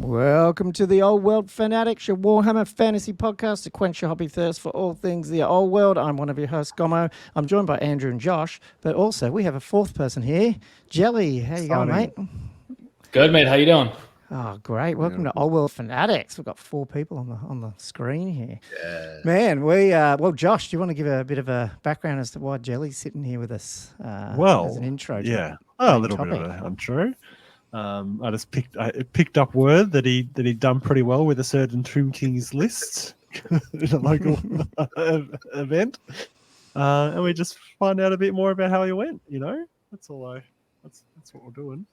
Welcome to the Old World Fanatics, your Warhammer fantasy podcast to quench your hobby thirst for all things the old world. I'm one of your hosts, Gomo. I'm joined by Andrew and Josh, but also we have a fourth person here, Jelley. How you going, mate? Good, mate. How you doing? Oh, great. Welcome to Old World Fanatics. We've got 4 people on the screen here. Yeah. Man, well, Josh, do you want to give a bit of a background as to why Jelley's sitting here with us as an intro? Yeah, a little bit of an intro. I just picked up word that he'd done pretty well with a certain Tomb Kings list in a local event, and we just find out a bit more about how he went. That's all. That's what we're doing.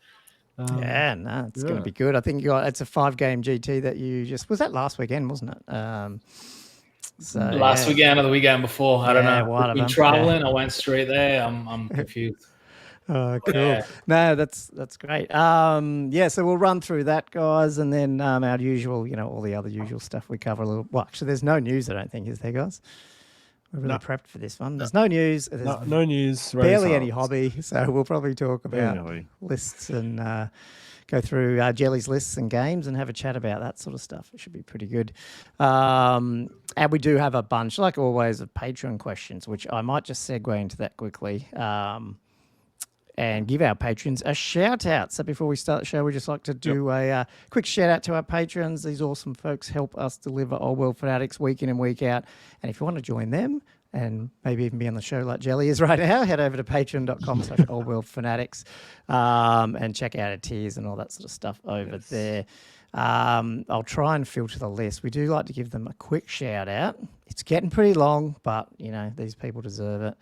It's going to be good. I think it's a 5-game GT that you just was that last weekend, wasn't it? Last weekend or the weekend before, I don't know. I've been traveling. I went straight there. I'm confused. Oh, cool. Yeah. No, that's great. So we'll run through that, guys, and then our usual, all the other usual stuff we cover a little. Well, actually, there's no news, I don't think, is there, guys? We're really prepped for this one. There's no news. There's no news. Barely any hobby, so we'll probably talk about lists and go through Jelley's lists and games and have a chat about that sort of stuff. It should be pretty good. And we do have a bunch, like always, of Patreon questions, which I might just segue into that quickly. And give our patrons a shout out. So before we start the show, we just like to do a quick shout out to our patrons. These awesome folks help us deliver Old World Fanatics week in and week out. And if you want to join them and maybe even be on the show like Jelley is right now, head over to patreon.com/oldworldfanatics and check out our tiers and all that sort of stuff over there. I'll try and filter the list. We do like to give them a quick shout out. It's getting pretty long, but these people deserve it.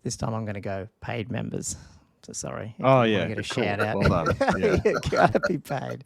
This time I'm going to go paid members. So sorry. Get a shout out. Well done. Yeah. You gotta be paid.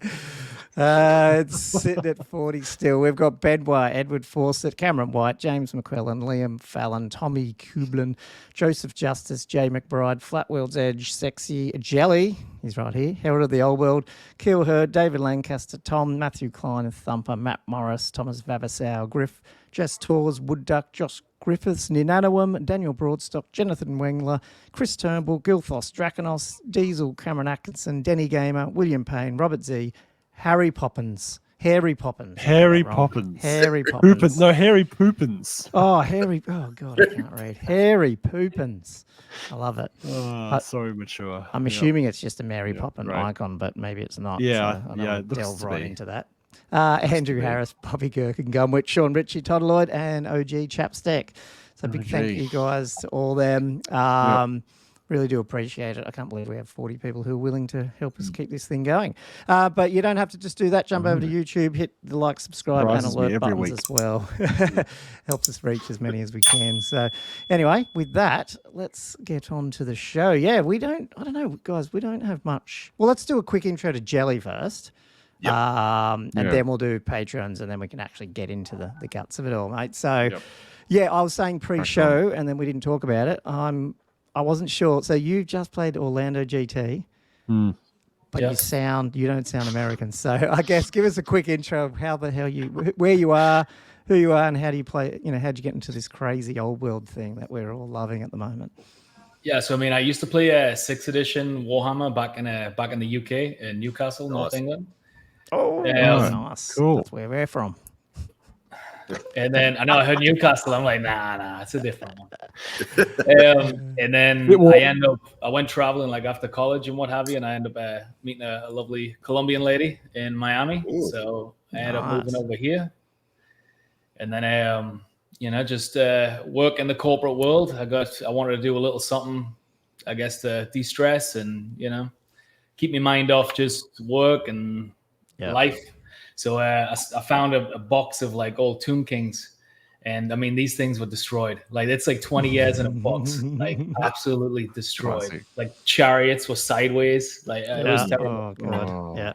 It's sitting at 40 still. We've got Bedwire, Edward Fawcett, Cameron White, James McQuillan, Liam Fallon, Tommy Kublin, Joseph Justice, Jay McBride, Flatworld's Edge, Sexy, Jelley, he's right here, Herald of the Old World, Kill Herd, David Lancaster, Tom, Matthew Klein, Thumper, Matt Morris, Thomas Vavasow, Griff, Jess Tors, Wood Duck, Josh Griffiths, Ninanawam, Daniel Broadstock, Jonathan Wengler, Chris Turnbull, Gilthos, Draconos, Diesel, Cameron Atkinson, Denny Gamer, William Payne, Robert Z, Harry Poppins. Harry Poppins. Harry Poppins. Harry Poopins. Oh, God, I can't read. Harry Poopins. I love it. So mature. I'm assuming it's just a Mary Poppins icon, but maybe it's not. Yeah, so I'll delve right into that. Andrew Harris, Bobby Gherkin, Gumwich, Sean Ritchie, Todd Lloyd, and OG Chapstick. So big thank you guys to all them. Really do appreciate it. I can't believe we have 40 people who are willing to help us keep this thing going. But you don't have to just do that. Jump over to YouTube, hit the like, subscribe, and alert buttons as well. Helps us reach as many as we can. So anyway, with that, let's get on to the show. Yeah, I don't know, guys, we don't have much. Well, let's do a quick intro to Jelley first. Yep. Then we'll do Patreons, and then we can actually get into the guts of it all, mate. So, I was saying pre-show, and then we didn't talk about it. I wasn't sure. So you just played Orlando GT, but you don't sound American. So I guess give us a quick intro of how the hell where you are, who you are, and how do you play? How'd you get into this crazy old world thing that we're all loving at the moment? Yeah, so I used to play a 6th edition Warhammer back in the UK in Newcastle, North England. Oh, nice. Cool. That's where we're from. And then I heard Newcastle. I'm like, nah, it's a different one. And then I went traveling like after college and what have you, and I ended up meeting a lovely Colombian lady in Miami. Ooh, so I ended up moving over here, and then just work in the corporate world. I wanted to do a little something, I guess, to de-stress and keep my mind off just work and life. So I found a box of like old Tomb Kings, and these things were destroyed. Like it's like 20 years in a box, like absolutely destroyed. Classic. Like chariots were sideways. Like it was terrible. Oh god. Yeah.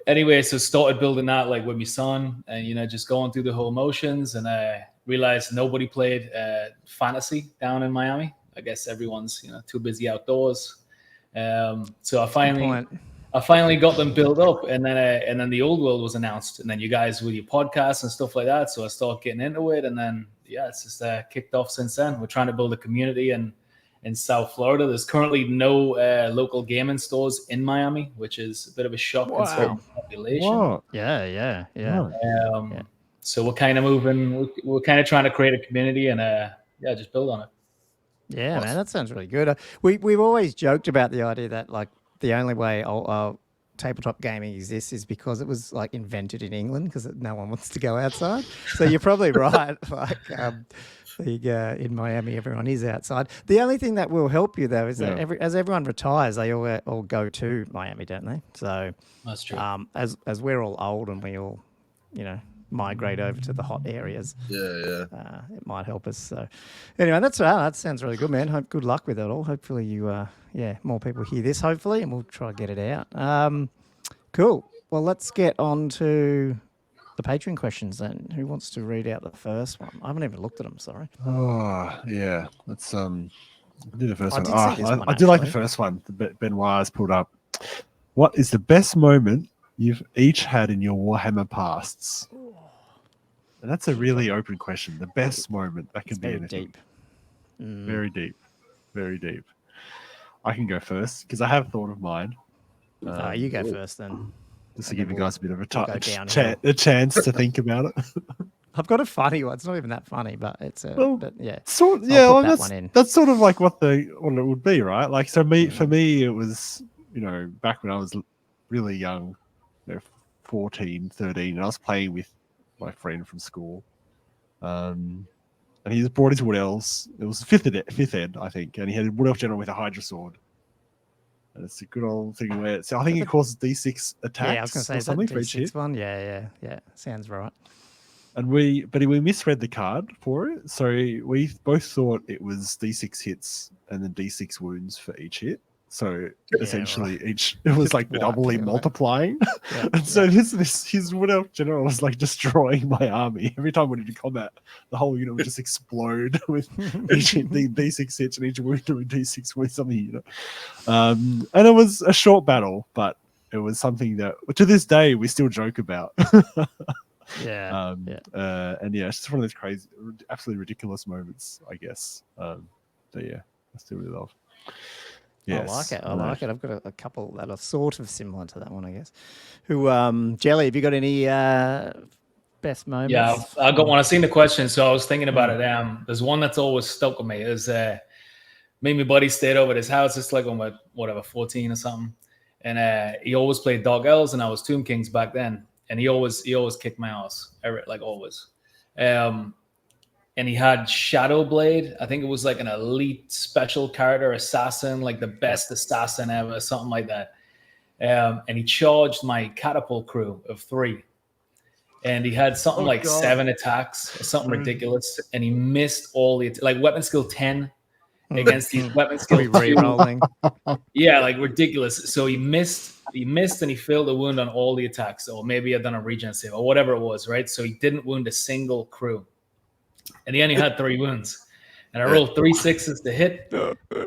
Anyway, so started building that like with my son, and just going through the whole motions, and I realized nobody played fantasy down in Miami. I guess everyone's too busy outdoors. So I finally got them built up, and then the Old World was announced, and then you guys with your podcasts and stuff like that. So I started getting into it, and then it's just kicked off since then. We're trying to build a community and in South Florida. There's currently no local gaming stores in Miami, which is a bit of a shock considering the population. What? Yeah. So we're kind of moving. We're kind of trying to create a community and just build on it. Yeah, man, that sounds really good. We've always joked about the idea that like the only way tabletop gaming exists is because it was like invented in England because no one wants to go outside. So you're probably right. Like in Miami, everyone is outside. The only thing that will help you though is that as everyone retires, they all go to Miami, don't they? So that's true. As we're all old and we all, migrate over to the hot areas. It might help us. So anyway, that sounds really good, man. Good luck with it all. Hopefully you more people hear this, hopefully, and we'll try to get it out. Cool. Well, let's get on to the Patreon questions then. Who wants to read out the first one? I haven't even looked at them, sorry. Oh, yeah. Let's do the first one. I do like the first one. Benoit has pulled up. What is the best moment you've each had in your Warhammer pasts? And that's a really open question. The best moment, that can be anything. Deep. Very deep. Very deep. I can go first because I have thought of mine. You go first then. Just to give you guys a bit of a chance to think about it. I've got a funny one. It's not even that funny, but it's that's sort of like what it would be, right? Like, so for me, it was, back when I was really young, 14, 13, and I was playing with my friend from school. And he just brought his Wood Elves. It was fifth ed, I think, and he had a Wood Elf General with a Hydra Sword. And it's a good old thing where I think it causes D6 attacks. Yeah, I was going to say something for each hit. One. Yeah. Sounds right. And we misread the card for it, so we both thought it was D6 hits and then D6 wounds for each hit. So essentially, it was like doubly multiplying. And so his Wood Elf General was like destroying my army every time we went into combat. The whole unit would just explode with each D6 hits and each wound doing D6 wounds on the unit. And it was a short battle, but it was something that to this day we still joke about. And it's just one of those crazy, absolutely ridiculous moments, I guess. I still really love. Yes, I like it. I've got a couple that are sort of similar to that one, I guess. Jelley, have you got any best moments? Yeah, I got one. I seen the question, so I was thinking about it. There's one that's always stuck with me. Is me and my buddy stayed over at his house. It's like when we're 14 or something, and he always played Dog Elves, and I was Tomb Kings back then, and he always kicked my ass, like always. And he had Shadowblade. I think it was like an elite special character assassin, like the best assassin ever, something like that. And he charged my catapult crew of 3. And he had something 7 attacks, or something ridiculous. And he missed all the weapon skill 10 against these weapon skill 2. Yeah, like ridiculous. So he missed and he failed a wound on all the attacks. Or maybe I'd done a regen save or whatever it was, right? So he didn't wound a single crew. And he only had 3 wounds. And I rolled 3 6s to hit.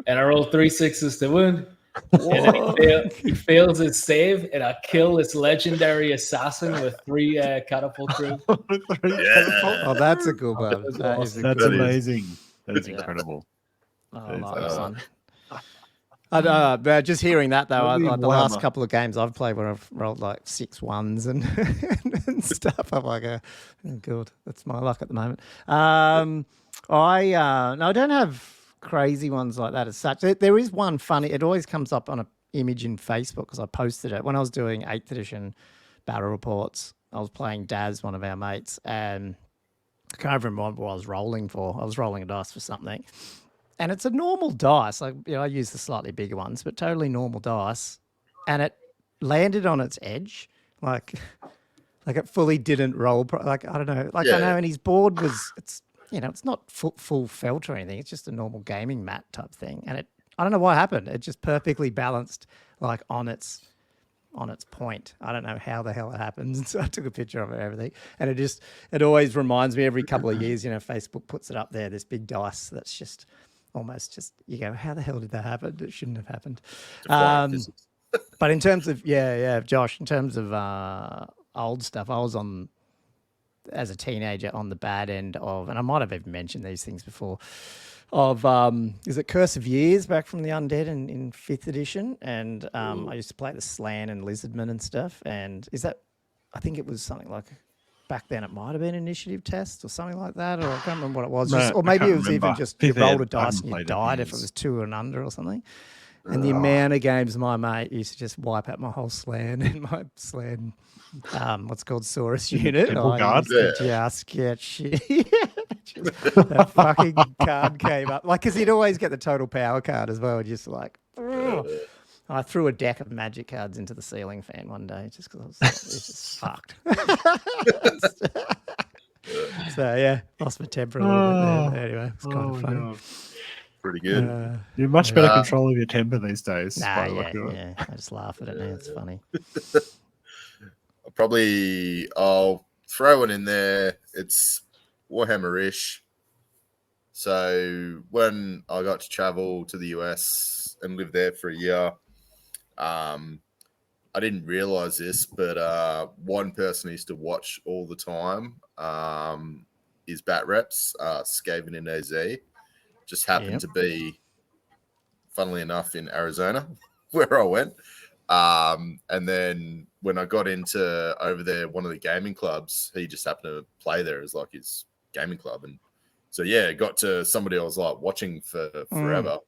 And I rolled 3 6s to wound. And then he fails his save. And I kill this legendary assassin with 3 catapult crew. Oh, that's a cool one. That's amazing. That is incredible. Just hearing that though, the last couple of games I've played where I've rolled like 6 1s and stuff, I'm like, oh good, that's my luck at the moment. I don't have crazy ones like that as such. There is one funny. It always comes up on an image in Facebook because I posted it when I was doing 8th edition battle reports. I was playing Daz, one of our mates, and I can't even remember what I was rolling for. I was rolling a dice for something. And it's a normal dice. I use the slightly bigger ones, but totally normal dice. And it landed on its edge, like it fully didn't roll. I don't know. I know. And his board was, it's not full felt or anything. It's just a normal gaming mat type thing. And I don't know what happened. It just perfectly balanced, like on its point. I don't know how the hell it happened. So I took a picture of it and everything. And it always reminds me every couple of years, Facebook puts it up there, this big dice that's just almost just, you go, how the hell did that happen? It shouldn't have happened. But in terms of, Josh, in terms of old stuff, I was as a teenager on the bad end of, and I might have even mentioned these things before, of is it Curse of Years back from the Undead in 5th edition, and I used to play the Slan and Lizardman and stuff. And is that? I think it was something like back then. It might have been initiative test or something like that, or I can't remember what it was. No, Or maybe I it was can't even remember. just you Fifth rolled a ed, I dice haven't and you played it died if it years. was 2 and under or something. And the amount of games my mate used to just wipe out my whole Slan and my Slan, what's called Saurus unit. Temple I Guard? used to just get shit. That fucking card came up. Like, because he'd always get the total power card as well. Just like, ugh. I threw a deck of magic cards into the ceiling fan one day just because I was it's just fucked. So, yeah, lost my temper a little bit there. But anyway, it's kind of funny. God. Pretty good. You're in much better control of your temper these days. Nah, by the look of it. yeah. I just laugh at it now. It's funny. I'll throw it in there. It's Warhammer-ish. So when I got to travel to the US and live there for a year, I didn't realize this, but one person I used to watch all the time is Bat Reps, Skaven in AZ. Just happened to be, funnily enough, in Arizona, where I went. And then when I got into over there, one of the gaming clubs, he just happened to play there as like his gaming club. And so, yeah, got to somebody I was like watching for forever.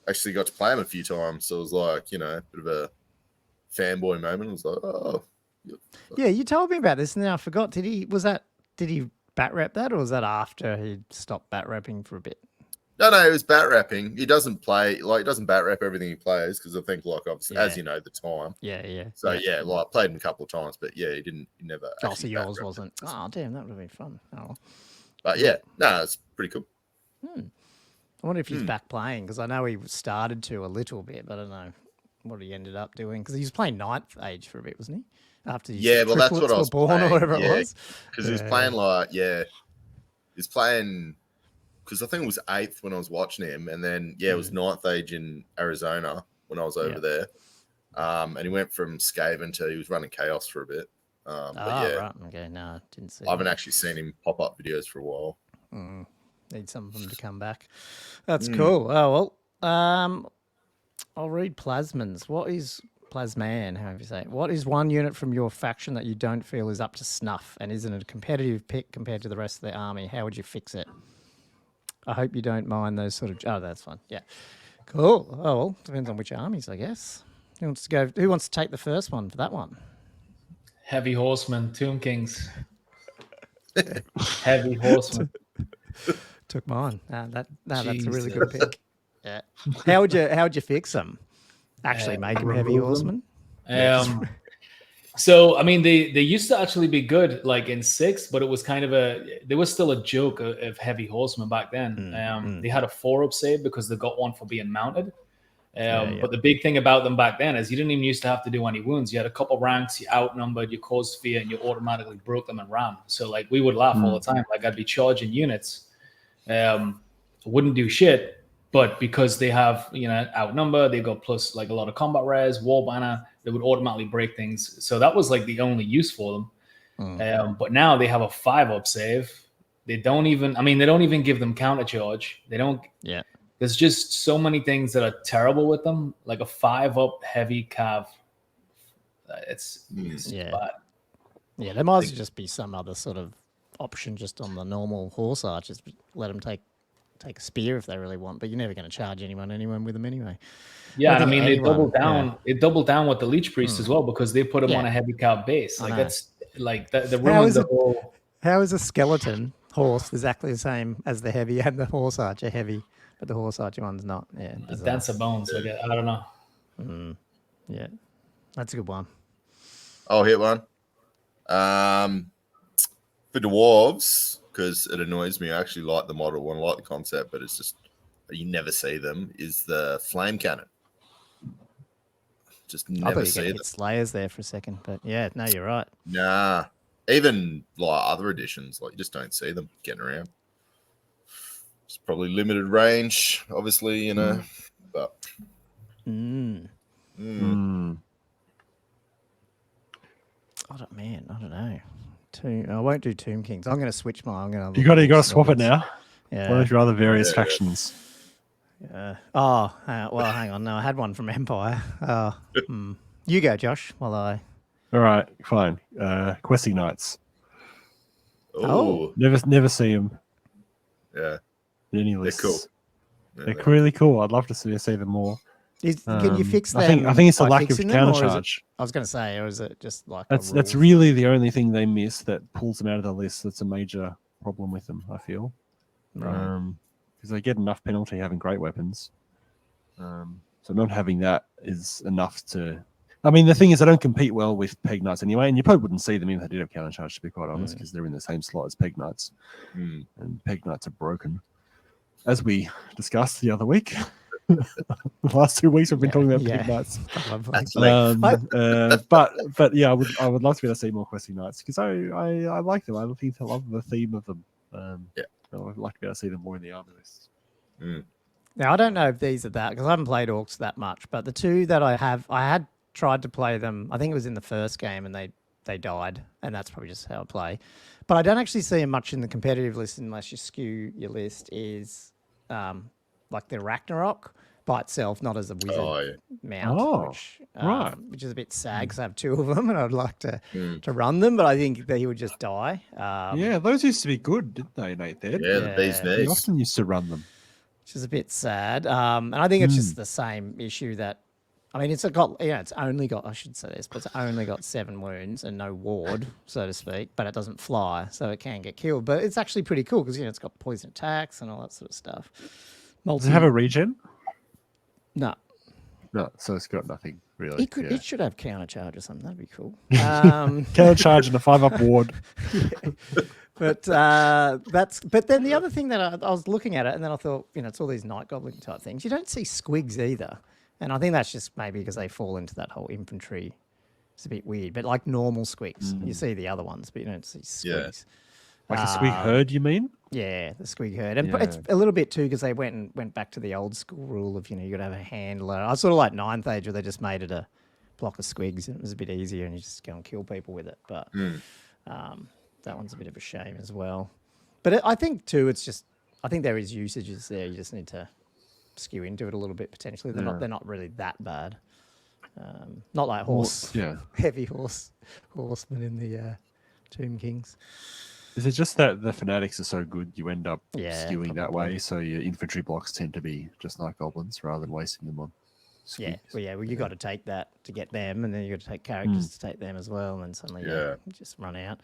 Actually got to play him a few times. So it was like, you know, a bit of a fanboy moment. I was like, oh. Yeah, you told me about this and then I forgot. Did he bat rep that, or was that after he stopped bat repping for a bit? No, it was bat rapping. He doesn't bat rap everything he plays because I think, like, obviously, as you know, the time. Yeah. So, yeah, like, played him a couple of times, but yeah, he never. Oh, so yours wasn't. Oh, damn, that would have been fun. Oh. But yeah, no, it's pretty cool. I wonder if he's back playing because I know he started to a little bit, but I don't know what he ended up doing because he was playing 9th Age for a bit, wasn't he? After that's what I was born playing, or whatever it was. Because he was playing he's playing because I think it was 8th when I was watching him, and then it was 9th Age in Arizona when I was over there. And he went from Skaven to he was running Chaos for a bit. Right. Okay, no, didn't see. I haven't actually seen him pop up videos for a while. Need some of them to come back. That's cool. Oh well. I'll read Plasmans. What is Plasman? However you say it. What is one unit from your faction that you don't feel is up to snuff and isn't a competitive pick compared to the rest of the army? How would you fix it? I hope you don't mind those sort of. Oh, that's fine. Yeah, cool. Oh well, depends on which armies, I guess. Who wants to go? Who wants to take the first one for that one? Heavy Horseman, Tomb Kings. Heavy Horseman. Took mine. That's a really good pick. Yeah. How would you fix them? Actually, make them heavy horsemen. So I mean, they used to actually be good, like in 6th, but it was kind of there was still a joke of heavy horsemen back then. They had a 4-up save because they got one for being mounted. But the big thing about them back then is you didn't even used to have to do any wounds. You had a couple ranks, you outnumbered, you caused fear, and you automatically broke them and ram. So like we would laugh all the time. Like I'd be charging units, wouldn't do shit. But because they have, outnumber, they got plus like a lot of combat res, war banner, they would automatically break things. So that was like the only use for them. But now they have a 5-up save. They don't even give them counter charge. They don't. Yeah. There's just so many things that are terrible with them. Like a 5-up heavy cav. It's bad. Yeah, there might just be some other sort of option just on the normal horse archers. Let them take a spear if they really want, but you're never going to charge anyone with them anyway. Yeah, and I mean, they double down. Yeah. It doubled down with the Leech Priest as well because they put him on a heavy cav base. Like that's like the ruined the whole. How is a skeleton horse exactly the same as the heavy and the horse archer heavy, but the horse archer one's not? Yeah, Dance of Bones. I don't know. Yeah, that's a good one. I'll hit one. For dwarves, because it annoys me. I actually like the model and I like the concept, but it's just you never see them. Is the flame cannon? Just never see them. Slayers there for a second, but yeah, no, you're right. Nah, even like other editions, like you just don't see them getting around. It's probably limited range, obviously, but. I don't know. I won't do Tomb Kings. I'm going to switch mine. You got to swap it now. Yeah. One of your other various factions. Yeah. Oh, well, hang on. No, I had one from Empire. You go, Josh, while I... All right, fine. Questing Knights. Oh, Never see them. yeah. Any They're lists. cool. Yeah, They're really cool. I'd love to see them more. Can you fix them? I think it's a by lack of fixing them, or is it- countercharge. I was going to say, or is it just like That's really the only thing they miss that pulls them out of the list. That's a major problem with them, I feel. Right. Because they get enough penalty having great weapons. So not having that is enough to... I mean, the thing is, they don't compete well with Peg Knights anyway, and you probably wouldn't see them if they did have countercharge, to be quite honest, because they're in the same slot as Peg Knights. And Peg Knights are broken. As we discussed the other week. The last 2 weeks we've been talking about Peg Knights. But yeah, I would love to be able to see more Questing Knights, because I like them. I think I love the theme of them. I'd like to be able to see them more in the army lists. Now, I don't know if these are that, because I haven't played Orcs that much, but the two that I had tried to play them, I think it was in the first game, and they died, and that's probably just how I play. But I don't actually see them much in the competitive list unless you skew your list, is like the Ragnarok by itself, not as a wizard mount, which is a bit sad because I have two of them and I'd like to run them, but I think that he would just die. Those used to be good, didn't they, Nate? Yeah, the bee's We knees. often used to run them. Which is a bit sad. And I think it's just the same issue that, I mean, it's only got, I should say this, but it's only got 7 wounds and no ward, so to speak, but it doesn't fly, so it can get killed. But it's actually pretty cool because, it's got poison attacks and all that sort of stuff. Does it have a regen? No. No, so it's got nothing, really. It should have counter charge or something. That'd be cool. Counter charge and a 5-up ward. But but then the other thing that I was looking at it and then I thought, it's all these night goblin type things. You don't see squigs either. And I think that's just maybe because they fall into that whole infantry. It's a bit weird. But like normal squigs, you see the other ones, but you don't see squigs. Like a squig herd, you mean? Yeah, the squig herd. And it's a little bit too because they went back to the old school rule of, you got to have a handler. I sort of like Ninth Age where they just made it a block of squigs and it was a bit easier and you just go and kill people with it. But that one's a bit of a shame as well. But I think too, I think there is usages there. You just need to skew into it a little bit potentially. They're not really that bad. Not like heavy horsemen in the Tomb Kings. Is it just that the fanatics are so good you end up skewing probably that way, so your infantry blocks tend to be just like goblins rather than wasting them on squigs? Well, you got to take that to get them, and then you got to take characters to take them as well, and then suddenly you just run out.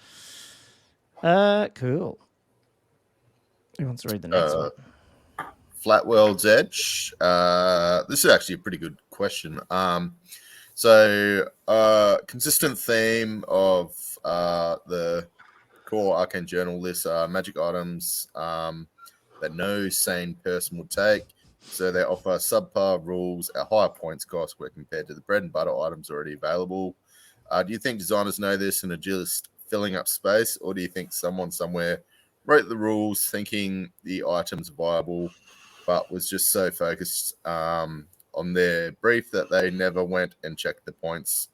Cool. Who wants to read the next one? Flat World's Edge. This is actually a pretty good question. So consistent theme of the core Arcane Journal list are magic items that no sane person would take. So they offer subpar rules at higher points cost where compared to the bread and butter items already available. Do you think designers know this and are just filling up space, or do you think someone somewhere wrote the rules thinking the item's viable, but was just so focused on their brief that they never went and checked the points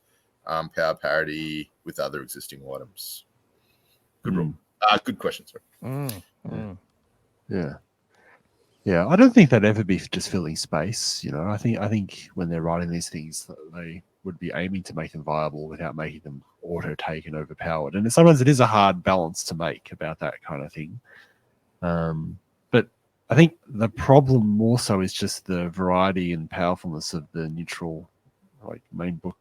power parity with other existing items? Good rule. Good question, sorry. Yeah. I don't think they'd ever be just filling space. I think when they're writing these things, they would be aiming to make them viable without making them auto take and overpowered. And sometimes it is a hard balance to make about that kind of thing. But I think the problem more so is just the variety and powerfulness of the neutral, main book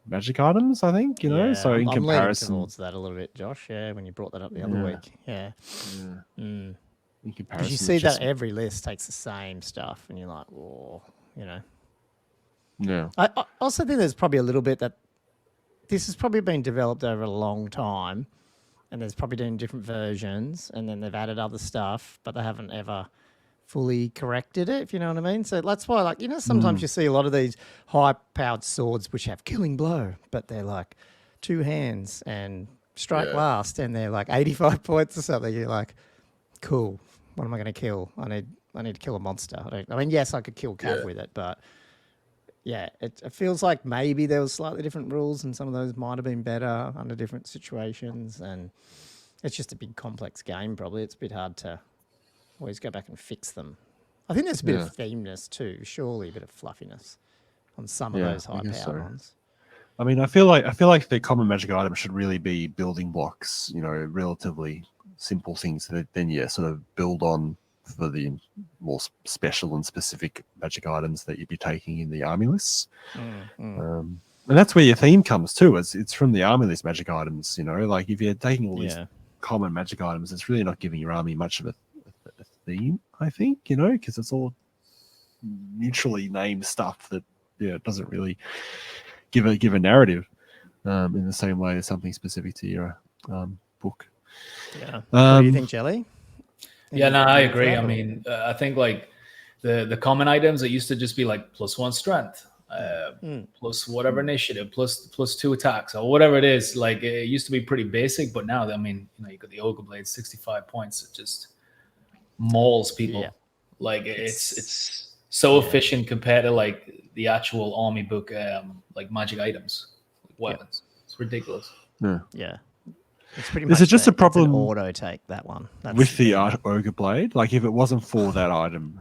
magic items, I think, so in I'm comparison towards that a little bit, Josh, when you brought that up the other week. In comparison, because you see that every list takes the same stuff and you're like, I also think there's probably a little bit that this has probably been developed over a long time and there's probably been different versions and then they've added other stuff, but they haven't ever fully corrected it, if you know what I mean. So that's why, sometimes you see a lot of these high-powered swords which have killing blow, but they're like 2 hands and strike last, and they're like 85 points or something. You're like, cool. What am I going to kill? I need to kill a monster. Yes, I could kill Cav with it, but it feels like maybe there was slightly different rules, and some of those might have been better under different situations, and it's just a big complex game. Probably it's a bit hard to always go back and fix them. I think there's a bit of themeness too, surely a bit of fluffiness on some of those high-powered ones. I mean, I feel like the common magic items should really be building blocks, relatively simple things that then sort of build on for the more special and specific magic items that you'd be taking in the army lists. And that's where your theme comes too. It's from the army list magic items, like if you're taking all these common magic items, it's really not giving your army much of a theme, I think, because it's all neutrally named stuff that doesn't really give a narrative in the same way as something specific to your book. What do you think, Jelley? Yeah, no, I agree. I mean, I think like the common items, it used to just be like +1 strength, plus whatever initiative, plus 2 attacks, or whatever it is. Like it used to be pretty basic, but now, I mean, you got the Ogre Blade, 65 points. It just mauls people. Like it's so efficient compared to like the actual army book, like magic items, weapons. It's ridiculous. Yeah. It's pretty much. Is it just a problem? It's an auto take that one with the Ogre Blade? Like if it wasn't for that item,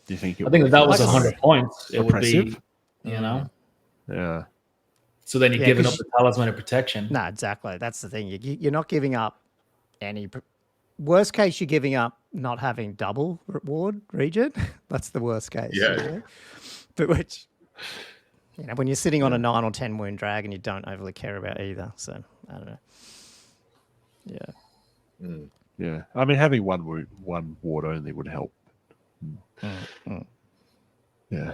do you think? I think that was 100 points. It oppressive? Would be, Yeah. So then you're giving up the talisman of protection. No, exactly. That's the thing. You're not giving up any. Worst case, you're giving up not having double reward regen. That's the worst case. Yeah. But which, when you're sitting on a 9 or 10 wound dragon, you don't overly care about either. So I don't know. Yeah. I mean, having one ward only would help. Yeah.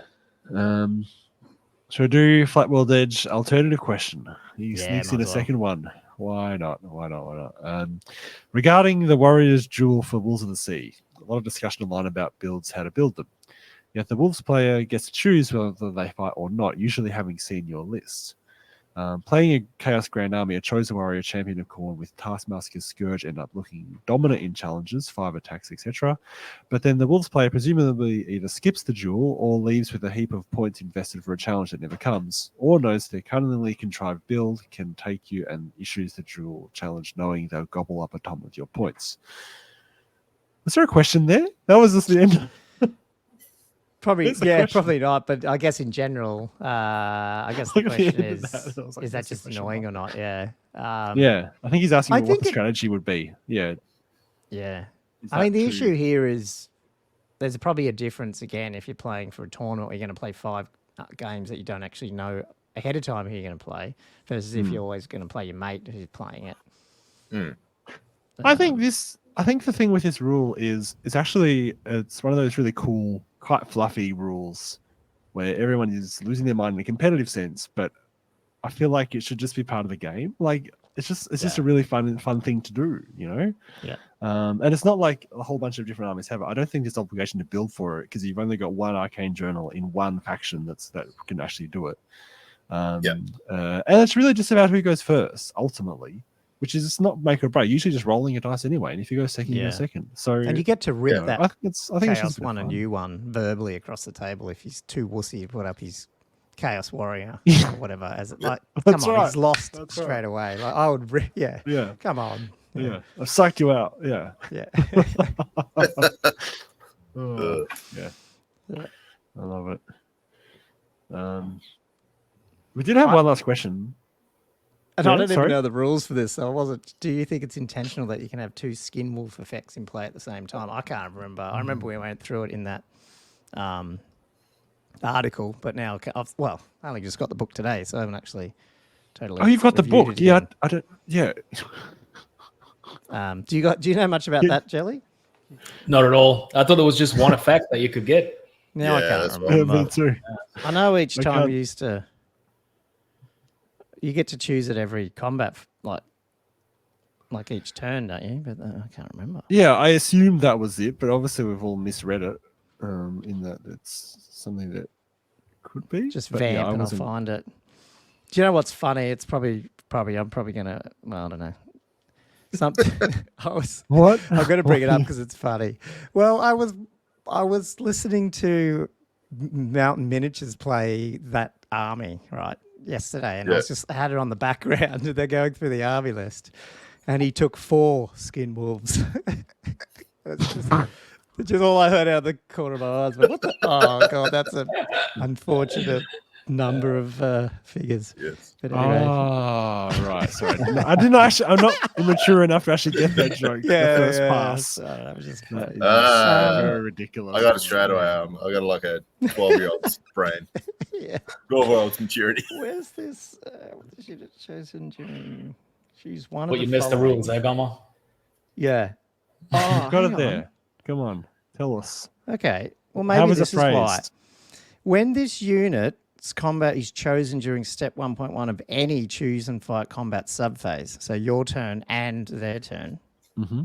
Should we do Flat World Edge alternative question? He sneaks in a second one. Why not? Regarding the Warriors duel for Wolves of the Sea, a lot of discussion online about builds, how to build them. Yet the Wolves player gets to choose whether they fight or not, usually having seen your list. Playing a Chaos Grand Army, a Chosen Warrior Champion of Khorne with Taskmaster's Scourge end up looking dominant in challenges, 5 attacks, etc. But then the Wolves player presumably either skips the duel or leaves with a heap of points invested for a challenge that never comes, or knows their cunningly contrived build can take you and issues the duel challenge knowing they'll gobble up a ton with your points. Was there a question there? That was just the end. Probably not. But I guess in general, I guess the question is that just annoying or not? Yeah. I think he's asking what the strategy would be. Yeah. I mean, the issue here is there's probably a difference again if you're playing for a tournament where you're going to play 5 games that you don't actually know ahead of time who you're going to play versus if you're always going to play your mate who's playing it. I think the thing with this rule is it's one of those really cool, quite fluffy rules where everyone is losing their mind in a competitive sense, but I feel like it should just be part of the game. Like it's just a really fun thing to do, Yeah. And it's not like a whole bunch of different armies have it. I don't think there's obligation to build for it because you've only got one arcane journal in one faction that can actually do it. And it's really just about who goes first ultimately, which is it's not make or break. Usually just rolling a dice anyway, and if you go second, you go second. So and you get to rip that. I think Chaos it's one and you one verbally across the table if he's too wussy to put up his Chaos Warrior or whatever. As it like, come on, he's lost straight away. Like I would, come on, I've psyched you out. Yeah. I love it. We did have one last question. And I don't even know the rules for this, so I wasn't. Do you think it's intentional that you can have 2 Skin Wolf effects in play at the same time? I can't remember. I remember we went through it in that article, but now I only just got the book today, so I haven't actually totally. Oh, you've got the book? Yeah, I don't. Yeah. Do you know much about that, Jelley? Not at all. I thought it was just one effect that you could get. Now I can't remember. Me too. I know each time you used to. You get to choose at every combat, like each turn, don't you? But I can't remember. Yeah, I assumed that was it, but obviously we've all misread it. In that it's something that could be just vamp, and I'll find it. Do you know what's funny? It's probably I'm probably gonna. Well, I don't know. Something. What? I'm going to bring it up because it's funny. Well, I was listening to Mountain Miniatures play that army yesterday, and I had it on the background. They're going through the army list, and he took 4 Skin Wolves. Which is all I heard out of the corner of my eyes. But what the? Oh god, that's an unfortunate number of figures. Yes. But anyway. Oh, right. Sorry. No, I didn't actually. I'm not immature enough to actually get that joke. The first pass. Sorry, that was just That funny. is very ridiculous. I got it straight away. I got like a 12-year-old's brain. Yeah. 12-year-old's maturity. Where's this? What did she chosen during? She's one But of you the missed the following. rules, eh, Gama? Yeah. Oh, You've got hang it on. there. Come on. Tell us. Okay. Well, How maybe was it this is why. phrased? When this unit's combat is chosen during step 1.1 of any choose and fight combat subphase, so your turn and their turn. Mm-hmm.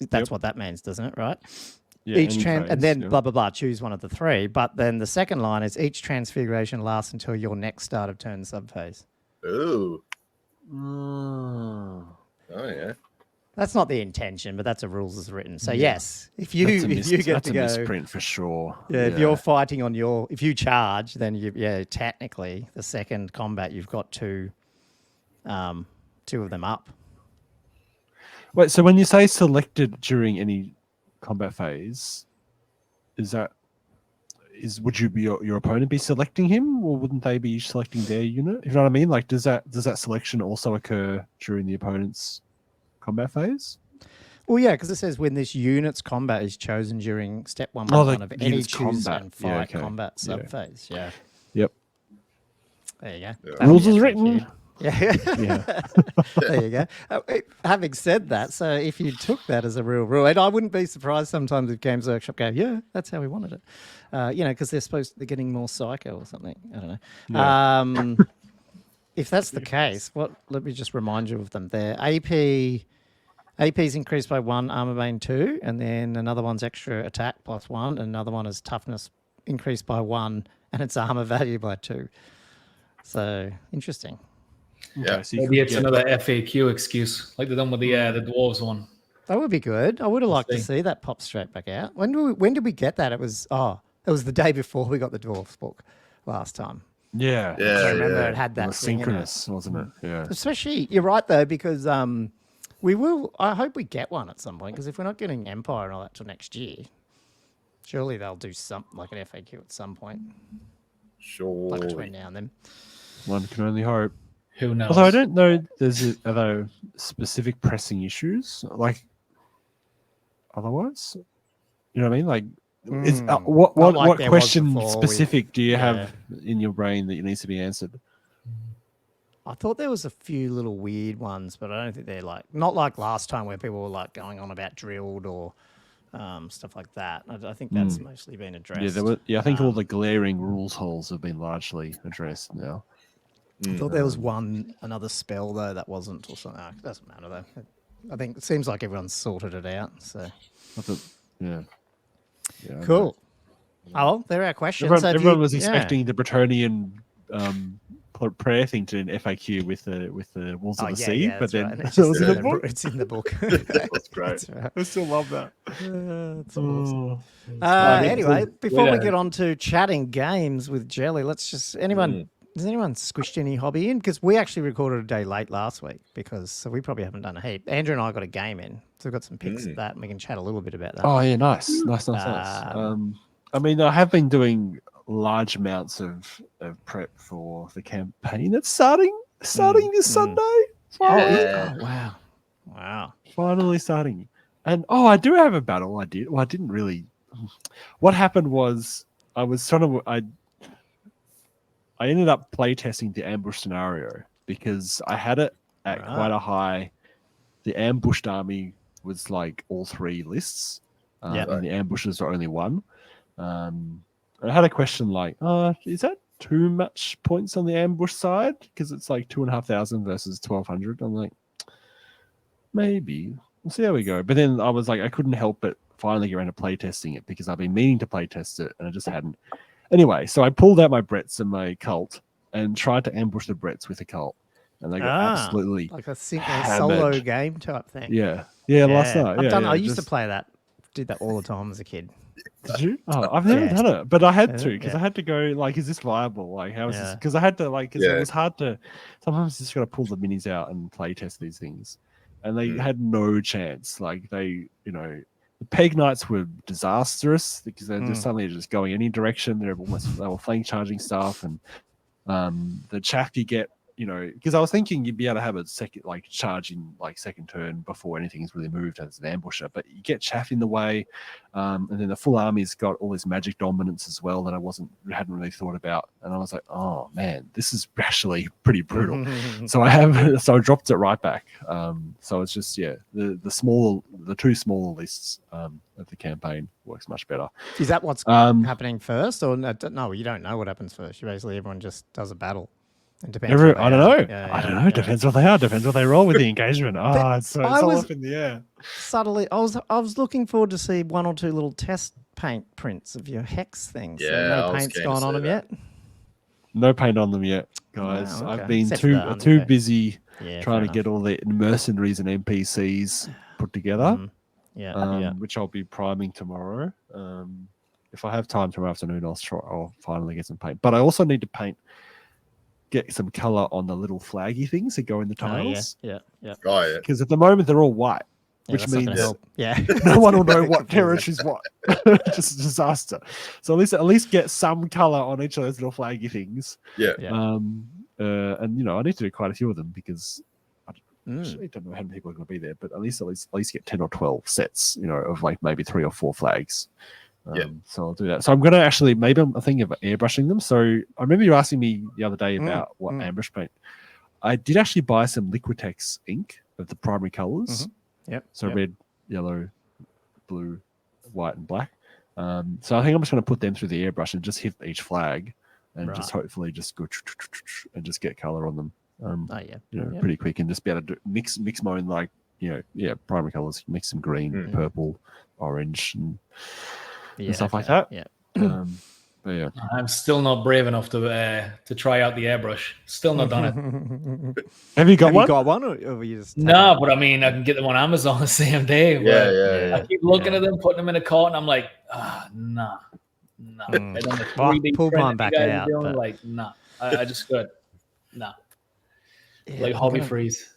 That's what that means, doesn't it? Right? Yeah, Each any and phase, then yeah. blah blah blah. Choose one of the three. But then the second line is each transfiguration lasts until your next start of turn subphase. Ooh. Mm. Oh, yeah. That's not the intention, but that's a rules as written. So yes, if you That's get that's to a go, misprint for sure. yeah, if you're fighting on if you charge, then technically the second combat you've got two of them up. Wait, so when you say selected during any combat phase, would you be your opponent be selecting him, or wouldn't they be selecting their unit? You know what I mean? Like, does that selection also occur during the opponent's combat phase? Well, yeah, because it says when this unit's combat is chosen during step 1.1 the of any unit's choose combat. and Yeah, fight okay. combat Yeah. subphase. Yeah. Yep. There you go. Yeah. That'll Rules be as FAQ. written. Yeah. Yeah. There you go. Having said that, so if you took that as a real rule, and I wouldn't be surprised sometimes if Games Workshop go, yeah, that's how we wanted it. Because they're getting more psycho or something. I don't know. Yeah. If that's the case, let me just remind you of them. Their AP's increased by 1, armor bane 2, and then another one's extra attack +1, and another one is toughness increased by 1, and its armor value by 2. So interesting. Yeah. Okay, so you Maybe could it's get- another FAQ excuse, like they done with the dwarves one. That would be good. I would have liked to see. see that pop straight back out. When did we get that? It was the day before we got the dwarfs book last time. Yeah. Yeah. I remember yeah. it had It that was thing in it. synchronous, wasn't it? Yeah. Especially, you're right though, because we will. I hope we get one at some point. Because if we're not getting Empire and all that till next year, surely they'll do something like an FAQ at some point, Sure. like between now and then. One can only hope. Who knows? Although I don't know, are there specific pressing issues like otherwise? You know what I mean? Like, is what Not like there was question before specific do you yeah. have in your brain that needs to be answered? I thought there was a few little weird ones, but I don't think they're not like last time where people were like going on about drilled or stuff like that. I think that's mostly been addressed. Yeah, I think all the glaring rules holes have been largely addressed now. I thought there was another spell though that wasn't or something. It doesn't matter though. I think it seems like everyone's sorted it out. So I thought, yeah. Yeah, cool. Oh, well, there are our questions. Everyone was expecting the Bretonian prayer thing to an FAQ with the Walls of the Sea, but then right. it was in the book. It's in the book. That's great. That's right. I still love that. That's awesome. Oh. Anyway, before we Yeah. get on to chatting games with Jelley, let's just has anyone squished any hobby in? Because we actually recorded a day late last week so we probably haven't done a heap. Andrew and I got a game in, so we've got some pics of that, and we can chat a little bit about that. Oh yeah, nice. I mean, I have been doing large amounts of prep for the campaign that's starting this Sunday. Finally. Wow. Finally starting. And I do have a battle. I didn't really. What happened was I was trying to. I ended up playtesting the ambush scenario because I had it at quite a high. The ambushed army was like all 3 lists, and the ambushes are only 1. I had a question like, is that too much points on the ambush side? Because it's like 2,500 versus 1,200. I'm like, maybe. We'll see how we go. But then I was like, I couldn't help but finally get around to playtesting it because I've been meaning to playtest it and I just hadn't. Anyway, so I pulled out my Bretts and my cult and tried to ambush the Bretts with a cult. And they got absolutely like a solo hammered. game type thing. Yeah, last night. I used to play that. Did that all the time as a kid. Did you? Oh, I've never done it, but I had to because I had to go. Like, is this viable? Like, how is this? Because I had to it was hard to. Sometimes you just got to pull the minis out and play test these things. and they had no chance. Like the Peg Knights were disastrous because they're just suddenly just going any direction. They were flank charging stuff, and the chaff you get, because I was thinking you'd be able to have a second, like charging, like second turn before anything's really moved as an ambusher, but you get chaff in the way, and then the full army's got all this magic dominance as well that I hadn't really thought about, and I was like, oh man, this is actually pretty brutal. so I dropped it right back. So it's just the two smaller lists of the campaign works much better. Is that what's happening first, or no? You don't know what happens first. Basically, everyone just does a battle. It depends. I don't know. I don't know. Depends what they are. Depends what they roll with the engagement. It's all up in the air. Subtly, I was looking forward to see one or two little test paint prints of your hex things. Yeah, so no paint's gone on them yet. No paint on them yet, guys. Okay. I've been too busy trying to get all the mercenaries and NPCs put together. Which I'll be priming tomorrow. If I have time tomorrow afternoon, I'll finally get some paint. But I also need to get some color on the little flaggy things that go in the tiles. Yeah. Oh, yeah. Because at the moment they're all white, which means no one will know what territory's what. Just a disaster. So at least get some color on each of those little flaggy things. Yeah. And I need to do quite a few of them because I don't know how many people are going to be there, but at least get 10 or 12 sets, of like maybe 3 or 4 flags. So I'll do that. So I'm going to actually, maybe I'm thinking of airbrushing them. So I remember you asking me the other day about what ambush paint. I did actually buy some Liquitex ink of the primary colors. Red, yellow, blue, white, and black. So I think I'm just going to put them through the airbrush and just hit each flag and just hopefully just go and just get color on them. Pretty quick, and just be able to mix mine, like primary colors, mix some green, purple, orange, and stuff like that. But yeah, I'm still not brave enough to try out the airbrush. Still not done it. Have you got one? You got one, or you just no? But I mean, I can get them on Amazon the same day. Yeah. I keep looking at them, putting them in a cart, and I'm like, nah. And then the 3D pull print mine that back you guys out. are doing, like, nah. I just could. Nah. Like hobby freeze.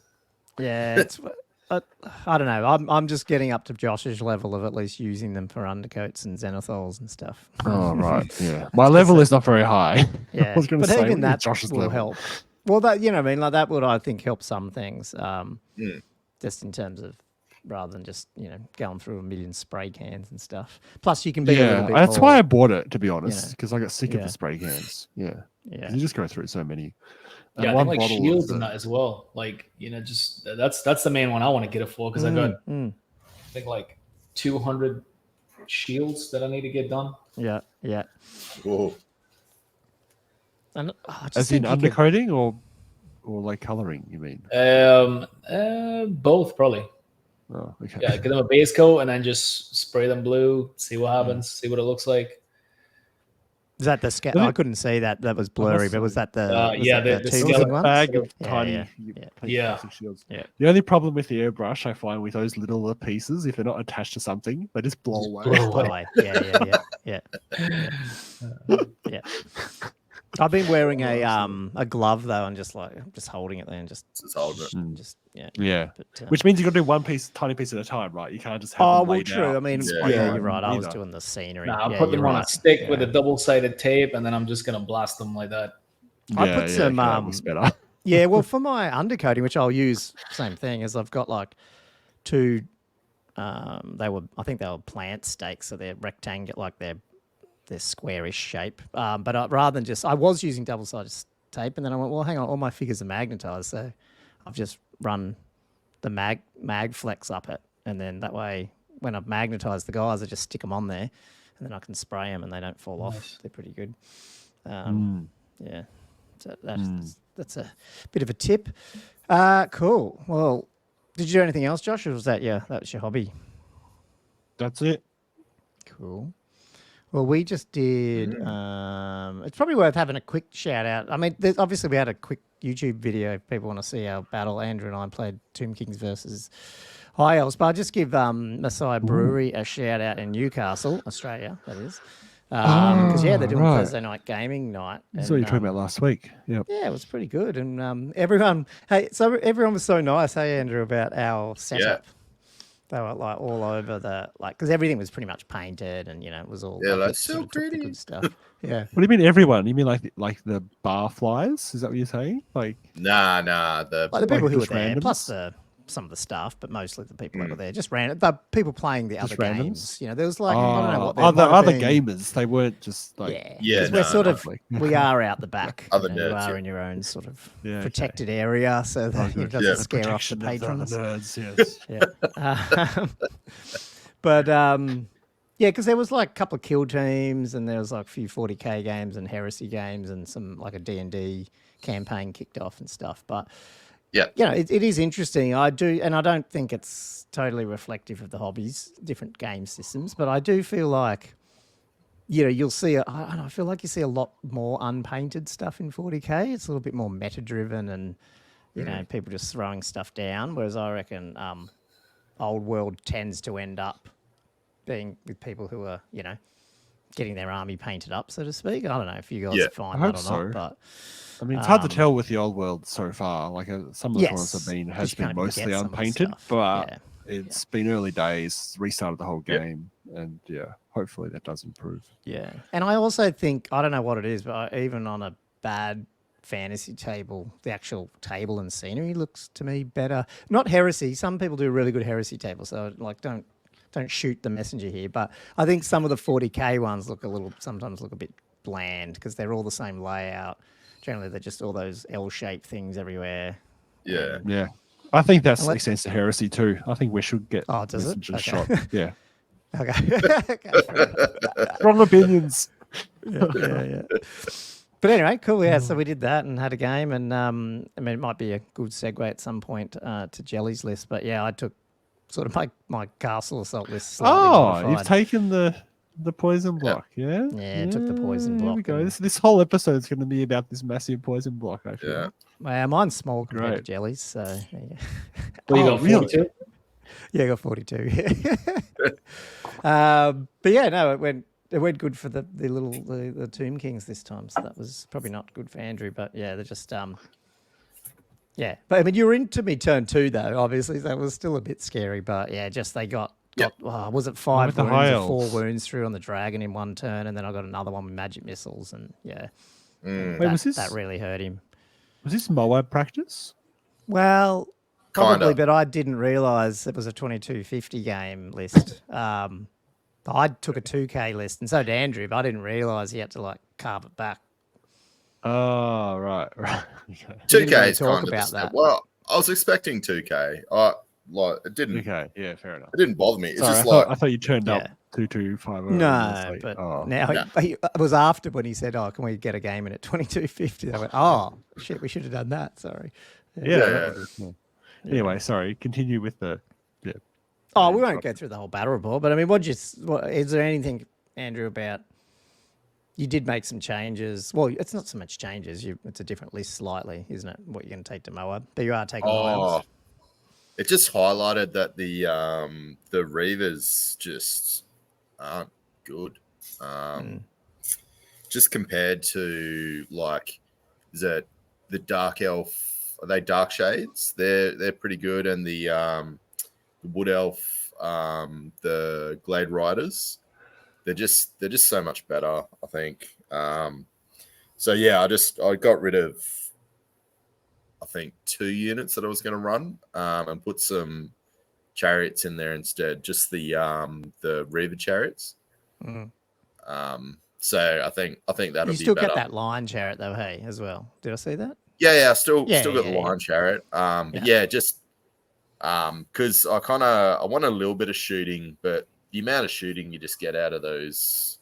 Yeah, it's. I don't know. I'm just getting up to Josh's level of at least using them for undercoats and zenithols and stuff. Oh right, yeah. My level is not very high. Yeah, I was going to say even that Josh's will level help. Well, that would, I think, help some things. Just in terms of rather than just going through a million spray cans and stuff. Plus, you can be a little bit. That's why I bought it, to be honest, because I got sick of the spray cans. Yeah. You just go through so many. And I think like shields and that as well. Like just that's the main one I want to get it for because I got I think like 200 shields that I need to get done. Yeah. Whoa. And as in undercoating or like coloring, you mean? Both probably. Oh, okay. Yeah, get them a base coat and then just spray them blue, see what happens, see what it looks like. Is that the scat? I couldn't see that. That was blurry. But was that the the skeleton bag of tiny shields? Yeah. The only problem with the airbrush I find with those little pieces, if they're not attached to something, they just blow away. Yeah. I've been wearing a glove though, and just holding it there and just holding it. But, which means you got to do tiny piece at a time, right? You can't just have them laid true. out. I mean, you're right. I was doing the scenery. I'll put them on a stick with a double-sided tape, and then I'm just gonna blast them like that. I put some better. Yeah, well, for my undercoating, which I'll use, same thing, is I've got like 2. I think they were plant stakes, so they're rectangular, like they're squarish shape. But rather than I was using double-sided tape, and then I went, well, hang on, all my figures are magnetized, so I've just run the mag flex up it, and then that way, when I've magnetized the guys, I just stick them on there, and then I can spray them, and they don't fall off. They're pretty good. Yeah, so that's a bit of a tip. Cool. Well, did you do anything else, Josh, or was that was your hobby? That's it. Cool. Well, we just did. It's probably worth having a quick shout out. I mean, obviously we had a quick YouTube video if people want to see our battle. Andrew and I played Tomb Kings versus High Elves, but I'll just give Messiah Brewery a shout out in Newcastle, Australia, that is. Because they're doing right. Thursday night gaming night. That's what you were talking about last week. Yep. Yeah, it was pretty good, and everyone was so nice. Hey, Andrew, about our setup. They were like all over because everything was pretty much painted, and it was all that's so sort of took the pretty. good stuff. Yeah. What do you mean everyone? You mean like the bar flyers? Is that what you're saying? Like Nah. The people who were just there, randoms? plus some of the staff, but mostly the people that were there, just the people playing the Just other randoms? games. There was I don't know what they other gamers. They weren't just like Yeah, we're sort of lovely. we are out the back. Other you nerds, are yeah. in your own sort of Yeah, protected area, so that it doesn't scare off the patrons. Nerds, yes. Yeah. But because there was like a couple of kill teams, and there was like a few 40k games and heresy games, and some like a D&D campaign kicked off and stuff. But it is interesting. I don't think it's totally reflective of the hobbies, different game systems, but I do feel like you'll see I feel like you see a lot more unpainted stuff in 40k. It's a little bit more meta driven, and people just throwing stuff down, whereas I reckon old world tends to end up being with people who are getting their army painted up, so to speak. I don't know if you guys find that or not, but I mean, it's hard to tell with the old world so far. Like some of the tournaments has been mostly unpainted, but it's been early days. Restarted the whole game, and hopefully that does improve. Yeah, and I also think I don't know what it is, but even on a bad fantasy table, the actual table and scenery looks to me better. Not heresy. Some people do a really good heresy table, so don't shoot the messenger here. But I think some of the 40k ones sometimes look a bit bland because they're all the same layout. Generally, they're just all those L-shaped things everywhere. Yeah. Yeah. I think that's extends to heresy too. I think we should get messenger shot. Yeah. Okay. Strong opinions. Yeah. But anyway, cool. Yeah, so we did that and had a game, and I mean, it might be a good segue at some point to Jelley's list. But yeah, I took sort of my castle assault list. Slightly you've taken the poison block, yeah? Yeah, took the poison block. Here we go. This whole episode is going to be about this massive poison block, I feel. Yeah. Well, mine's small compared to Jelley's, so yeah. Well, you got 42? Yeah, I got 42. But yeah, no, it went good for the Tomb Kings this time, so that was probably not good for Andrew. But yeah, they're just yeah. But I mean, you were into me turn 2 though, obviously, so that was still a bit scary. But yeah, just they got was it 5 wounds or 4 wounds through on the dragon in one turn, and then I got another one with magic missiles, and that really hurt him. Was this Moab practice? Well, probably, but I didn't realise it was a 2250 game list. I took a 2K list, and so did Andrew, but I didn't realise he had to carve it back. Oh, right. 2K is talk kind about of that. Well, I was expecting 2K. It didn't. Okay, yeah, fair enough. It didn't bother me. It's Sorry, just I thought you turned up 2250. No, but now it was after when he said, "Oh, can we get a game in at 2250?" I went, "Oh shit, we should have done that." Sorry. Yeah. Anyway, sorry. Continue with the. Yeah. Oh, we won't go through the whole battle report, but I mean, is there anything, Andrew, about you did make some changes? Well, it's not so much changes. It's a different list slightly, isn't it? What you're going to take to Moab, but you are taking Moab. It just highlighted that the Reavers just aren't good. Just compared to is it the Dark Elf? Are they Dark Shades? They're pretty good, and the Wood Elf, the Glade Riders, they're just so much better, I think. So yeah, I got rid of, I think, 2 units that I was going to run, and put some chariots in there instead, just the Reaver chariots. So I think that'll be better. You still get that lion chariot though, hey, as well. Did I see that? Yeah, I still got the lion chariot. But yeah, just because I want a little bit of shooting, but the amount of shooting you just get out of those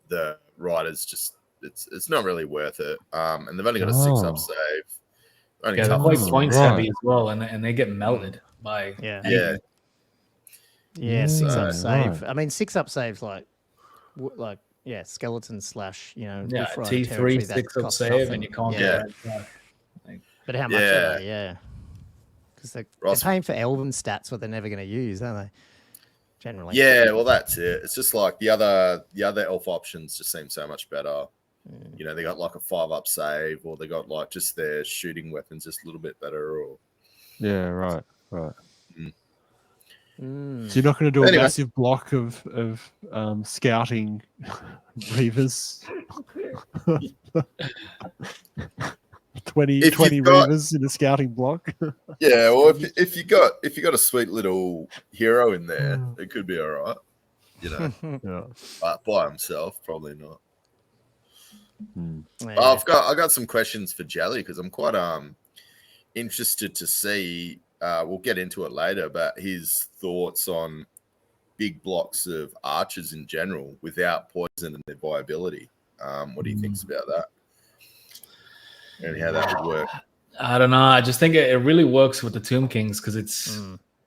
the riders, just it's not really worth it. And they've only got a 6-up save. They're quite points heavy as well, and they get melted by Yeah, 6-up save. I mean, 6-up saves skeleton slash T3 6-up save, and you can't get that. But how much are they? Yeah, because they're paying for elven stats, what they're never going to use, aren't they? generally. Yeah, well, that's it. It's just like the other elf options just seem so much better. You know, they got like a 5-up save, or they got like just their shooting weapons just a little bit better. Or Yeah, right. Mm. So you're not going to do a Anyway. massive block of scouting reavers? 20 If you've got- reavers in a scouting block? yeah, well, if you got a sweet little hero in there, it could be all right. You know, Yeah. but by himself, probably not. Yeah. I got some questions for Jelley because I'm quite interested to see. We'll get into it later, but his thoughts on big blocks of archers in general without poison and their viability. What he thinks about that and how that would work. I don't know. I just think it really works with the Tomb Kings because it's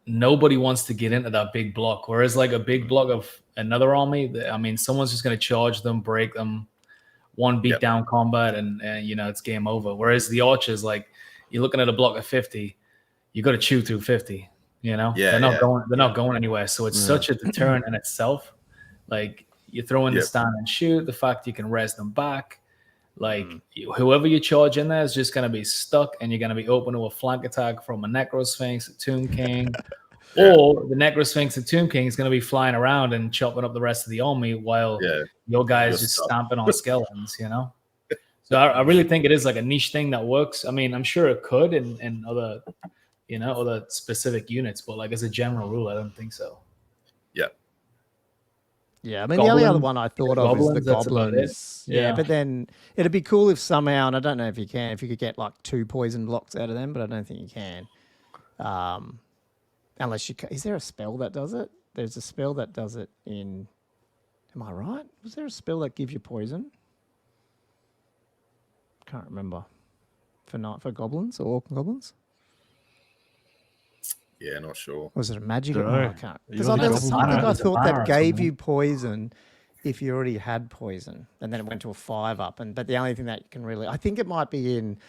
nobody wants to get into that big block. Whereas like a big block of another army, I mean, someone's just going to charge them, break them, one beat down combat, and you know, it's game over. Whereas the archers, like you're looking at a block of 50, you got to chew through 50. You know, they're not going anywhere. So it's such a deterrent in itself. Like you throw in the stand and shoot, the fact you can res them back. Like whoever you charge in there is just going to be stuck, and you're going to be open to a flank attack from a Necro Sphinx, a Tomb King, or the Necro Sphinx and Tomb King is going to be flying around and chopping up the rest of the army while your guys just stamping on skeletons, you know? So I really think it is like a niche thing that works. I mean, I'm sure it could in other, you know, other specific units, but like as a general rule, I don't think so. Yeah, I mean, the only other one I thought of is the that's about goblins. it. Yeah. But then it'd be cool if somehow, and I don't know if you could get like 2 poison blocks out of them, but I don't think you can. Unless is there a spell that does it? There's a spell that does it in, am I right? Was there a spell that gives you poison? Can't remember. For goblins or orc goblins? Yeah, not sure. Was it a magic? Dunno. I can't. Because You got the there's goblin something banner. I thought that Banner or gave something. you poison if you already had poison, and then it went to a 5-up. But the only thing that you can really, I think it might be in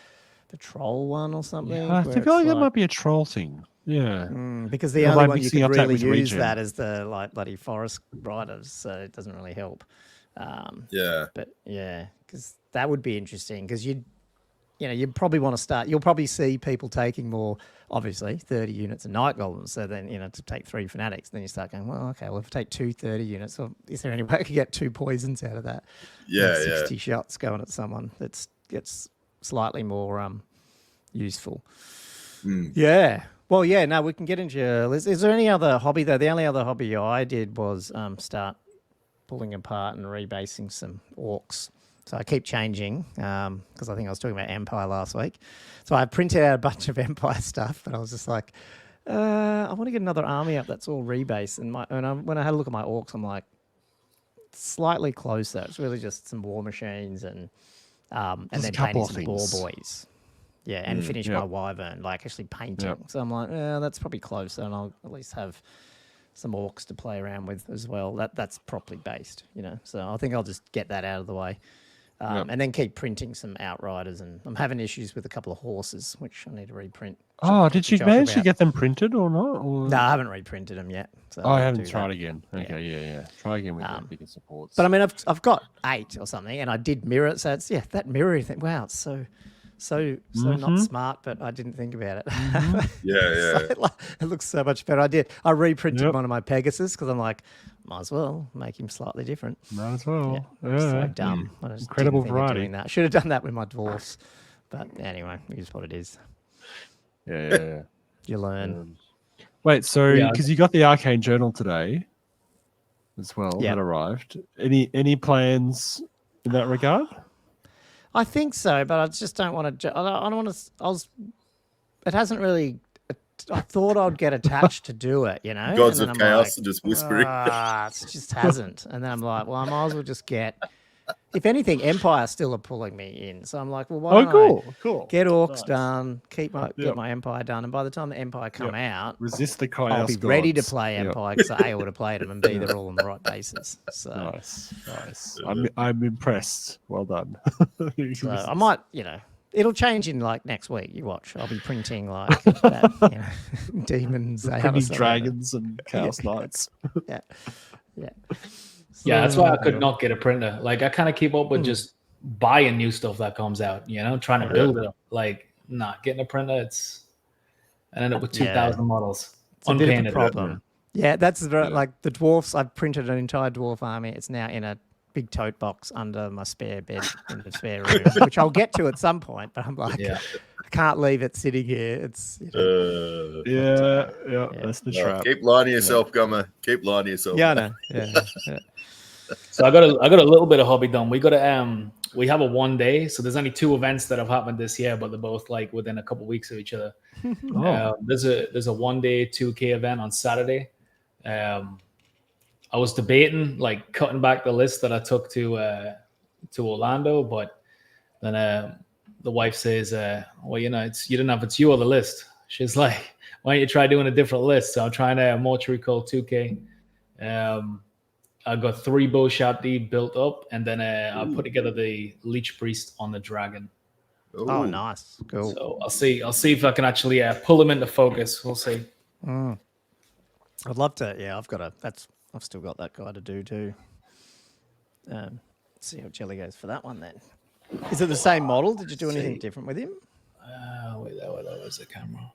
the troll one or something. I where feel it's like that might be a troll thing. Yeah. because the Or only by one you mixing can up that really with use regen. that is the like bloody forest riders, so it doesn't really help. But yeah, because that would be interesting because you'd probably want to start. You'll probably see people taking more, obviously, 30 units of night goblins. So then, to take 3 fanatics, then you start going, well, okay, well, if I take 2 30 units, so is there any way I could get 2 poisons out of that? Yeah, And 60 shots going at someone that gets slightly more useful. Yeah. Well, yeah, no, we can get into your list. Is there any other hobby, though? The only other hobby I did was start pulling apart and rebasing some orcs. So I keep changing because I think I was talking about Empire last week. So I printed out a bunch of Empire stuff, but I was just like, I want to get another army up that's all rebased. And when I had a look at my orcs, I'm like, slightly closer. It's really just some war machines and then painting some boar boys. Yeah, and finish my wyvern, like actually painting. So I'm like, that's probably closer, and I'll at least have some orcs to play around with as well. That's properly based, So I think I'll just get that out of the way. And then keep printing some outriders, and I'm having issues with a couple of horses, which I need to reprint. Oh, did you manage to get them printed or not? Or... No, I haven't reprinted them yet. So I haven't tried again. Okay, yeah. Try again with the bigger supports. But I mean, I've got 8 or something, and I did mirror it. So it's that mirror thing. Wow, it's so not smart, but I didn't think about it. So it looks so much better. I reprinted one of my Pegasus because I'm like, might as well make him slightly different. Might as well. Yeah. So dumb. I just Incredible didn't think of variety. doing that. Should have done that with my dwarfs. But anyway, it is what it is. Yeah. You learn. Wait, so because you got the Arcane Journal today as well, that arrived. Any plans in that regard? I think so, but I just don't want to. I don't want to. It hasn't really. I thought I'd get attached to do it, Gods of Chaos are just whispering. It just hasn't. And then I'm like, well, I might as well just get. If anything, Empire still are pulling me in. So I'm like, well, why don't I get Orcs done, get my Empire done, and by the time the Empire come out, resist the Chaos I'll be ready to play Empire because I would have played them and B, they're all on the right basis. So nice. I'm impressed. Well done. So I might, It'll change in like next week. You watch. I'll be printing like that, demons, printing dragons and chaos knights. Yeah. Yeah, that's why I could not get a printer. Like I kind of keep up with just buying new stuff that comes out, trying to build it up. Like, getting a printer, I end up with 2,000 models. It's unpainted. A bit of a problem. Yeah, that's like the dwarfs. I've printed an entire dwarf army. It's now in a big tote box under my spare bed in the spare room, which I'll get to at some point. But I'm like, I can't leave it sitting here. It's that's the trap. Keep lying to yourself, Gummer. Keep lying to yourself. Yeah, I know. Yeah. So I got a little bit of hobby done. We got we have a 1 day. So there's only 2 events that have happened this year, but they're both like within a couple of weeks of each other. There's a 1 day 2K event on Saturday. I was debating like cutting back the list that I took to Orlando, but then the wife says, well, it's you or the list. She's like, why don't you try doing a different list? So I'm trying a mortuary called 2K. I got 3 bow sharpie built up, and then I put together the Leech Priest on the dragon. Oh, nice, cool. So I'll see if I can actually pull him into focus. We'll see. I'd love to. Yeah, I've still got that guy to do too. See how Jelley goes for that one then. Is it the same model? Did you do anything different with him? Wait, that was the camera.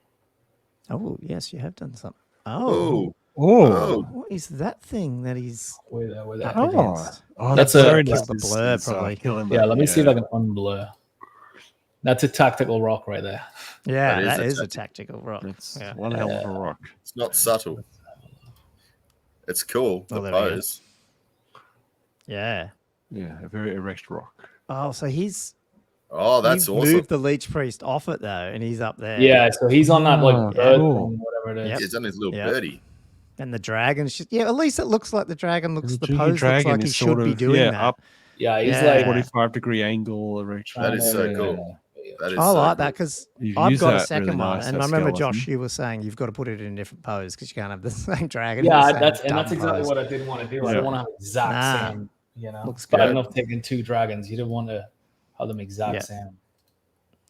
Oh, yes, you have done something. Oh. What is that thing that he's Wait, that. That's a very nice. The blur, probably. Yeah, let me see if I can unblur. That's a tactical rock right there. Yeah, that is a tactical rock. It's one hell of a rock. It's not subtle. It's cool. The pose. Yeah. Yeah, a very erect rock. Oh, so he's... Oh, that's awesome. Moved the Leech Priest off it, though, and he's up there. Yeah, so he's on that, bird thing, whatever it is. He's on his little birdie. And the dragon's just... Yeah, at least it looks like the dragon looks... The pose looks like he should be doing that. Up, he's like... 45-degree angle erection. That is so cool. I like that because I've got a second one, and I remember Josh, you were saying you've got to put it in a different pose because you can't have the same dragon. Yeah, that's exactly what I didn't want to do. I don't want to have exact same. Looks bad good. enough taking 2 dragons. You didn't want to have them exact same.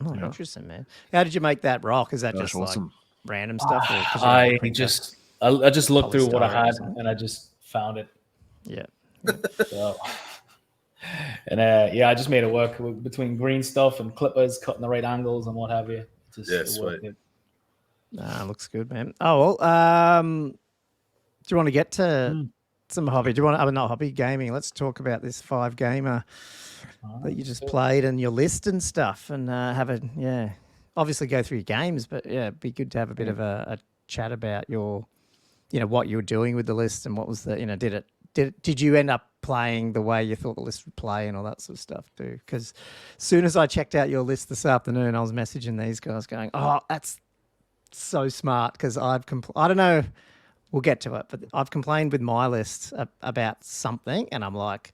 Oh, interesting, man. How did you make that rock? Is that just awesome. Like random stuff? I just looked through what I had and I just found it. Yeah. So. And I just made it work between green stuff and clippers, cutting the right angles and what have you. Sweet. Looks good, man. Oh well, do you want to get to some hobby? Do you want not hobby gaming? Let's talk about this 5-gamer that you just played and your list and stuff, and obviously go through your games, but it'd be good to have a bit of a chat about your, what you were doing with the list and what was the, did you end up playing the way you thought the list would play and all that sort of stuff too? Because as soon as I checked out your list this afternoon, I was messaging these guys going, oh, that's so smart because I don't know, we'll get to it, but I've complained with my list about something and I'm like,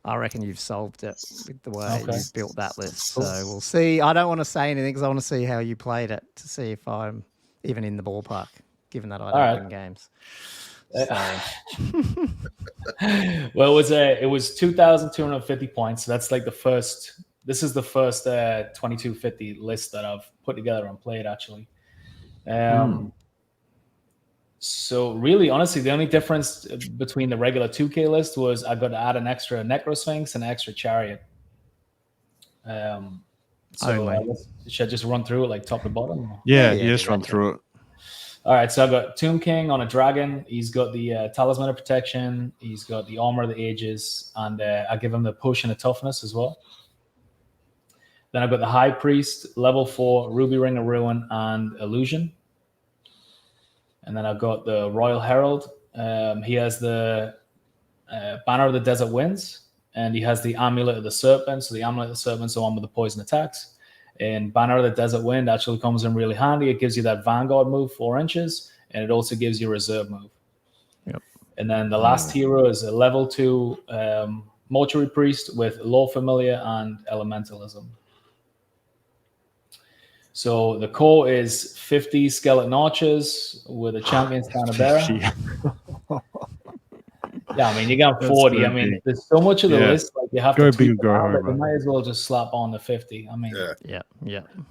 I reckon you've solved it with the way you built that list. Cool. So we'll see. I don't want to say anything because I want to see how you played it to see if I'm even in the ballpark, given that I don't win games. Well, it was 2,250 points. So that's like this is the first 2250 list that I've put together and played actually. So really, honestly, the only difference between the regular 2K list was I got to add an extra Necrosphinx and an extra Chariot. Should I just run through it like top to bottom? Yeah, just run through it. All right, so I've got Tomb King on a dragon. He's got the Talisman of Protection. He's got the Armor of the Ages. And I give him the Potion of Toughness as well. Then I've got the High Priest, level 4, Ruby Ring of Ruin, and Illusion. And then I've got the Royal Herald. He has the Banner of the Desert Winds. And he has the Amulet of the Serpent. So the Amulet of the Serpent is the one with the poison attacks. And Banner of the Desert Wind actually comes in really handy. It gives you that Vanguard move, 4 inches, and it also gives you a reserve move. Yep. And then the last hero is a level 2 Mortuary Priest with Lore Familiar and Elementalism. So the core is 50 Skeleton Archers with a Champion Standard Bearer. Yeah, I mean, you got 40. I mean, there's so much of the list. Like you have Go to big tweak or go around it, home, you might as well just slap on the 50. I mean, Yeah.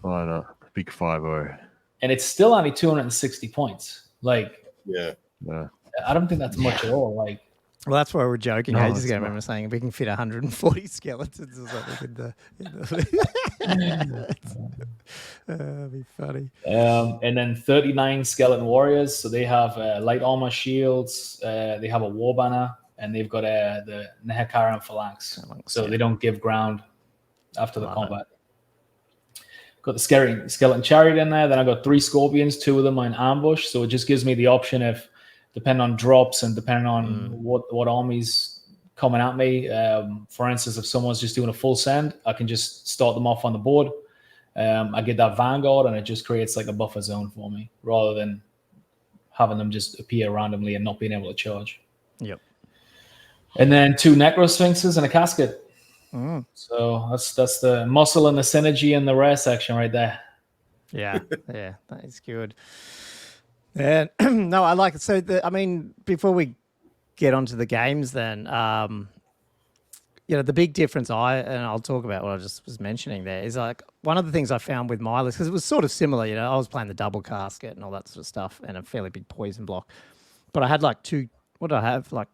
Why not? Big 5-0. and it's still only 260 points. Like, Yeah. I don't think that's much at all. Like, Well, that's why we're joking No, ages it's ago. I not. remember saying we can fit 140 skeletons or something that'd be funny. and then 39 skeleton warriors. So they have light armor shields. They have a war banner, and they've got the Nehekara and Phalanx. So they don't give ground after the combat. Got the skeleton chariot in there. Then I got 3 scorpions. 2 of them are in ambush. So it just gives me the option if, depending on drops and depending on what armies coming at me. For instance, if someone's just doing a full send, I can just start them off on the board. I get that Vanguard, and it just creates like a buffer zone for me, rather than having them just appear randomly and not being able to charge. Yep. And then 2 Necro Sphinxes and a casket. So that's the muscle and the synergy in the rare section right there. Yeah, that is good. And no, I like it. So, before we get onto the games, then, the big difference I'll talk about what I just was mentioning there is like one of the things I found with my list, because it was sort of similar. I was playing the double casket and all that sort of stuff, and a fairly big poison block. But I had like 2. What did I have? Like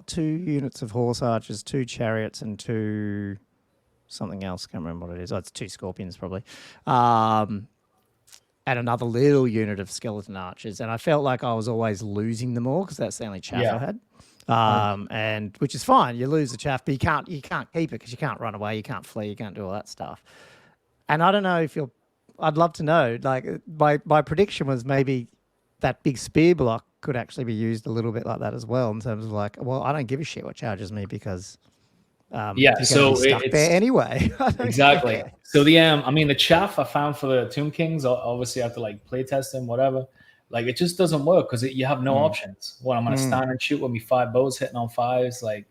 2 units of horse archers, 2 chariots, and 2 something else. Can't remember what it is. Oh, it's 2 scorpions probably. And another little unit of skeleton archers, and I felt like I was always losing them all because that's the only chaff I had. And which is fine. You lose the chaff, but you can't keep it because you can't run away, you can't flee, you can't do all that stuff. And I don't know if I'd love to know. Like my prediction was maybe that big spear block could actually be used a little bit like that as well, in terms of like, well, I don't give a shit what charges me because you're so be stuck there anyway. Exactly. So the chaff I found for the Tomb Kings, obviously I have to like play test them, whatever. Like it just doesn't work because you have no options. Well, I'm gonna stand and shoot with me 5 bows hitting on 5s. Like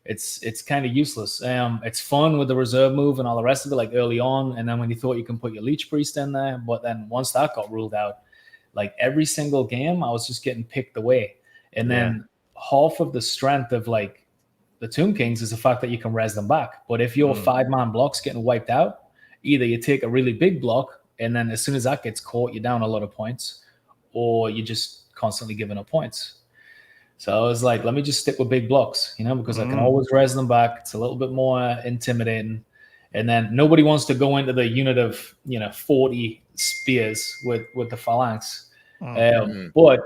it's kind of useless. It's fun with the reserve move and all the rest of it, like early on, and then when you thought you can put your Leech Priest in there, but then once that got ruled out, like every single game I was just getting picked away. And then half of the strength of like the Tomb Kings is the fact that you can res them back. But if your 5-man block's getting wiped out, either you take a really big block, and then as soon as that gets caught, you're down a lot of points, or you're just constantly giving up points. So I was like, let me just stick with big blocks, because I can always res them back. It's a little bit more intimidating. And then nobody wants to go into the unit of 40 spears with the phalanx. But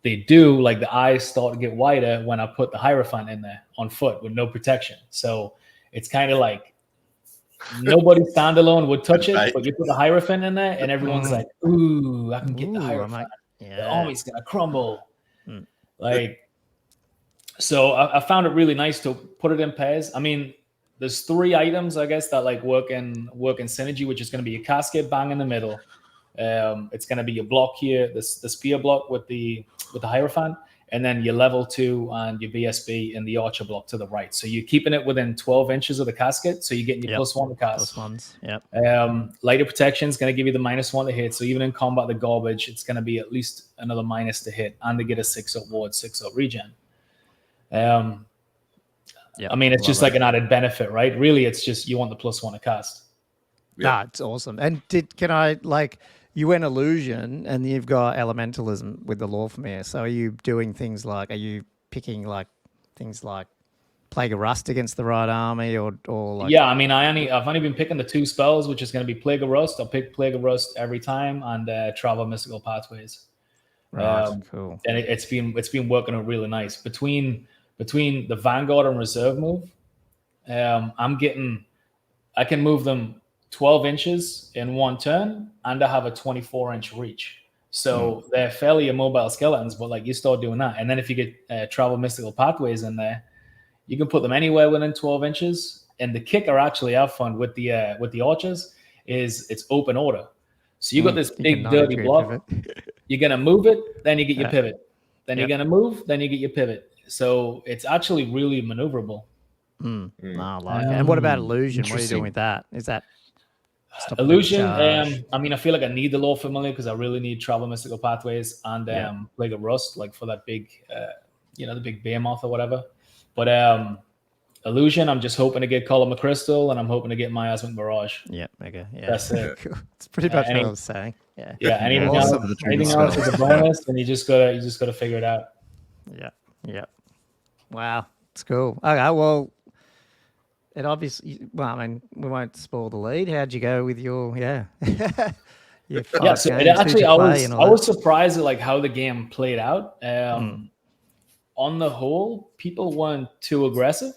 they do, like the eyes start to get wider when I put the Hierophant in there on foot with no protection. So it's kind of like nobody standalone would touch it, but you put the Hierophant in there and everyone's like, ooh, I can get the Hierophant. The army's going to crumble. So I found it really nice to put it in pairs. I mean, there's 3 items, I guess, that like work in synergy, which is going to be a casket bang in the middle. It's going to be your block here, the spear block with the Hierophant, and then your level 2 and your VSB and the archer block to the right. So you're keeping it within 12 inches of the casket, so you're getting your +1 to cast. +1s, yep. Lighter protection is going to give you the -1 to hit. So even in combat, the garbage, it's going to be at least another minus to hit, and to get a 6-up ward, 6-up regen. I mean, it's just like an added benefit, right? Really, it's just you want the +1 to cast. Nah, it's awesome. And you went illusion, and you've got elementalism with the Lawfamere. So are you doing things like, are you picking like things like Plague of Rust against the right army, or like? Yeah, I mean, I've only been picking the 2 spells, which is going to be Plague of Rust. I'll pick Plague of Rust every time, and Travel Mystical Pathways. Right, cool. And it's been working out really nice between the Vanguard and Reserve move. I can move them 12 inches in 1 turn, and I have a 24-inch reach. So they're fairly immobile skeletons, but like you start doing that. And then if you get Travel Mystical Pathways in there, you can put them anywhere within 12 inches. And the kicker actually I've found with the archers is it's open order. So you got this big dirty block. You're going to move it, then you get your pivot. Then you're going to move, then you get your pivot. So it's actually really maneuverable. No, I like it. And what about illusion? What are you doing with that? Is that illusion? I mean, I feel like I need the Law Familiar because I really need Travel Mystical Pathways and Plague of Rust, like for that big, the big behemoth or whatever. But Illusion, I'm just hoping to get Column of Crystal, and I'm hoping to get Miasmic Barrage. Yeah, okay. Yeah. That's it. Cool. It's pretty much what I was saying. Yeah. Yeah, anything Awesome. else, anything else is a bonus, and you just gotta figure it out. Yeah. Yeah. Wow. It's cool. Okay, well, it obviously, well, I mean, we won't spoil the lead. How'd you go with your, your five So it games? actually, Who'd you play and all I was that? surprised at like how the game played out. On the whole, people weren't too aggressive.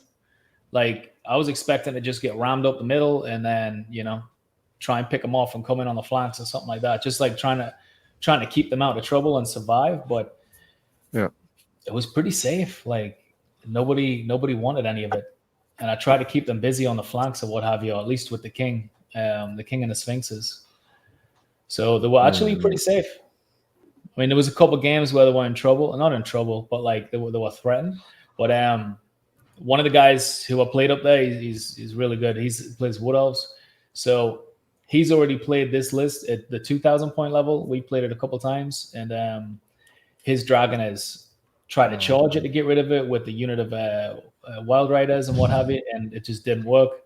Like I was expecting to just get rammed up the middle and then, try and pick them off and come in on the flanks or something like that. Just like trying to keep them out of trouble and survive. But yeah, it was pretty safe. Like nobody wanted any of it. And I tried to keep them busy on the flanks or what have you, or at least with the king and the Sphinxes. So they were actually pretty safe. I mean, there was a couple of games where they were in trouble, not in trouble, but like they were threatened. But one of the guys who I played up there, he's really good. He plays Wood Elves, so he's already played this list at the 2,000 point level. We played it a couple times, and his dragon has tried to charge it to get rid of it with the unit of Wild Riders and what have you, and it just didn't work.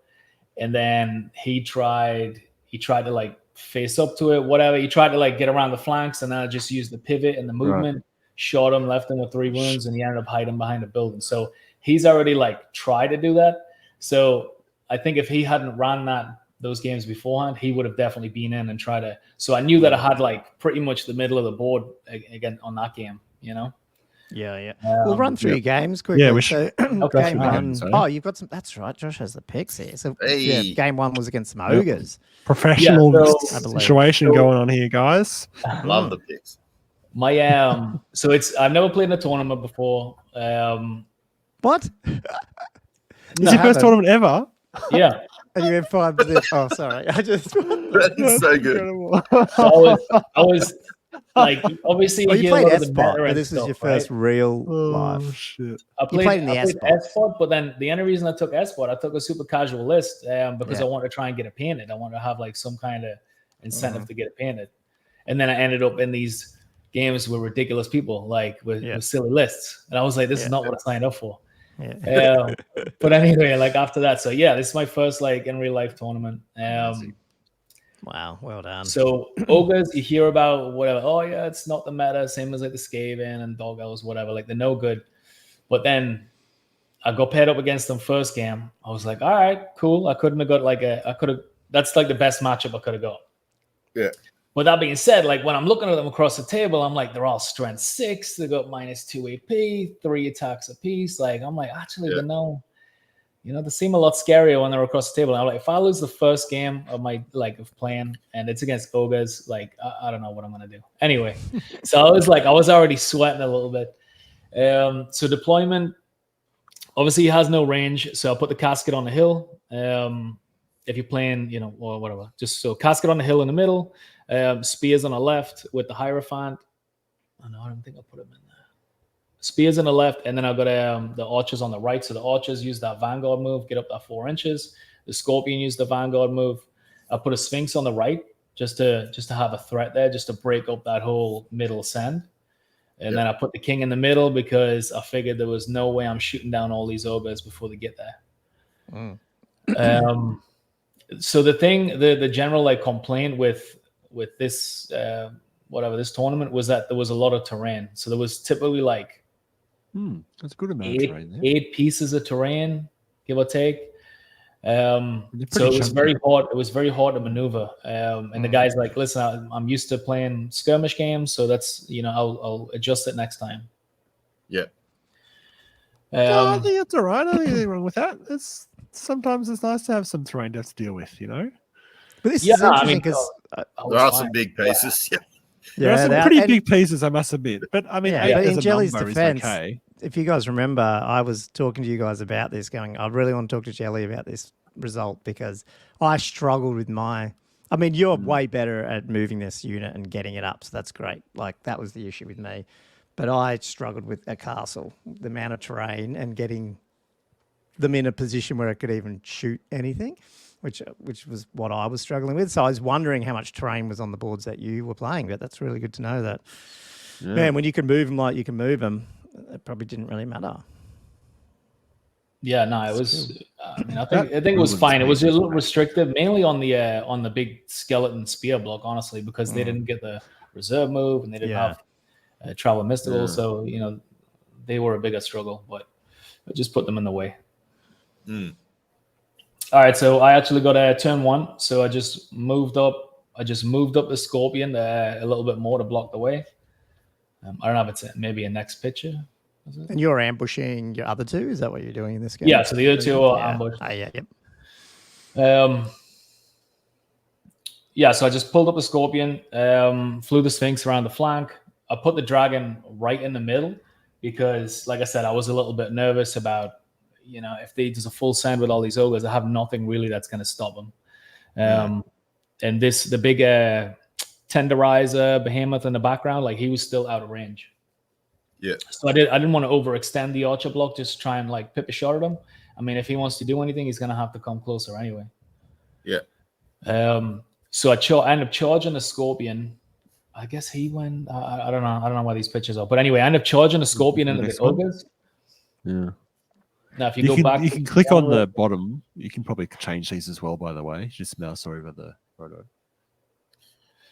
And then he tried to like face up to it, whatever. He tried to like get around the flanks, and then I just used the pivot and the movement, shot him, left him with 3 wounds, and he ended up hiding behind a building. So he's already like tried to do that. So I think if he hadn't run those games beforehand, he would have definitely been in and tried to. So I knew that I had like pretty much the middle of the board again on that game, Yeah. We'll run through your games quickly. Yeah, we should. Game one. Oh, you've got some. That's right. Josh has the picks here. So game one was against some ogres. Professional situation going on here, guys. Love the picks. My I've never played in a tournament before. What? It's your first tournament ever? Yeah. And you had 5 minutes. Oh, sorry. That's so good. So I was like, obviously, you played S-Pot, but but this is your first real life. Shit. I played in the S-Pot, but then the only reason I took S-Pot, I took a super casual list because I wanted to try and get it painted. I wanted to have like some kind of incentive to get it painted. And then I ended up in these games with ridiculous people, like with silly lists. And I was like, this is not what I signed up for. Yeah. But anyway, like after that, so this is my first like in real life tournament. Wow, well done. So ogres, you hear about whatever. Oh yeah, it's not the meta, same as like the Skaven and Dog Elves, whatever. Like they're no good. But then I got paired up against them first game. I was like, all right, cool. I couldn't have got that's like the best matchup I could have got. Yeah. With that being said, like when I'm looking at them across the table, I'm like, they're all strength 6. They got -2 AP, 3 attacks apiece. Like I'm like, actually, they seem a lot scarier when they're across the table. And I'm like, if I lose the first game of my of playing and it's against ogres, like I don't know what I'm gonna do. Anyway, so I was already sweating a little bit. So deployment, obviously, he has no range. So I'll put the casket on the hill. If you're playing, or whatever, just so casket on the hill in the middle. Spears on the left with the Hierophant. I don't think I'll put him in there. Spears on the left, and then I've got the archers on the right. So the archers use that Vanguard move, get up that 4 inches. The Scorpion use the Vanguard move. I put a Sphinx on the right just to have a threat there, just to break up that whole middle send. And then I put the King in the middle because I figured there was no way I'm shooting down all these ogres before they get there. So the thing, the general complaint with this this tournament was that there was a lot of terrain. So there was typically that's a good amount of terrain there. 8 pieces of terrain, give or take. So it was very hard. It was very hard to maneuver. And the guy's like, "Listen, I'm used to playing skirmish games, so that's I'll adjust it next time." Yeah. I think it's all right. I don't think anything wrong with that. Sometimes it's nice to have some terrain to have to deal with, But this is interesting because there are some big pieces. Yeah. There are some pretty big pieces, I must admit. But I mean, but in as a Jelley's number is defense, okay. If you guys remember, I was talking to you guys about this, going, I really want to talk to Jelley about this result because I struggled with you're way better at moving this unit and getting it up, so that's great. Like, that was the issue with me. But I struggled with a castle, the amount of terrain and getting them in a position where it could even shoot anything, which was what I was struggling with. So I was wondering how much terrain was on the boards that you were playing, but that's really good to know that. Yeah. Man, when you can move them like you can move them, it probably didn't really matter. Yeah, no, it was. I mean, I think it was fine. It was a little restrictive, mainly on the big skeleton spear block, honestly, because they didn't get the reserve move and they didn't have travel mystical, so they were a bigger struggle. But I just put them in the way. All right, so I actually got a turn 1, so I just moved up. The Scorpion a little bit more to block the way. I don't know if it's maybe a next picture. And you're ambushing your other two? Is that what you're doing in this game? Yeah, so the other two are ambushed. Yep. So I just pulled up the Scorpion, flew the Sphinx around the flank. I put the Dragon right in the middle because, like I said, I was a little bit nervous about, if there's a full send with all these ogres, I have nothing really that's going to stop them. And the big Tenderizer Behemoth in the background, like he was still out of range. Yeah. So I didn't want to overextend the Archer block, just try and like pip a shot at him. I mean, if he wants to do anything, he's gonna have to come closer anyway. Yeah. So I ended up charging the Scorpion. I guess he went. I don't know why these pictures are, but anyway, I ended up charging the Scorpion into the ogres. Yeah. Now, if you go back, you can click on the bottom. You can probably change these as well. By the way, just mouse over the photo.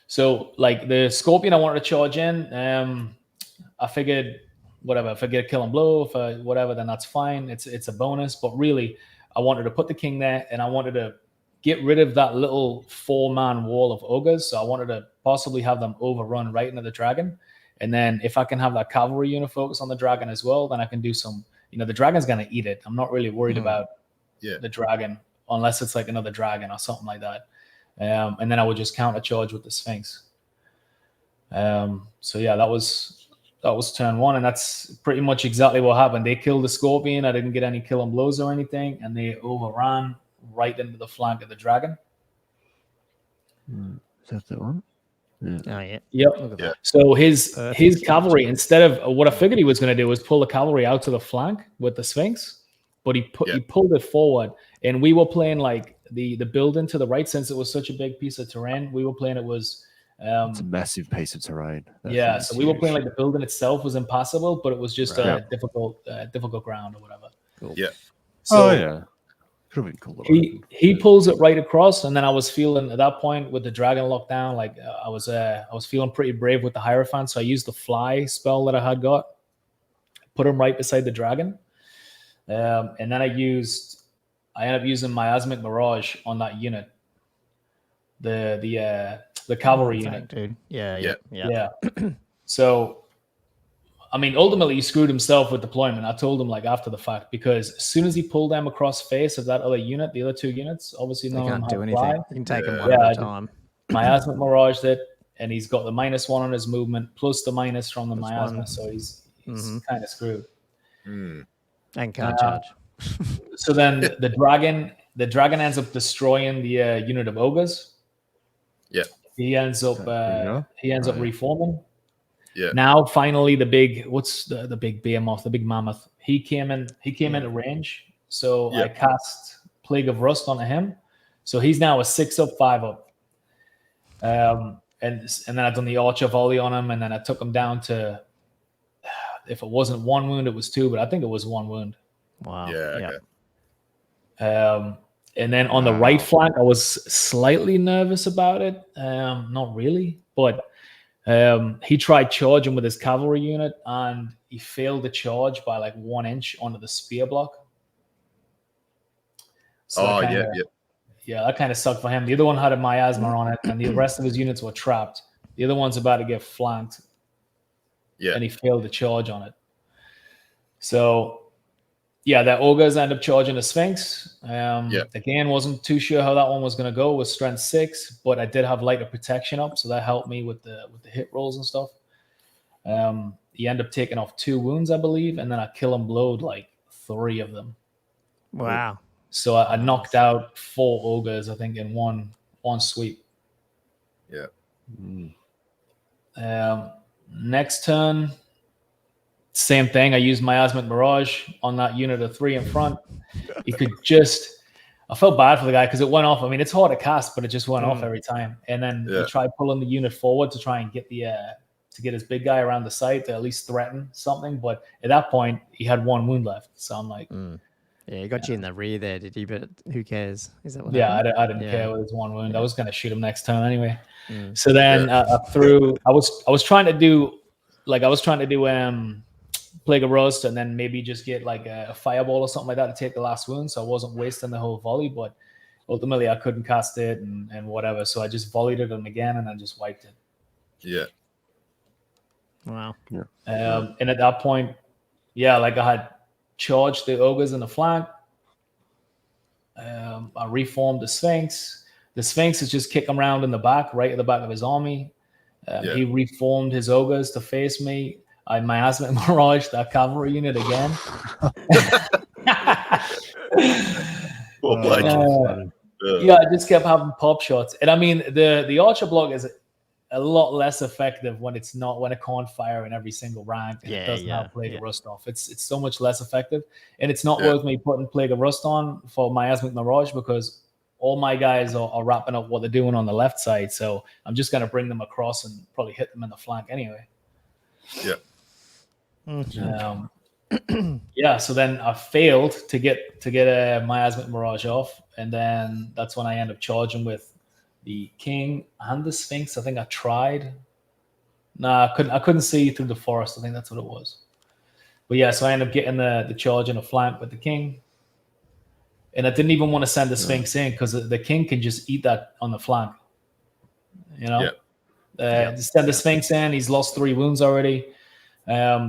So, like the Scorpion, I wanted to charge in. I figured, whatever, if I get a kill and blow, whatever, then that's fine. It's a bonus. But really, I wanted to put the king there, and I wanted to get rid of that little 4-man wall of ogres. So I wanted to possibly have them overrun right into the dragon. And then if I can have that cavalry unit focus on the dragon as well, then I can do some, the dragon's going to eat it. I'm not really worried about the dragon unless it's like another dragon or something like that. And then I would just countercharge with the Sphinx. So yeah, that was turn 1, and that's pretty much exactly what happened. They killed the Scorpion. I didn't get any kill and blows or anything, and they overran right into the flank of the dragon. Is that the one? Yeah. Oh, yeah. Yep. Look at that. So his cavalry, instead of what I figured he was going to do, was pull the cavalry out to the flank with the Sphinx, but he pulled it forward, and we were playing like the building to the right, since it was such a big piece of terrain. We were playing it was. It's a massive piece of terrain. So we were playing like the building itself was impassable, but it was just a difficult ground or whatever. Cool. Yeah. So could have been cool. He pulls it right across, and then I was feeling at that point with the dragon lockdown, like I was feeling pretty brave with the Hierophant, so I used the fly spell that I had got, put him right beside the dragon, and then I ended up using Miasmic Mirage on that unit, the cavalry unit. Dude. Yeah. So, I mean, ultimately, he screwed himself with deployment. I told him like after the fact, because as soon as he pulled them across face of that other unit, the other 2 units, obviously they can't do anything. You can take them one at a time. Miasmic Mirage it, and he's got the -1 on his movement plus the minus from the miasma, so he's kind of screwed. And can't charge. So then the dragon ends up destroying the unit of ogres. Yeah. He ends up reforming. Yeah. Now finally the big the big behemoth, the big mammoth. He came into range. So I cast Plague of Rust onto him. So he's now a 6-up, 5-up. And then I've done the Archer volley on him, and then I took him down to, if it wasn't 1 wound, it was 2, but I think it was 1 wound. Wow. Yeah. Okay. And then on the right flank, I was slightly nervous about it. Not really, but he tried charging with his cavalry unit, and he failed to charge by like 1 inch onto the spear block. So that kind of sucked for him. The other one had a miasma on it, and the rest of his units were trapped. The other one's about to get flanked. Yeah. And he failed to charge on it. So the ogres end up charging the Sphinx. Again, wasn't too sure how that one was going to go with strength 6, but I did have light of protection up, so that helped me with the hit rolls and stuff. He ended up taking off 2 wounds, I believe, and then I kill and blowed like 3 of them. Wow. So I knocked out 4 ogres, I think, in one sweep. Yeah. Next turn, same thing. I used Miasmic Mirage on that unit of 3 in front. He could I felt bad for the guy because it went off. I mean, it's hard to cast, but it just went off every time. And then he tried pulling the unit forward to try and get to get his big guy around the site to at least threaten something. But at that point, he had 1 wound left. So I'm like, Yeah, he got you in the rear there, did he? But who cares? Is that what Yeah, happened? I didn't care with his one wound. I was going to shoot him next turn anyway. Mm. So then I threw. I was trying to do Plague of Rust, and then maybe just get like a fireball or something like that to take the last wound, so I wasn't wasting the whole volley. But ultimately, I couldn't cast it and whatever, so I just volleyed it on again, and I just wiped it. Yeah. Wow. Yeah. And at that point, yeah, like I had charged the ogres in the flank. I reformed the Sphinx. The Sphinx is just kicking around in the back, right at the back of his army. He reformed his ogres to face me. I miasmic mirage that cavalry unit again. Yeah, I just kept having pop shots, and I mean the archer block is a lot less effective when it can't fire in every single rank and it doesn't have Plague of Rust off. It's so much less effective, and it's not worth me putting Plague of Rust on for miasmic mirage because all my guys are wrapping up what they're doing on the left side, so I'm just going to bring them across and probably hit them in the flank anyway. Yeah. Yeah, so then I failed to get a miasmic mirage off, and then that's when I end up charging with the king and the Sphinx. I think I tried. Nah, I couldn't see through the forest. I think that's what it was. But yeah, so I ended up getting the charge in the flank with the king, and I didn't even want to send the Sphinx in because the king can just eat that on the flank. You know, just send the Sphinx in. He's lost 3 wounds already.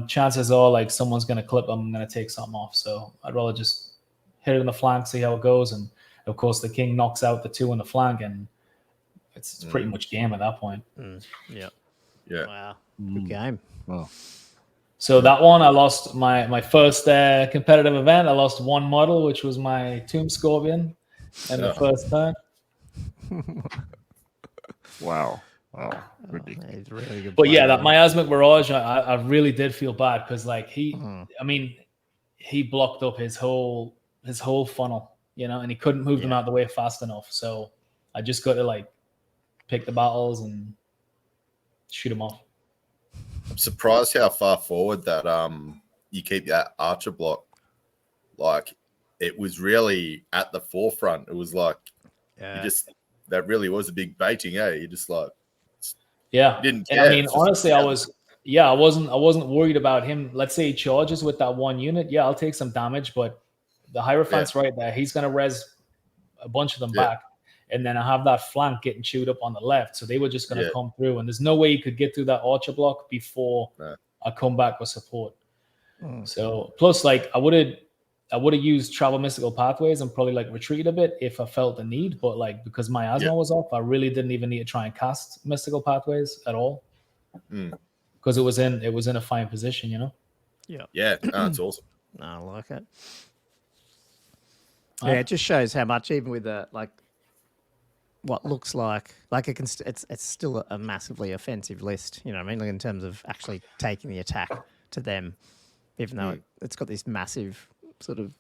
Chances are like someone's going to clip him. I'm going to take something off. So I'd rather just hit it in the flank, see how it goes. And of course, the king knocks out the 2 in the flank, and it's pretty much game at that point. Yeah. Wow. Good game. Wow. So that one, I lost my first competitive event. I lost 1 model, which was my Tomb Scorpion, in the first turn. Wow. He's really good. But yeah, that miasmic mirage, I really did feel bad because like he blocked up his whole funnel, you know, and he couldn't move them out the way fast enough. So I just got to like pick the battles and shoot him off. I'm surprised how far forward that you keep that archer block. Like it was really at the forefront. It was like that really was a big baiting, You just like didn't care. And I mean, honestly, I wasn't worried about him. Let's say he charges with that 1 unit. Yeah, I'll take some damage, but the Hierophant's right there. He's gonna res a bunch of them back. And then I have that flank getting chewed up on the left. So they were just going to come through. And there's no way you could get through that archer block before I come back with support. So plus, like, I would have used travel mystical pathways and probably like retreated a bit if I felt the need. But like, because my asthma was off, I really didn't even need to try and cast mystical pathways at all. Because it was in a fine position, you know? Yeah. It's awesome. No, I like it. Yeah, it just shows how much, even with the like, what looks like it can it's still a massively offensive list, you know what I mean, like in terms of actually taking the attack to them, even though it's got this massive sort of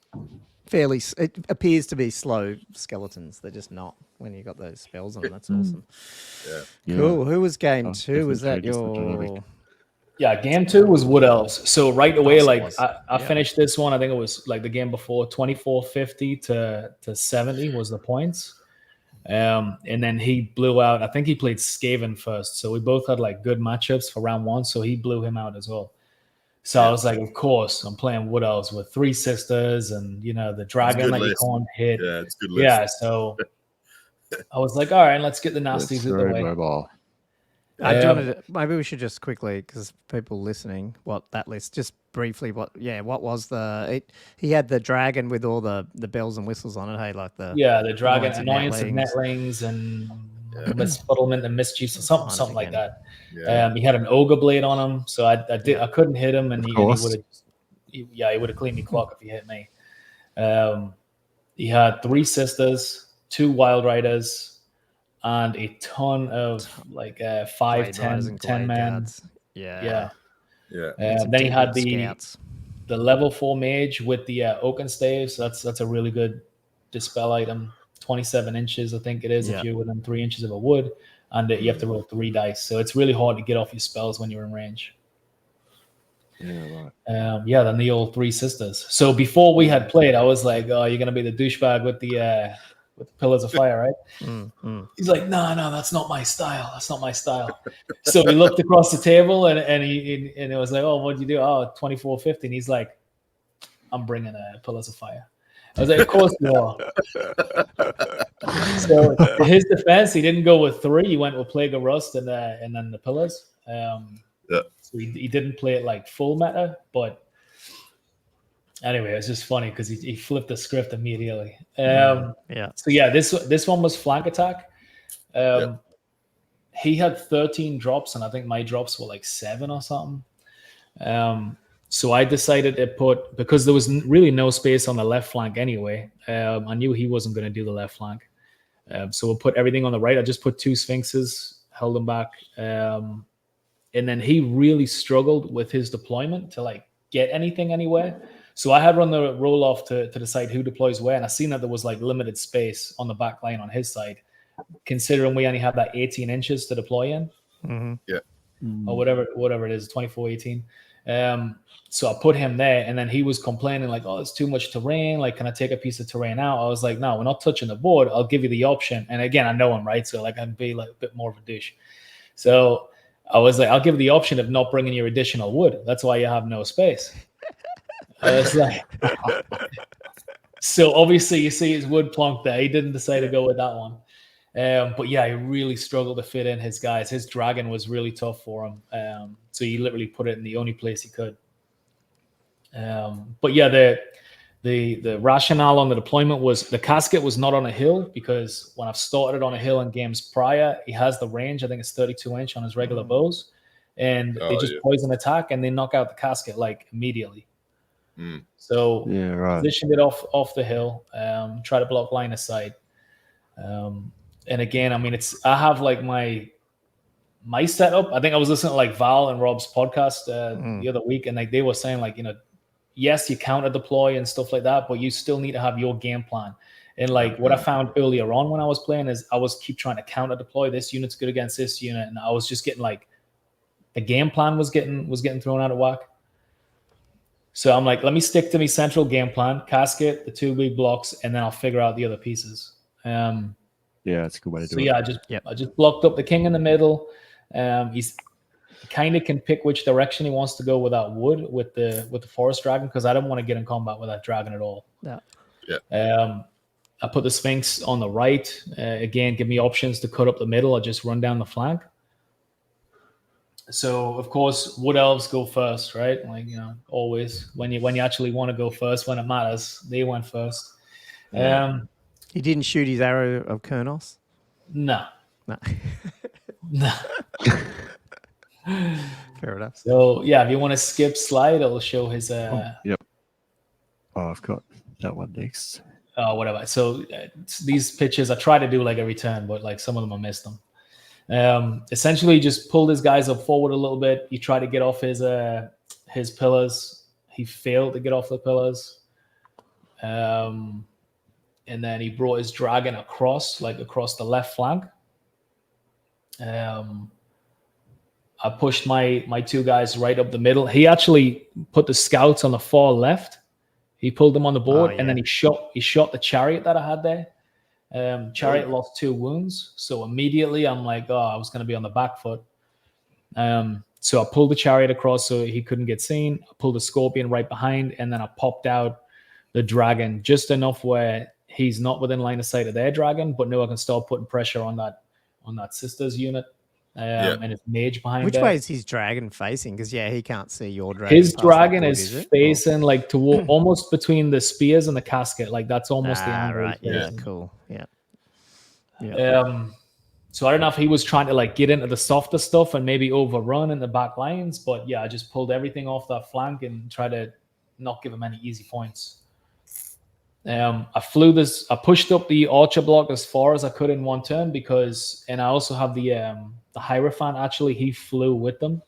it appears to be slow skeletons. They're just not when you got those spells on. That's awesome. Cool. Who was game 2? Was that your game 2 was Wood Elves. So right away, I finished this one. I think it was like the game before, 2450 to 70 was the points. And then he blew out. I think he played Skaven first, so we both had like good matchups for round 1. So he blew him out as well. So I was like, of course, I'm playing Wood Elves with 3 sisters, and you know the dragon that you can't hit. Yeah, it's good list. Yeah, so I was like, all right, let's get the nasties out the way. Mobile. Maybe we should just quickly, because people listening, what that list, just briefly, what was he had the dragon with all the bells and whistles on it, hey, like the dragon, annoyance of netlings and misfuddlement and mischief, or something like that. He had an ogre blade on him, so I couldn't hit him, and he would have cleaned me clock if he hit me. He had 3 sisters, 2 wild riders, and a ton of like 5, 10 man. Then he had the level 4 mage with the oaken stave. So that's a really good dispel item. 27 inches, I think it is, if you're within 3 inches of a wood, and you have to roll 3 dice. So it's really hard to get off your spells when you're in range. Yeah, right. Than the old Three Sisters. So before we had played, I was like, "Oh, you're gonna be the douchebag with the Pillars of Fire, right?" He's like, "No, that's not my style. That's not my style." So we looked across the table, and it was like, "Oh, what'd you do?" "Oh, 2450." And he's like, "I'm bringing Pillars of Fire." I was like, "Of course you are." So to his defense, he didn't go with 3. He went with Plague of Rust and then the Pillars. So he didn't play it like full meta, but anyway, it's just funny because he flipped the script immediately. So this one was flank attack. He had 13 drops, and I think my drops were like 7 or something. So I decided to put, because there was really no space on the left flank anyway. I knew he wasn't going to do the left flank. So we'll put everything on the right. I just put 2 Sphinxes, held them back. And then he really struggled with his deployment to like get anything anywhere. So I had run the roll off to decide who deploys where. And I seen that there was like limited space on the back line on his side, considering we only had that 18 inches to deploy in. Or whatever it is, 2418. So I put him there, and then he was complaining like, "Oh, it's too much terrain. Like, can I take a piece of terrain out?" I was like, "No, we're not touching the board. I'll give you the option." And again, I know him, right? So like, I'd be like a bit more of a douche. So I was like, "I'll give you the option of not bringing your additional wood. That's why you have no space." I was like, so obviously you see his wood plonk there. He didn't decide to go with that one. But yeah, he really struggled to fit in his guys. His dragon was really tough for him. So he literally put it in the only place he could. But yeah, the rationale on the deployment was the casket was not on a hill, because when I've started on a hill in games prior, he has the range. I think it's 32 inch on his regular bows, and they just poison attack and they knock out the casket like immediately. So positioned it off the hill, try to block line of sight. And again, I mean, I have like my setup. I think I was listening to like Val and Rob's podcast the other week, and like they were saying like, yes, you counter deploy and stuff like that, but you still need to have your game plan. And like what I found earlier on when I was playing is I was keep trying to counter deploy. This unit's good against this unit, and I was just getting like the game plan was getting thrown out of whack. So I'm like, let me stick to my central game plan, casket, the 2 big blocks, and then I'll figure out the other pieces. Yeah, it's a good way to do it. I just blocked up the king in the middle. He's kind of can pick which direction he wants to go with that wood with the forest dragon, because I don't want to get in combat with that dragon at all. I put the Sphinx on the right. Again, give me options to cut up the middle or just run down the flank. So of course, wood elves go first, right? Like, always when you actually want to go first, when it matters, they went first. He didn't shoot his arrow of Kurnos? No. No. Fair enough. So yeah, if you want to skip slide, it'll show his Yep. Oh, I've got that one next. Whatever. So these pitches, I try to do like every turn, but like some of them I missed them. Essentially, just pulled his guys up forward a little bit. He tried to get off his pillars. He failed to get off the pillars. And then he brought his dragon across the left flank. I pushed my 2 guys right up the middle. He actually put the scouts on the far left. He pulled them on the board, and then he shot the chariot that I had there. Chariot lost 2 wounds, so immediately I'm like, I was going to be on the back foot. So I pulled the chariot across so he couldn't get seen. I pulled the scorpion right behind, and then I popped out the dragon just enough where he's not within line of sight of their dragon, but no, I can start putting pressure on that sister's unit. And his mage behind. Which there. way is his dragon facing? Because he can't see your dragon. His dragon is facing like toward almost between the spears and the casket. Like that's almost the angle. Right. Yeah. Cool. Yeah. So I don't know if he was trying to like get into the softer stuff and maybe overrun in the back lines, but yeah, I just pulled everything off that flank and tried to not give him any easy points. I pushed up the archer block as far as I could in one turn and I also have the Hierophant, actually, he flew with them.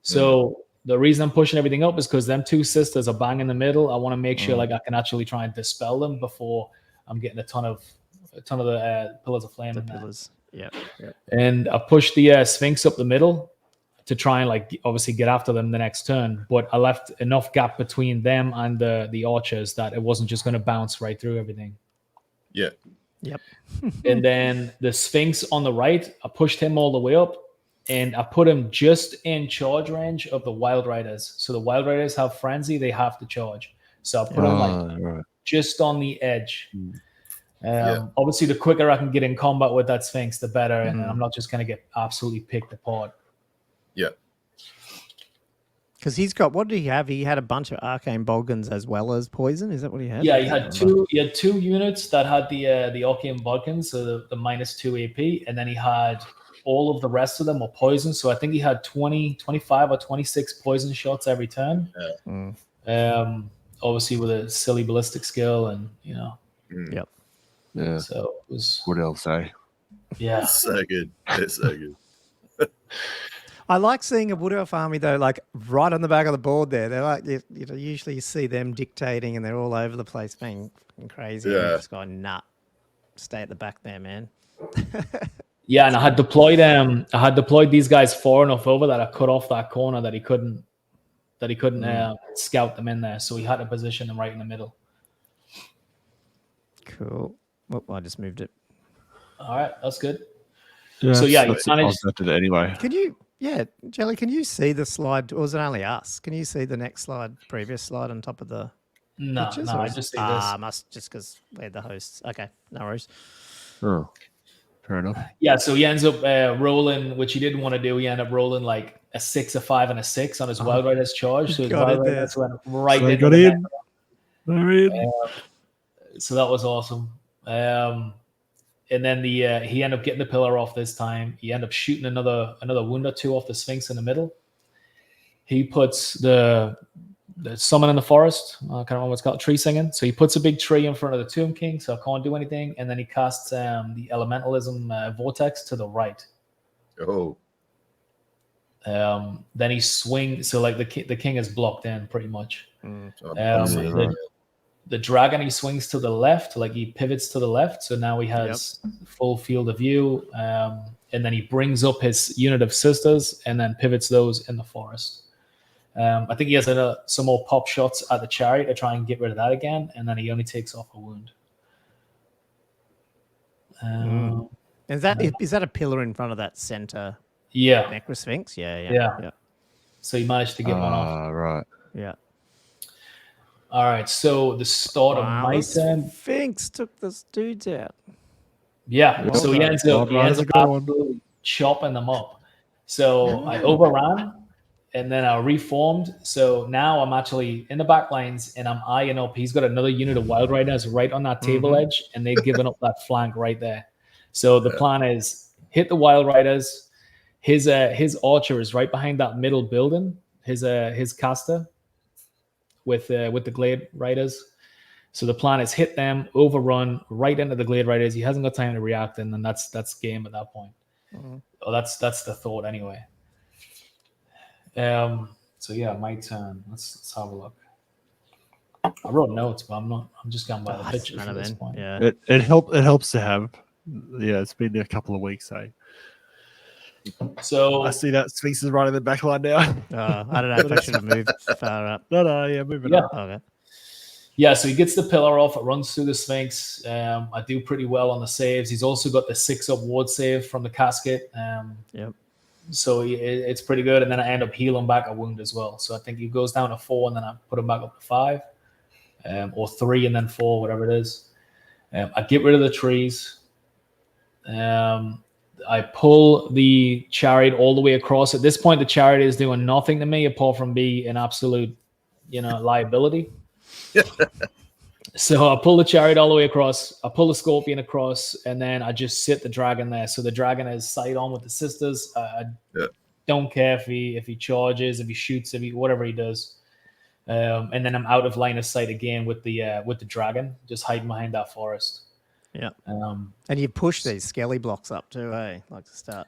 So the reason I'm pushing everything up is because them 2 sisters are bang in the middle. I want to make sure like I can actually try and dispel them before I'm getting a ton of the Pillars of Flame. The pillars. Yeah. And I pushed the Sphinx up the middle. to try and like obviously get after them the next turn. But I left enough gap between them and the archers that it wasn't just going to bounce right through everything. Yeah. Yep. And then the Sphinx on the right, I pushed him all the way up, and I put him just in charge range of the Wild Riders. So the Wild Riders have frenzy; they have to charge. So I put him like just on the edge. Obviously, the quicker I can get in combat with that Sphinx, the better, and I'm not just going to get absolutely picked apart. Yeah. Because he's got, what did he have? He had a bunch of arcane Bolgans as well as poison. Is that what he had? Yeah, he had two units that had the arcane Bolgans, so the -2 AP, and then he had all of the rest of them were poison. So I think he had 25 or 26 poison shots every turn. Obviously with a silly ballistic skill, and Yep. Yeah. So it was. What else, eh? Yeah. It's so good. It's so good. I like seeing a Wood Elf army though, like right on the back of the board there. They're like, usually you see them dictating and they're all over the place being crazy. Yeah. And you're just going, nah, stay at the back there, man. Yeah, and I had deployed these guys far enough over that I cut off that corner that he couldn't scout them in there. So he had to position them right in the middle. Cool. Oh, I just moved it. All right, that's good. Yeah, so yeah, you I managed. did it anyway. Can you, Jelley, can you see the slide? Or was it only us? Can you see the next slide, previous slide on top of the pictures? I just see this. Must just because we're the hosts. Okay, no worries. Oh, fair enough. Yeah, so he ends up rolling, which he didn't want to do. He ended up rolling like a 6, a 5, and a 6 on his Wild Riders charge. So his Wild Riders went right in. Got in. So that was awesome. And then he ended up getting the pillar off this time. He ended up shooting another wound or two off the Sphinx in the middle. He puts the summon in the forest. I can't remember what's called, tree singing. So he puts a big tree in front of the Tomb King, so I can't do anything. And then he casts the Elementalism Vortex to the right. Oh. Then he swings. So like the king is blocked in pretty much. The dragon, he swings to the left, like he pivots to the left. So now he has full field of view. And then he brings up his unit of sisters and then pivots those in the forest. I think he has some more pop shots at the chariot to try and get rid of that again. And then he only takes off a wound. Is that a pillar in front of that center? Yeah. Necrosphinx? Yeah. So he managed to get one off. Right. Yeah. All right, so the start of my turn. Sphinx took the dudes out. Yeah, so he ends up absolutely chopping them up. So I overran, and then I reformed. So now I'm actually in the back lines, and I'm eyeing up. He's got another unit of Wild Riders right on that table edge, and they've given up that flank right there. So the plan is hit the Wild Riders. His archer is right behind that middle building. His caster. With the Glade Riders. So the plan is hit them, overrun right into the Glade Riders. He hasn't got time to react, and then that's game at that point. Oh, that's the thought anyway. So yeah, my turn. Let's have a look. I wrote notes, but I'm just going by the pictures at this point. Yeah. It helps to have. Yeah, it's been a couple of weeks, eh? So I see that Sphinx is right in the back line now. I don't know if I should have moved far up. No, move it up. Okay. Yeah, so he gets the pillar off. It runs through the Sphinx. I do pretty well on the saves. He's also got the 6-up ward save from the casket. So it's pretty good. And then I end up healing back a wound as well. So I think he goes down to 4, and then I put him back up to 5, or 3 and then 4, whatever it is. I get rid of the trees. I pull the chariot all the way across. At this point, the chariot is doing nothing to me apart from be an absolute, liability. So I pull the chariot all the way across. I pull the scorpion across, and then I just sit the dragon there. So the dragon is sight on with the sisters. I don't care if he charges, if he shoots, whatever he does. And then I'm out of line of sight again with the dragon, just hiding behind that forest. Yeah. And you push these skelly blocks up too, eh? Like to start.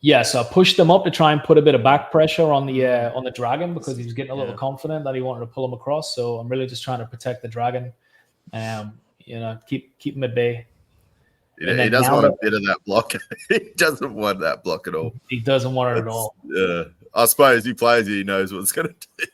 Yeah, so I pushed them up to try and put a bit of back pressure on the dragon because he was getting a little confident that he wanted to pull him across. So I'm really just trying to protect the dragon, keep him at bay. He doesn't want a bit of that block. He doesn't want that block at all. He doesn't want it at all. Yeah, I suppose he plays it, he knows what it's going to do.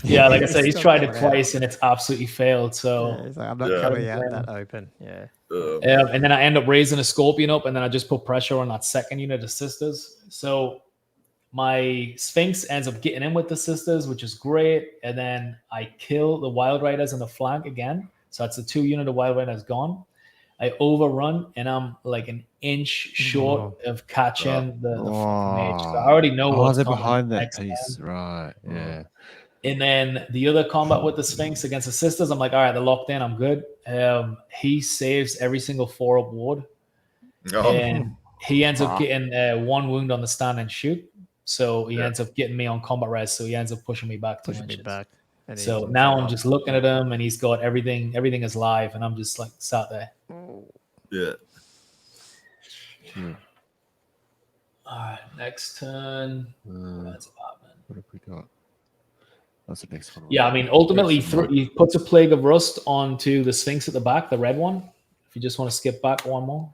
Yeah, like I said, He's he's still tried it coming out. twice and it's absolutely failed. So, Yeah, he's like, I'm not Yeah. coming out that open. Yeah. and then I end up raising a Scorpion up, and then I just put pressure on that second unit of Sisters. So my Sphinx ends up getting in with the Sisters, which is great. And then I kill the Wild Riders in the flank again. So that's the 2 unit of Wild Riders gone. I overrun, and I'm like an inch short of catching the fucking mage. So I already know what's they're coming behind that next piece, turn. right? Yeah. And then the other combat with the Sphinx against the Sisters, I'm like, all right, they're locked in. I'm good. He saves every single 4-up ward. And he ends up getting 1 wound on the stand and shoot. So he ends up getting me on combat res. So he ends up pushing me back 2 inches. So now I'm just looking at him, and he's got everything. Everything is live, and I'm just like sat there. Yeah. All right, next turn. That's apartment. What have we got? That's the next one. Yeah, I mean, ultimately, he puts a Plague of Rust onto the Sphinx at the back, the red one. If you just want to skip back one more.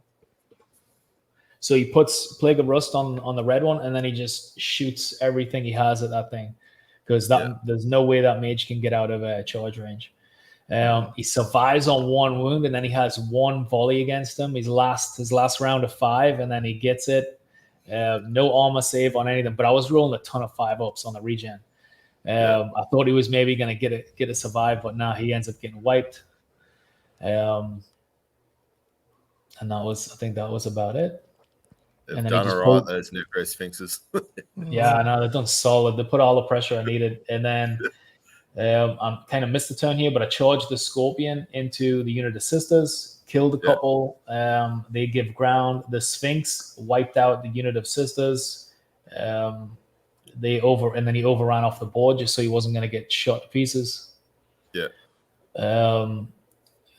So he puts Plague of Rust on the red one, and then he just shoots everything he has at that thing. Because there's no way that mage can get out of a charge range. He survives on 1 wound, and then he has 1 volley against him. His last round of 5, and then he gets it. No armor save on anything, but I was rolling a ton of 5-ups on the regen. I thought he was maybe going to get a survive, but now he ends up getting wiped. And I think that was about it. They've And then done all right, those Necro Sphinxes. Yeah, no, they've done solid. They put all the pressure I needed. And then I'm kind of missed the turn here, but I charged the Scorpion into the unit of Sisters, killed a couple. They give ground. The Sphinx wiped out the unit of Sisters. And then he overran off the board just so he wasn't going to get shot to pieces. Yeah.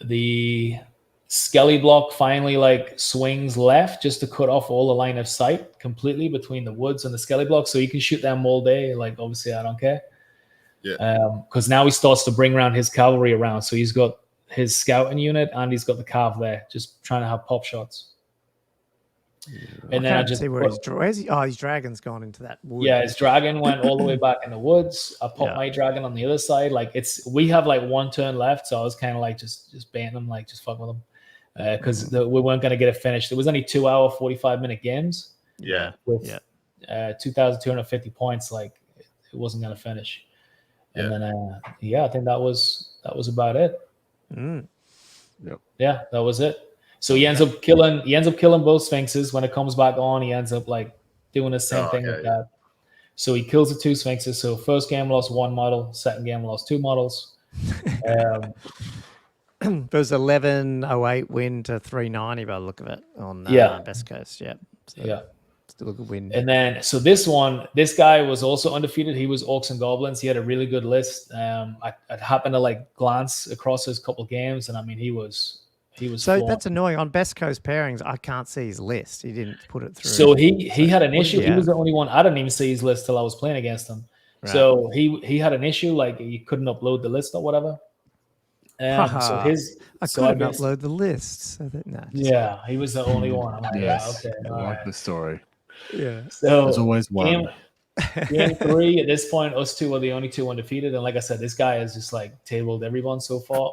The Skelly block finally swings left just to cut off all the line of sight completely between the woods and the Skelly block, so he can shoot them all day. Obviously I don't care. Yeah. Because now he starts to bring around his cavalry around, so he's got his scouting unit and he's got the cav there, just trying to have pop shots. And then I just see where his dragon's gone into that wood. Yeah, his dragon went all the way back in the woods. I popped my dragon on the other side. We have 1 turn left, so I was kind of just baiting him, just fuck with him. Because we weren't going to get it finished. It was only 2-hour, 45-minute games. Yeah. With 2,250 points, it wasn't going to finish. And then, I think that was about it. Yep. Yeah, that was it. So he ends up killing both Sphinxes. When it comes back on, he ends up doing the same thing with that. So he kills the 2 Sphinxes. So first game lost 1 model, second game lost 2 models. It was 1108 win to 390 by the look of it on Best Coast. Yeah. So still a good win. And then, so this guy was also undefeated. He was Orcs and Goblins. He had a really good list. I happened to glance across his couple games, and I mean, he was. So flawed. That's annoying. On Best Coast pairings, I can't see his list. He didn't put it through. So he had an issue. He was the only one. I didn't even see his list till I was playing against him. Right. So he had an issue, he couldn't upload the list or whatever. I couldn't upload the list. So that, he was the only one. I'm like, yes, okay. I like the story. Yeah. So there's always one. Game 3, at this point, us 2 are the only 2 undefeated. And like I said, this guy has just tabled everyone so far.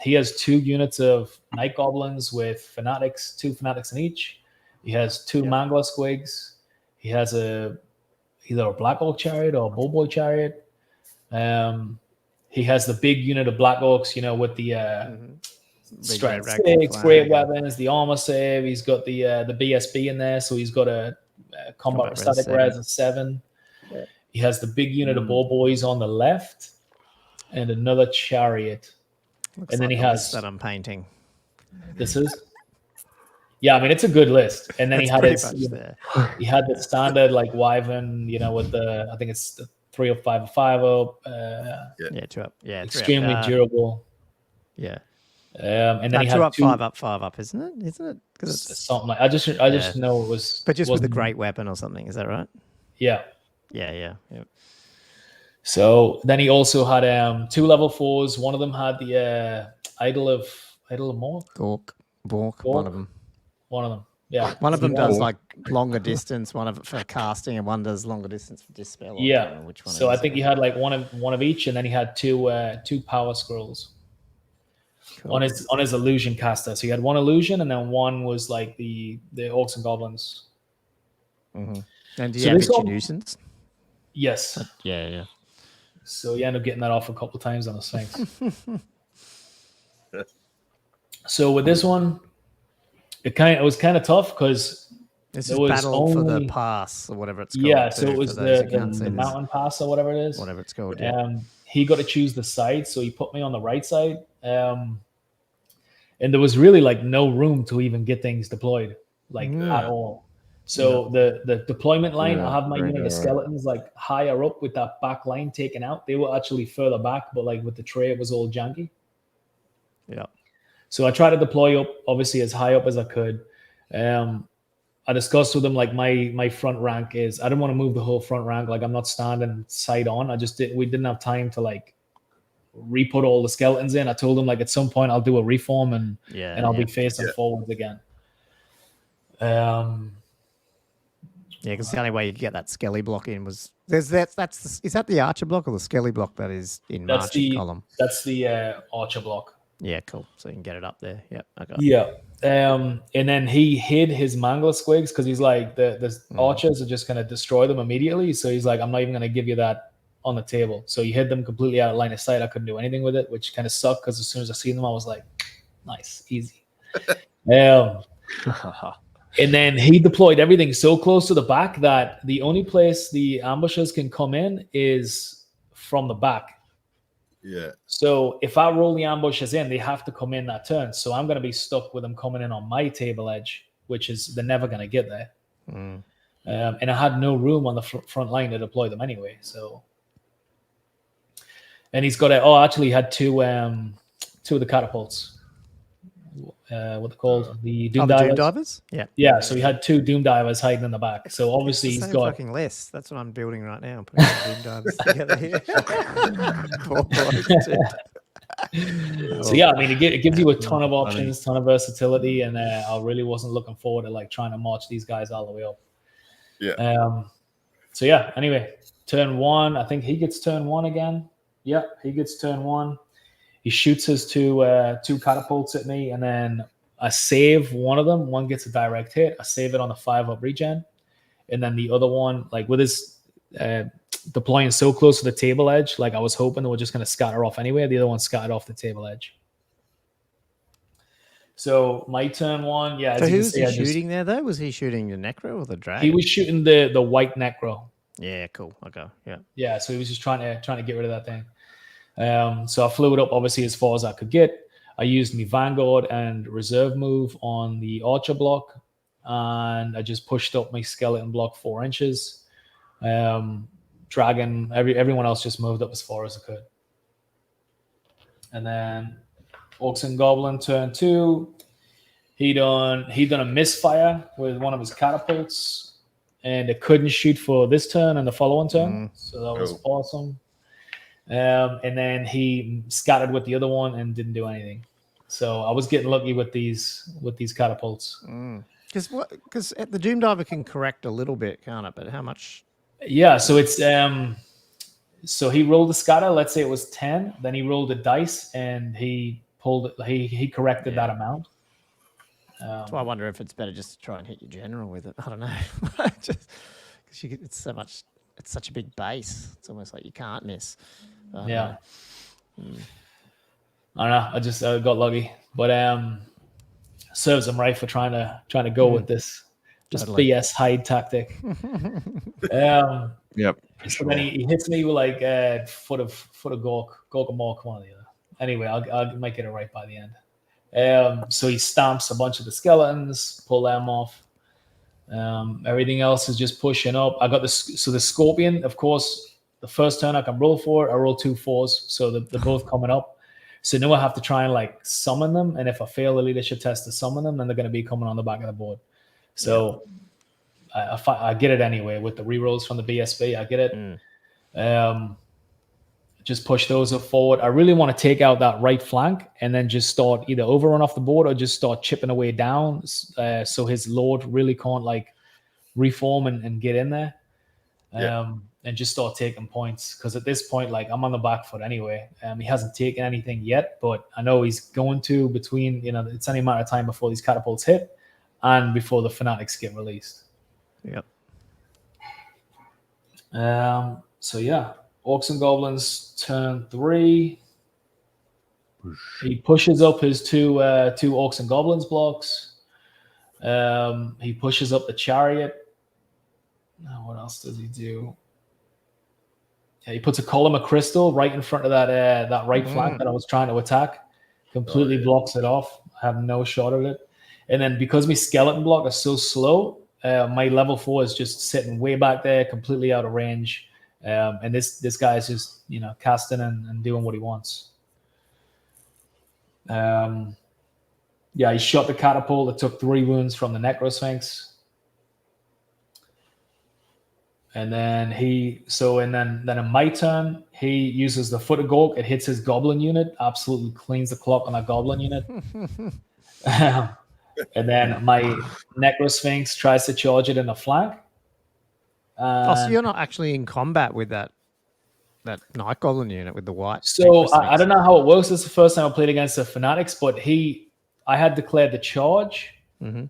He has 2 units of Night Goblins with Fanatics, 2 Fanatics in each. He has 2 Mangler Squigs. He has either a Black Orc Chariot or a Bullboy Chariot. He has the big unit of Black Orcs, with the strength 6, great weapons, the armor save. He's got the BSB in there, so he's got a combat static res of 7. Yeah. He has the big unit of ball boys on the left and another chariot. Looks and then he has that I'm painting. This is I mean, it's a good list. And then he had he had the standard Wyvern, with the, I think it's the 3 or 5 or 5 up. 2 up. Yeah, extremely durable. Yeah. And then he had 2 up, 5 up, 5 up, isn't it? Because it's something I just know it was. But just with a great weapon or something, is that right? Yeah. Yeah. So then he also had 2 level 4s. One of them had the Idol of Mork. Bork. One of them. Yeah. One of them Cool. does like longer distance, one of it for casting, and one does longer distance for dispel. I can't Yeah. remember which one So it I is. think he had like one of each, and then he had two power scrolls Cool. on his illusion caster. So he had one illusion, and then one was like the orcs and goblins. Mm-hmm. And do So you have this itchy one- nuisance? Yes. Yeah. So you end up getting that off a couple of times on the Sphinx. So with this one, it was kind of tough because This there is was battle for the only- pass or whatever it's called. yeah. So too, it was for those the who can't see this, mountain pass or whatever it is. whatever it's called. Yeah. He got to choose the side, so he put me on the right side. And there was really like no room to even get things deployed, like at all. So the deployment line, I have my unit of skeletons like higher up with that back line taken out. They were actually further back, but like with the tray, it was all janky. Yeah. So I tried to deploy up, obviously, as high up as I could. I discussed with them like my front rank is I didn't want to move the whole front rank. Like I'm not standing side on. We didn't have time to like re-put all the skeletons in. I told them like at some point I'll do a reform and I'll be facing forwards again. Yeah, because the only way you could get that skelly block in was is that the archer block or the skelly block that is in marching column? That's the archer block. Yeah, cool. So you can get it up there. Yep. Okay. Yeah. And then he hid his mangler squigs because he's like the archers are just gonna destroy them immediately. So he's like, I'm not even gonna give you that on the table. So he hid them completely out of line of sight. I couldn't do anything with it, which kind of sucked because as soon as I seen them, I was like, nice, easy. And then he deployed everything so close to the back that the only place the ambushers can come in is from the back. Yeah. So if I roll the ambushes in, they have to come in that turn. So I'm going to be stuck with them coming in on my table edge, which is they're never going to get there. And I had no room on the front line to deploy them anyway. So, and he's got actually he had two of the catapults. What they're called? The Doom Divers. Doom Divers? Yeah. Yeah, so he had two Doom Divers hiding in the back. So obviously he's got fucking list. That's what I'm building right now. I'm putting the Doom Divers together here. Poor boys, so yeah, I mean, it gives you a ton of options, ton of versatility, and I really wasn't looking forward to like trying to march these guys all the way up. Yeah. So yeah. Anyway, turn one. I think he gets turn one again. Yeah, he gets turn one. He shoots his two catapults at me, and then I save one of them. One gets a direct hit. I save it on a 5-up regen, and then the other one, like with his deploying so close to the table edge, like I was hoping they were just going to scatter off anyway. The other one scattered off the table edge. So my turn one, yeah. So who was he shooting there though? Was he shooting the Necro or the Dragon? He was shooting the white Necro. Yeah, cool. Okay, yeah. Yeah, so he was just trying to get rid of that thing. So I flew it up obviously as far as I could get. I used my Vanguard and Reserve move on the Archer block, and I just pushed up my Skeleton block 4 inches. Dragon, everyone else just moved up as far as I could. And then Orcs and Goblin turn 2. He done a misfire with one of his catapults, and it couldn't shoot for this turn and the following turn. So that was awesome. And then he scattered with the other one and didn't do anything. So I was getting lucky with these catapults. Because the Doom Diver can correct a little bit, can't it? But how much? Yeah. So it's so he rolled the scatter. Let's say it was 10. Then he rolled the dice and he pulled it. He corrected that amount. That's why I wonder if it's better just to try and hit your general with it. I don't know. Just because it's so much. It's such a big base. It's almost like you can't miss. Yeah. I don't know. I just got lucky, but serves him right for trying to go with this BS hide tactic. Yep. So Sure. then he hits me with like foot of Gork or Mork, one or the other. Anyway, I'll might get it right by the end. So he stomps a bunch of the skeletons, pull them off. Everything else is just pushing up. I got the Scorpion, of course. The first turn I can roll for, I roll 2 4s, so they're both coming up. So now I have to try and like summon them, and if I fail the leadership test to summon them, then they're going to be coming on the back of the board. So I get it anyway with the rerolls from the BSB. I get it. just push those up forward. I really want to take out that right flank and then just start either overrun off the board or just start chipping away down, so his lord really can't like reform and get in there. And just start taking points, because at this point, like, I'm on the back foot anyway. He hasn't taken anything yet, but I know he's going to, between, it's any amount of time before these catapults hit and before the fanatics get released. Yep. So yeah, Orcs and Goblins turn 3. He pushes up his two Orcs and Goblins blocks. He pushes up the chariot. Now, what else does he do? Yeah, he puts a column of crystal right in front of that right flank that I was trying to attack. Completely blocks it off. I have no shot at it. And then because my skeleton block is so slow, my level 4 is just sitting way back there, completely out of range. And this guy is just casting and doing what he wants. Yeah, he shot the catapult. It took 3 wounds from the Necrosphinx. And then then in my turn, he uses the Foot of Gork. It hits his goblin unit, absolutely cleans the clock on that goblin unit. And then my Necrosphinx tries to charge it in the flank. So you're not actually in combat with that Night Goblin unit with the white. So I don't know how it works. This is the first time I played against the Fanatics, but I had declared the charge. Mm-hmm.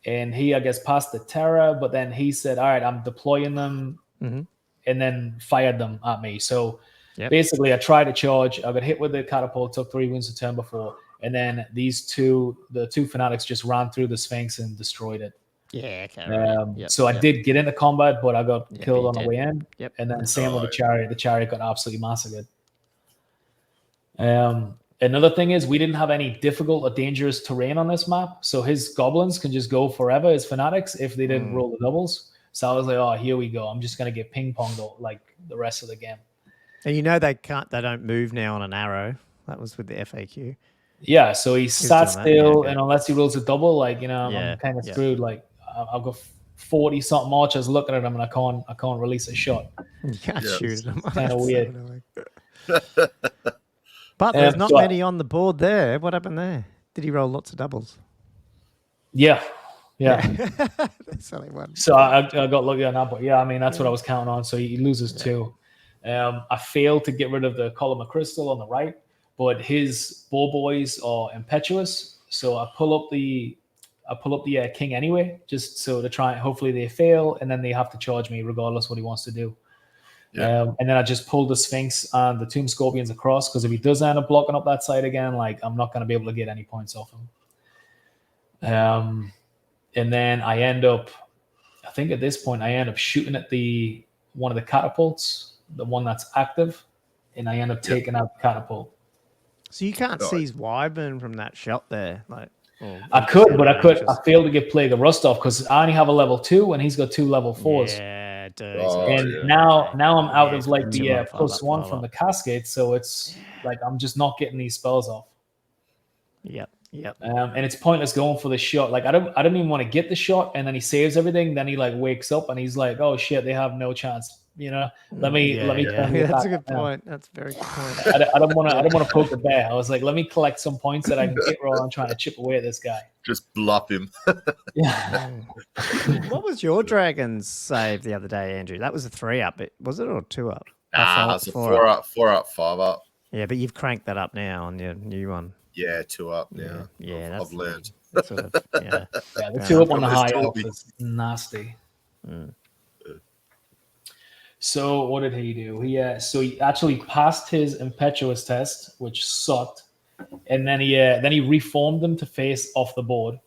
And he, I guess, passed the terror, but then he said, all right, I'm deploying them, and then fired them at me. So basically, I tried to charge. I got hit with the catapult, took 3 wounds the turn before, and then the two Fanatics just ran through the Sphinx and destroyed it. Yeah, okay. So I did get into combat, but I got killed on the way in. Yep. And then same with the chariot. The chariot got absolutely massacred. Another thing is we didn't have any difficult or dangerous terrain on this map, so his goblins can just go forever, his fanatics, if they didn't roll the doubles. So I was like, oh, here we go. I'm just going to get ping-ponged like the rest of the game. And they don't move now on an arrow. That was with the FAQ. Yeah, so he sat still, and unless he rolls a double, I'm kind of screwed. Like, I've got 40-something archers looking at him, and I can't release a shot. You can't shoot them. Kind of weird. But there's not many on the board there. What happened there? Did he roll lots of doubles? Yeah. There's only one. So I got lucky on that, but that's what I was counting on. So he loses 2. I failed to get rid of the column of crystal on the right, but his boar boys are impetuous. So I pull up the king anyway, just so to try. Hopefully they fail, and then they have to charge me regardless what he wants to do. Yeah. And then I just pulled the Sphinx and the Tomb Scorpions across, because if he does end up blocking up that side again, I'm not going to be able to get any points off him. And then I think at this point, I end up shooting at one of the catapults, the one that's active, and I end up taking out the catapult. So you can't seize Wyvern from that shot there, I could, but I failed to get Plague of Rust off because I only have a level 2 and he's got 2 level 4s. Yeah, dude. And now I'm out of the +1 from the cascade, so it's like I'm just not getting these spells off. Yep. And it's pointless going for the shot. Like I don't even want to get the shot, and then he saves everything. Then he wakes up and he's like, "Oh shit, they have no chance." Let me. That's a good point. That's a very good point. I don't want to poke the bear. I was like, let me collect some points that I can get while I'm trying to chip away at this guy. Just bluff him. Yeah. What was your dragon's save the other day, Andrew? That was a 3-up. Was it, or 2-up? It's a 4-up, 5-up. Yeah, but you've cranked that up now on your new one. Yeah, 2-up now. Yeah, I've learned. The 2-up on the high up is nasty. So what did he do? He actually passed his impetuous test, which sucked, and then he reformed them to face off the board.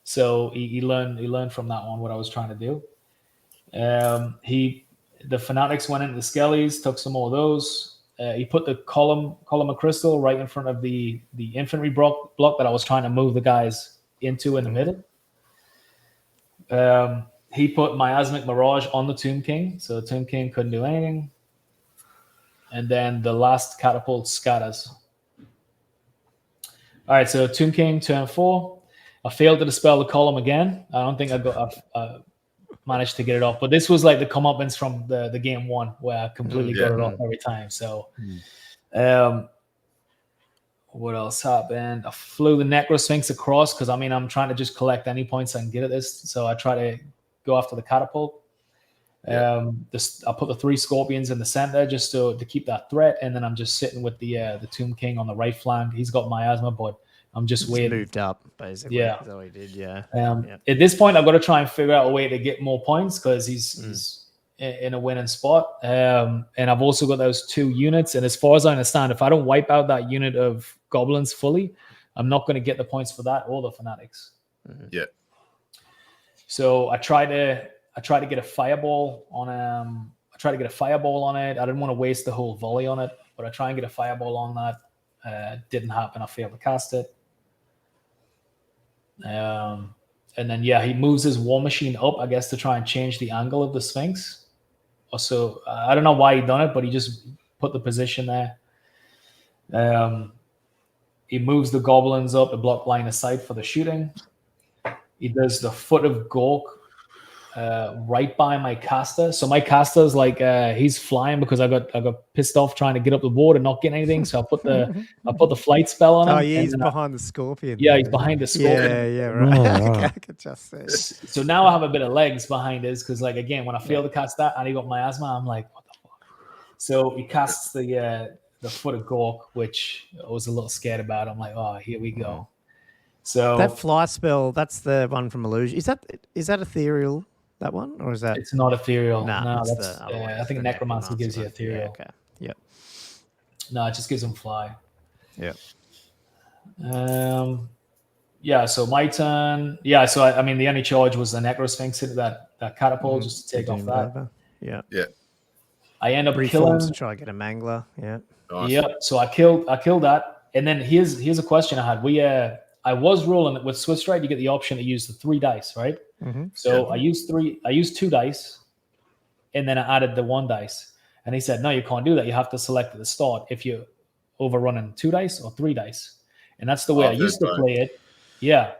So he learned from that one what I was trying to do. The Fanatics went into the Skellies, took some more of those. He put the column of crystal right in front of the infantry block that I was trying to move the guys into in the middle. He put Miasmic Mirage on the Tomb King, so the Tomb King couldn't do anything. And then the last catapult scatters. All right, so Tomb King, turn 4. I failed to dispel the column again. I don't think I got. managed to get it off. But this was like the comeuppance from the game one where I completely got it off every time. So, what else happened? I flew the Necrosphinx across because I'm trying to just collect any points I can get at this. So I try to go after the catapult. I put the 3 scorpions in the center just to keep that threat, and then I'm just sitting with the Tomb King on the right flank. He's got miasma, but I'm just waiting. Moved up, basically. Yeah, that's all he did. Yeah. At this point, I've got to try and figure out a way to get more points because he's in a winning spot. And I've also got those 2 units. And as far as I understand, if I don't wipe out that unit of goblins fully, I'm not going to get the points for that or the fanatics. Yeah. So I tried to get a fireball on I tried to get a fireball on it. I didn't want to waste the whole volley on it, but I try and get a fireball on that. Didn't happen. I failed to cast it. And then he moves his war machine up, I guess, to try and change the angle of the Sphinx. Also, I don't know why he done it, but he just put the position there. He moves the goblins up to block line of sight for the shooting. He does the Foot of Gork right by my caster. So my caster is like he's flying because I got pissed off trying to get up the board and not getting anything. So I put the flight spell on him. Oh, yeah, he's behind the scorpion. Yeah, he's behind the scorpion. Yeah, right. I could just say. So now I have a bit of legs behind his because, like, again, when I failed to cast that and he got miasma, I'm like, what the fuck? So he casts the Foot of Gork, which I was a little scared about. I'm like, oh, here we go. So that fly spell, that's the one from Illusion. Is that ethereal? That one, or is that? It's not ethereal. No, that's I think Necromancer gives you ethereal. Yeah, okay. Yep. No, it just gives him fly. Yep. So my turn. Yeah, so I mean the only charge was the Necrosphinx into that catapult just to take off that. Over. Yeah. Yeah. I end up Reforms killing. to try to get a mangler. Yeah. Nice. Yep. So I killed that, and then here's a question I had. I was rolling with Swiss Strike. You get the option to use the 3 dice, right? Mm-hmm. So I used 2 dice, and then I added the 1 dice. And he said, no, you can't do that. You have to select at the start if you're overrunning 2 dice or 3 dice. And that's the way I used to play it. Yeah.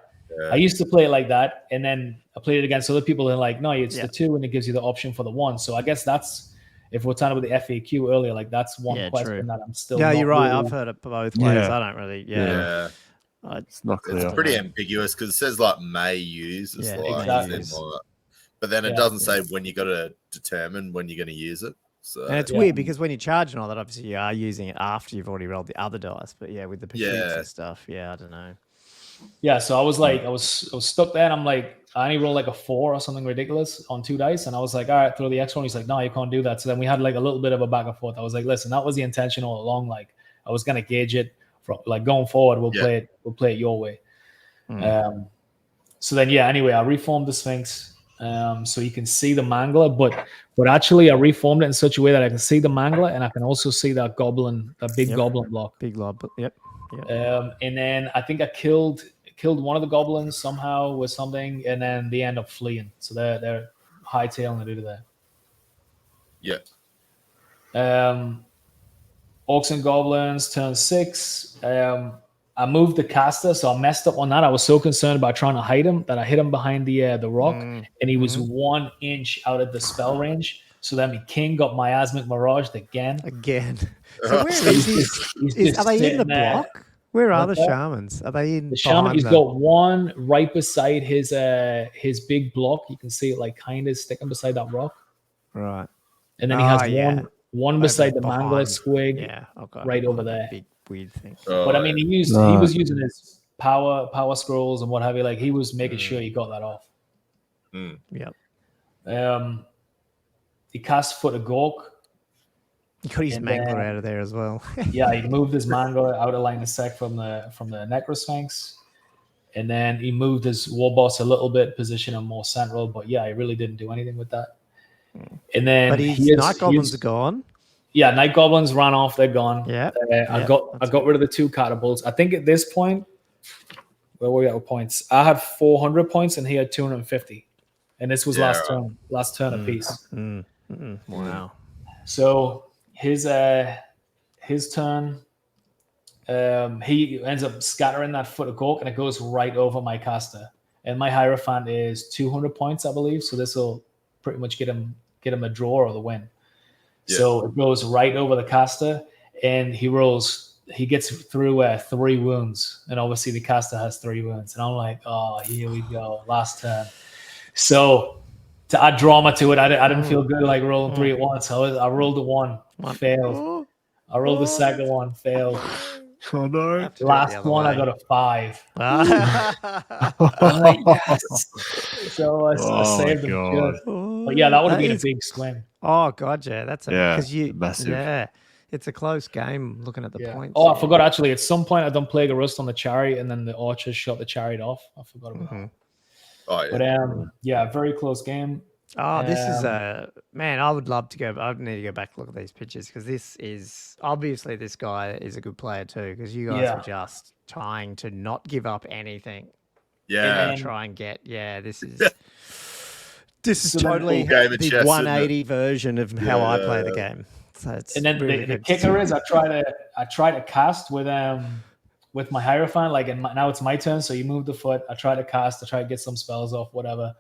I used to play it like that, and then I played it against other people and like, no, it's the 2, and it gives you the option for the 1. So I guess that's, if we're talking about the FAQ earlier, like that's one question that I'm still. Yeah, you're right. Really... I've heard it both ways. I don't really. Yeah. It's not clear. It's pretty ambiguous because it says like may use. It's exactly. But then it doesn't say when you got to determine when you're going to use it. So and it's weird because when you charge and all that, obviously you are using it after you've already rolled the other dice. But with the pursuits and stuff, I don't know. Yeah, so I was like, I was stuck there, and I'm like, I only rolled like a 4 or something ridiculous on 2 dice, and I was like, all right, throw the extra one. He's like, no, you can't do that. So then we had like a little bit of a back and forth. I was like, listen, that was the intention all along. Like I was gonna gauge it from like going forward. We'll play it your way. So then anyway, I reformed the Sphinx so you can see the mangler, but actually I reformed it in such a way that I can see the mangler and I can also see that goblin, that big goblin block. Big blob. Yep. And then I think I killed one of the goblins somehow with something, and then they end up fleeing. So they're hightailing it out of there. Yeah. Orcs and goblins turn 6. I moved the caster, so I messed up on that. I was so concerned about trying to hide him that I hit him behind the rock, and he was 1 inch out of the spell range. So then my king got miasmic miraged again. So where is are they in the block? Where are the shamans? Are they in the shaman? He's got one right beside his big block. You can see it like kind of sticking beside that rock. Right. And then he has one beside the mangler squig right over there. Big weird thing. But I mean, he was using his power scrolls and what have you. Like he was making sure he got that off. Yep. He cast Foot of Gork. He got his mangler out of there as well. He moved his mangler out of line of sight from the Necrosphinx. And then he moved his war boss a little bit, position him more central. But he really didn't do anything with that. And then but his night goblins are gone. Yeah, night goblins ran off. They're gone. Yeah. I got rid of the 2 catapults. I think at this point, where were we at with points? I had 400 points and he had 250. And this was last turn apiece. Wow. So his turn, he ends up scattering that Foot of Gork, and it goes right over my caster. And my Hierophant is 200 points, I believe. So this will pretty much get him a draw or the win. Yeah. So it goes right over the caster, and he gets through 3 wounds, and obviously the caster has 3 wounds, and I'm like, oh, here we go, last turn. So to add drama to it, I didn't feel good like rolling 3 at once. I rolled a 1, failed. I rolled the second one, failed. Oh no! Last one, I got a 5. Ah. Like, yes. So I saved them good. But yeah, that would have been a big swing. Oh god, yeah, that's massive. Yeah, it's a close game looking at the points. Oh, I forgot actually. At some point, I done Plague of Rust on the chariot, and then the archers shot the chariot off. I forgot about that. Oh yeah. But yeah, very close game. Oh, this is man. I would love to go. I would need to go back and look at these pictures because this is obviously this guy is a good player too. Because you guys are just trying to not give up anything. Yeah. And try and get. Yeah, this is totally game of the chess, 180 version of how I play the game. So it's and then really the kicker is I try to cast with my Hierophant. Like, and now it's my turn, so you move the foot. I try to cast. I try to get some spells off, whatever.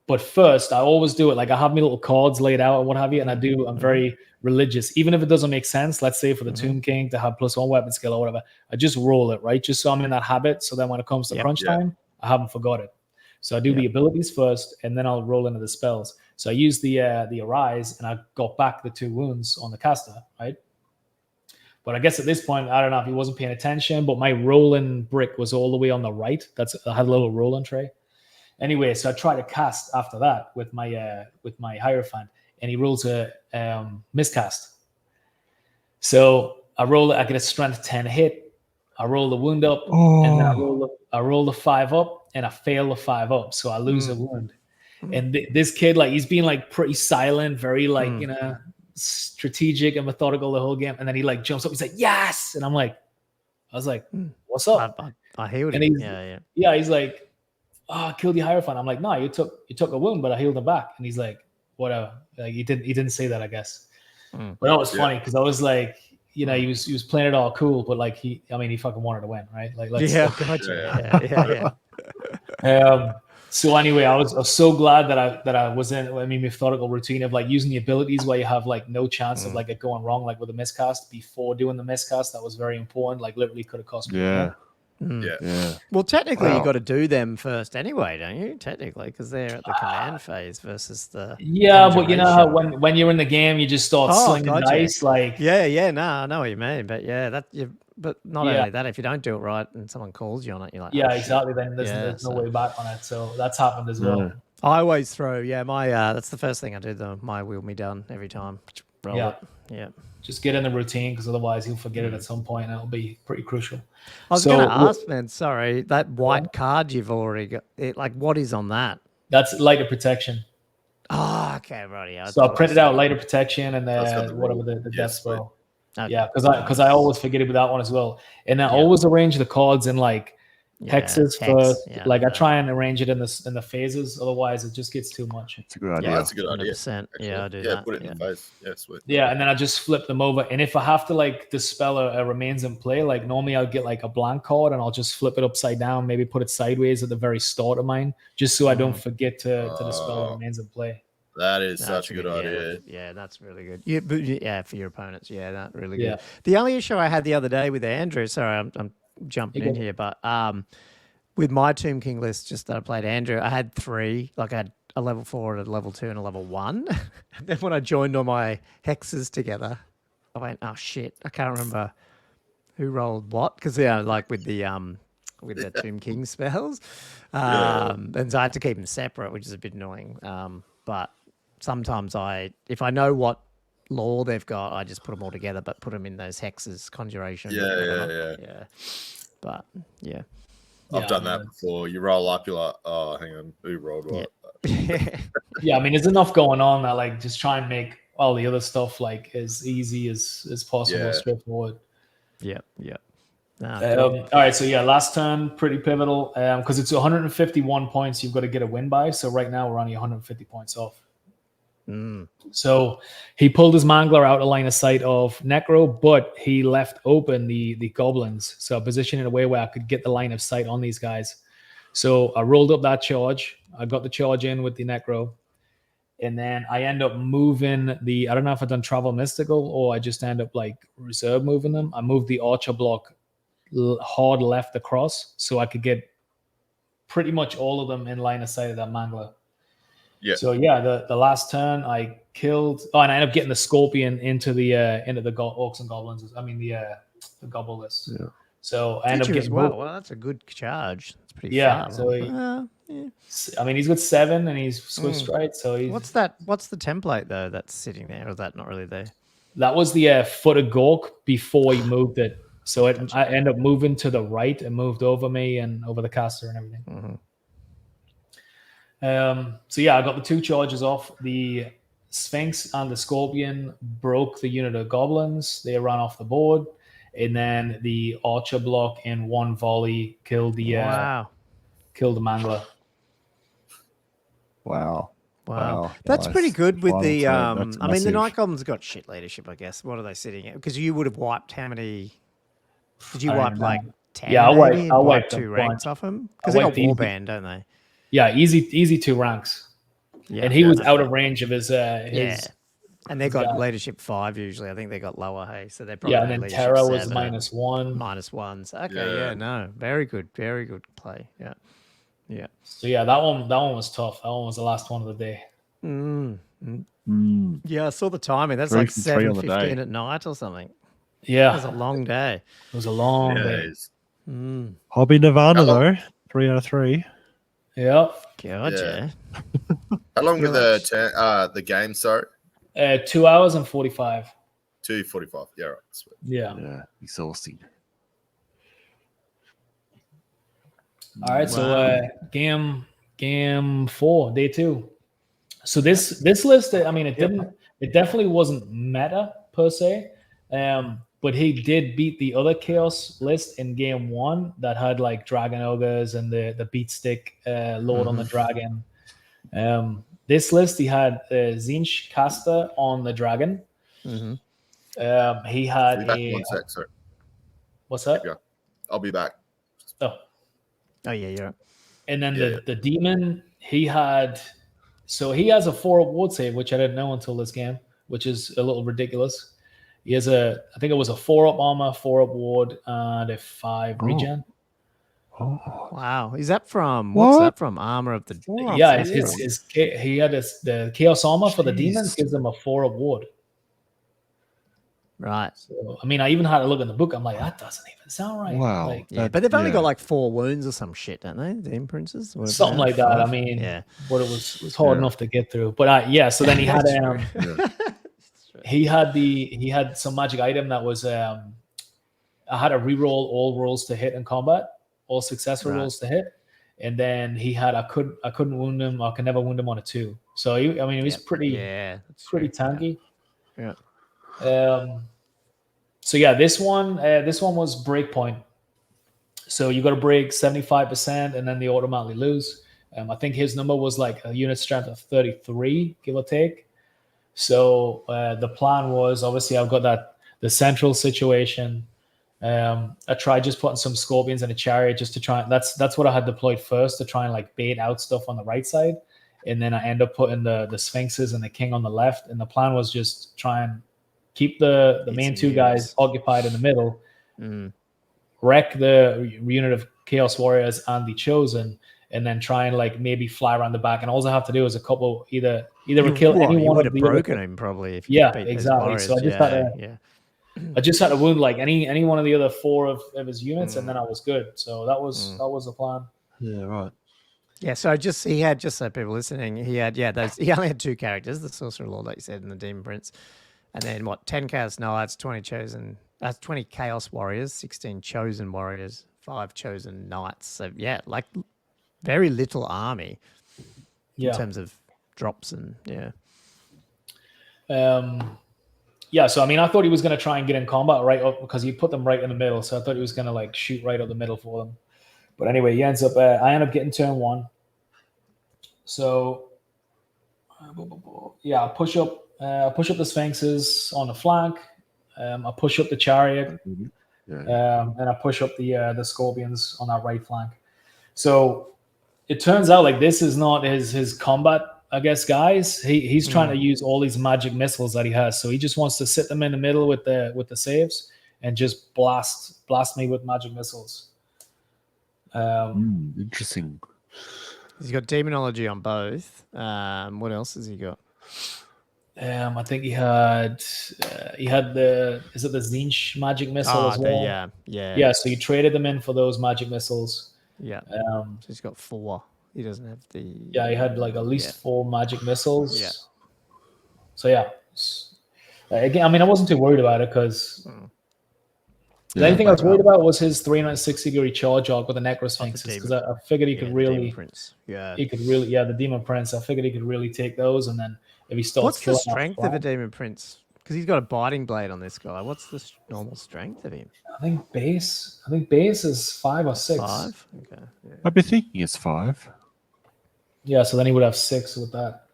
But first, I always do it. Like, I have my little cards laid out and what have you, and I'm very religious. Even if it doesn't make sense, let's say for the Tomb King to have +1 weapon skill or whatever, I just roll it, right? Just so I'm in that habit. So then when it comes to crunch time, I haven't forgot it. So I do the abilities first, and then I'll roll into the spells. So I use the Arise, and I got back the 2 wounds on the caster, right? But I guess at this point, I don't know if he wasn't paying attention, but my rolling brick was all the way on the right. I had a little rolling tray. Anyway, so I try to cast after that with my Hierophant, and he rolls a miscast. So I roll it. I get a strength 10 hit. I roll the wound up, and then I roll the 5 up, and I fail the 5 up. So I lose a wound. And this kid, like, he's being like pretty silent, very like strategic and methodical the whole game. And then he like jumps up. He's like, yes, and I was like, what's up? I healed him. Yeah. He's like, oh, I killed your Hierophant. I'm like, no, you took a wound, but I healed him back. And he's like, whatever. Like, he didn't say that, I guess. But that was funny because I was like, he was playing it all cool, but like he fucking wanted to win, right? Like, gotcha. So anyway, I was so glad that I was in methodical routine of like using the abilities where you have like no chance of like it going wrong, like with a miscast before doing the miscast. That was very important. Like, literally could have cost me. Yeah. Well, technically, you got to do them first anyway, don't you? Technically, because they're at the command phase versus the. Yeah, but you know how when you're in the game, you just start slinging dice, like. Yeah. No, I know what you mean, but but not only that, if you don't do it right and someone calls you on it, you're like, exactly. Then there's no way back on it. So that's happened as well. I always throw, my that's the first thing I do. My wheel me done every time. Roll it. Yeah. Just get in the routine because otherwise he'll forget it at some point and it'll be pretty crucial. I was going to ask, man, sorry, that white card you've already got, what is on that? That's lighter protection. Oh, okay, right. Yeah. So I printed out lighter protection and whatever the death spell. Okay. Yeah, because I always forget about that one as well. And I always arrange the cards in like hexes first. Yeah, I try and arrange it in the phases. Otherwise, it just gets too much. It's a good idea. Yeah, that's a good idea. Yeah, I do that. Put it in the phase. Yeah, sweet. Yeah, and then I just flip them over. And if I have to like dispel a remains in play, like normally I'll get like a blank card and I'll just flip it upside down, maybe put it sideways at the very start of mine, just so I don't forget to dispel the remains in play. That is such a good idea. Yeah, that's really good. Yeah, for your opponents. Yeah, that's really good. The only issue I had the other day with Andrew, sorry, I'm jumping in here, but with my Tomb King list, just that I played Andrew, I had 3. Like I had a level 4, a level 2, and a level 1. And then when I joined all my hexes together, I went, oh shit, I can't remember who rolled what because like with the Tomb King spells, and so I had to keep them separate, which is a bit annoying. But sometimes if I know what lore they've got, I just put them all together, but put them in those hexes, conjuration. Yeah. But yeah. I've done that before. You roll up, you're like, oh, hang on, who rolled what? Yeah, I mean, there's enough going on that like just try and make all the other stuff like as easy as possible, straightforward. Yeah. All right, so last turn, pretty pivotal because it's 151 points you've got to get a win by. So right now we're only 150 points off. So he pulled his Mangler out of line of sight of Necro, but he left open the goblins. So I positioned in a way where I could get the line of sight on these guys. So I rolled up that charge. I got the charge in with the Necro. And then I end up moving I don't know if I've done Travel Mystical or I just end up like reserve moving them. I moved the Archer block hard left across so I could get pretty much all of them in line of sight of that Mangler. Yeah. So yeah, the last turn I killed. Oh, and I ended up getting the Scorpion into the Orcs and Goblins. I mean the Gobble list. Yeah. So I ended up getting well. That's a good charge. That's pretty yeah. far. So I mean, he's got 7 and he's Swift Stride. So he's what's that? What's the template though that's sitting there? Or is that not really there? That was the Foot of Gork before he moved it. So I ended up moving to the right and moved over me and over the caster and everything. So yeah, I got the 2 charges off. The Sphinx and the Scorpion broke the unit of goblins. They ran off the board. And then the Archer block in one volley killed the Mangler. Wow. That's Nice. pretty good with Final the turn. I That's mean the massive. Night Goblins got shit leadership, I guess. What are they sitting at? Because you would have wiped how many? Did you I wipe don't like know. 10? Yeah, I wiped 2 a ranks bunch. off them because they got Warband, don't they? Yeah, easy 2 ranks. Yeah, And he was out of range of his and they got guy. leadership 5 usually. I think they got lower. Hey, so they're probably and then leadership Terra was 7. -1. -1s. Okay, Yeah. no, very good play. Yeah. So yeah, that one was tough. That one was the last one of the day. Yeah, I saw the timing. That's 3 like from 3 on the 7:15 day. at night or something. Yeah, That was a long day. it was a long Yeah, day. it's- Hobby Nirvana, Hello. though. 3 out of 3. Yeah, Gotcha. How long were You're the game? Sorry, 2 hours and 45. 2:45. Yeah, right. Sweet. Yeah. Yeah, exhausting. All right, so game 4, day 2. So this list, I mean, it definitely wasn't meta per se, but he did beat the other Chaos list in game 1 that had like Dragon Ogres and the Beat Stick Lord on the Dragon. This list, he had Zinch Caster on the Dragon. He had Be back 1 sec. Sorry, what's that? Yeah. I'll be back. Oh, yeah, you're right. and then the Demon, he had. So he has a 4-up ward save, which I didn't know until this game, which is a little ridiculous. He has I think it was a 4-up armor, 4-up ward, and a 5 regen. Oh, Wow. Is that from, what's What? that from? Armor of the... Yeah, he had the Chaos armor for the demons Jeez. gives him a 4-up ward. Right. So, I mean, I even had a look in the book. I'm like, that doesn't even sound right. Wow. Like, Yeah, but they've only got like 4 wounds or some shit, don't they? The Imprinces? Whatever something they like have. that. I 5? mean, Yeah. but it was hard enough to get through. But so then he had he had some magic item that was I had to reroll all rolls to hit in combat, all successful rolls to hit, and then he had I couldn't wound him. I could never wound him on a 2. So he was pretty tanky. Yeah. So yeah, this one was breakpoint. So you got to break 75%, and then they automatically lose. I think his number was like a unit strength of 33, give or take. So the plan was, obviously I've got the central situation. I tried just putting some Scorpions in a chariot just to try. That's what I had deployed first to try and like bait out stuff on the right side, and then I end up putting the Sphinxes and the King on the left. And the plan was just try and keep the main 2 guys occupied in the middle, wreck the unit of Chaos Warriors and the Chosen, and then try and like maybe fly around the back. And all I have to do is a couple either kill any one of the broken other. him probably if you beat those warriors. So I just had to wound like any one of the other 4 of his units, and then I was good. So that was the plan. Yeah, right. Yeah, so he had, just so people listening, he only had 2 characters, the Sorcerer Lord, like you said, and the Demon Prince. And then 10 Chaos Knights, 20 Chaos Warriors, 16 Chosen Warriors, 5 Chosen Knights. So yeah, like very little army in terms of drops and So I mean, I thought he was going to try and get in combat right up because he put them right in the middle. So I thought he was going to like shoot right up the middle for them. But anyway, he ends up. I end up getting turn 1. So I push up the Sphinxes on the flank. I push up the chariot, and I push up the Scorpions on that right flank. So it turns out like this is not his combat I guess, guys. He's trying to use all these magic missiles that he has. So he just wants to sit them in the middle with the saves and just blast me with magic missiles. Interesting. He's got demonology on both. What else has he got? I think he had the Zinch magic missile as well. Yeah. So he traded them in for those magic missiles. Yeah. So he's got 4. He doesn't have the. Yeah, he had like at least 4 magic missiles. Yeah. So yeah. Again, I mean, I wasn't too worried about it because the only thing I was worried about was his 360-degree charge arc with the Necrosphinxes because I figured he could really. The Demon Prince. I figured he could really take those, and then if he starts. What's the strength of a Demon Prince? Because he's got a biting blade on this guy. What's the normal strength of him? I think base is 5 or 6. 5. Okay. Yeah. I'd be thinking it's 5. Yeah, so then he would have 6 with that.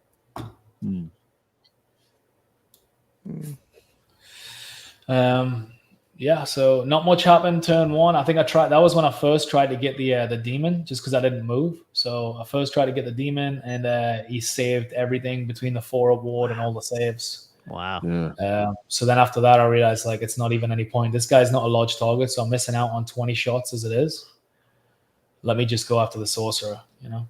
Yeah, so not much happened turn 1. I think that was when I first tried to get the demon, just because I didn't move. So I first tried to get the demon, and he saved everything between the 4 award and all the saves. Wow. Yeah. So then after that, I realized like it's not even any point. This guy's not a large target, so I'm missing out on 20 shots as it is. Let me just go after the sorcerer, you know?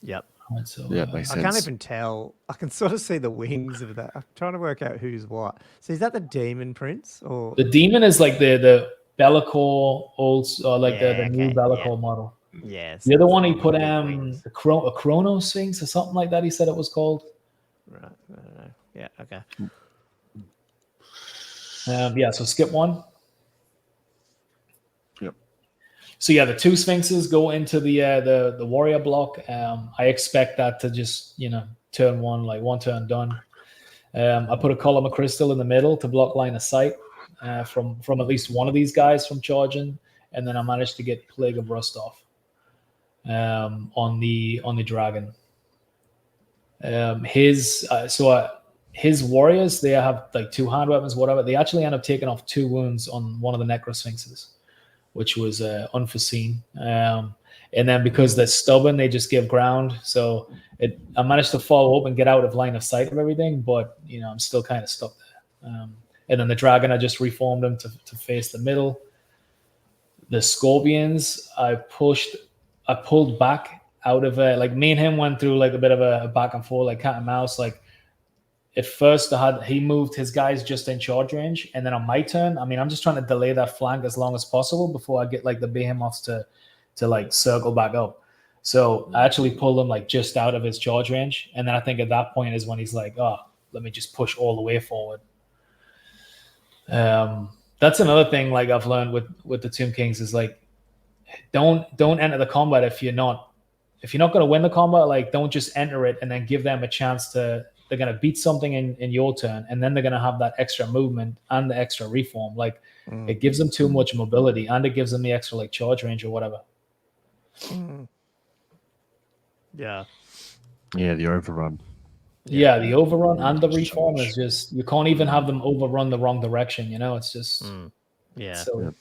Yep. So, makes sense. I can't even tell. I can sort of see the wings of that. I'm trying to work out who's what. So is that the Demon Prince or the demon is like the Be'lakor old, the new Be'lakor model. Yes. The other one he put a Chrono Sphinx or something like that. He said it was called. Right. I don't know. Yeah. Okay. So skip 1. Yep. So yeah, the 2 Sphinxes go into the warrior block. I expect that to just turn 1, like 1 turn done. I put a column of crystal in the middle to block line of sight from at least one of these guys from charging, and then I managed to get Plague of Rust off on the dragon. His warriors, they have like 2 hand weapons, whatever. They actually end up taking off 2 wounds on one of the Necrosphinxes, which was unforeseen. And then because they're stubborn, they just give ground. So I managed to follow up and get out of line of sight of everything, but I'm still kind of stuck there. And then the dragon, I just reformed him to face the middle. The scorpions, I pulled back out of like me and him went through like a bit of a back and forth, like cat and mouse. Like at first he moved his guys just in charge range, and then on my turn, I mean, I'm just trying to delay that flank as long as possible before I get like the behemoths to like circle back up. So I actually pulled him like just out of his charge range, and then I think at that point is when he's like, oh, let me just push all the way forward. That's another thing like I've learned with the Tomb Kings is like don't enter the combat if you're not going to win the combat. Like don't just enter it and then give them a chance they're going to beat something in your turn, and then they're going to have that extra movement and the extra reform. Like it gives them too much mobility, and it gives them the extra like charge range or whatever. Yeah, the overrun. Yeah, the overrun and the reform is just, you can't even have them overrun the wrong direction, it's just silly.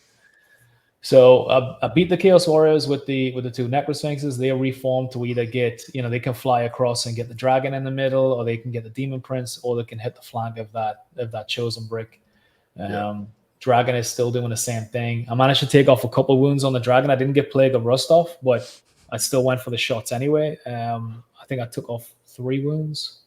So I beat the Chaos Warriors with the 2 Necrosphinxes. They are reformed to either get, they can fly across and get the dragon in the middle, or they can get the Demon Prince, or they can hit the flank of that chosen brick. Dragon is still doing the same thing. I managed to take off a couple wounds on the dragon. I didn't get Plague of Rust off, but I still went for the shots anyway. I think I took off 3 wounds.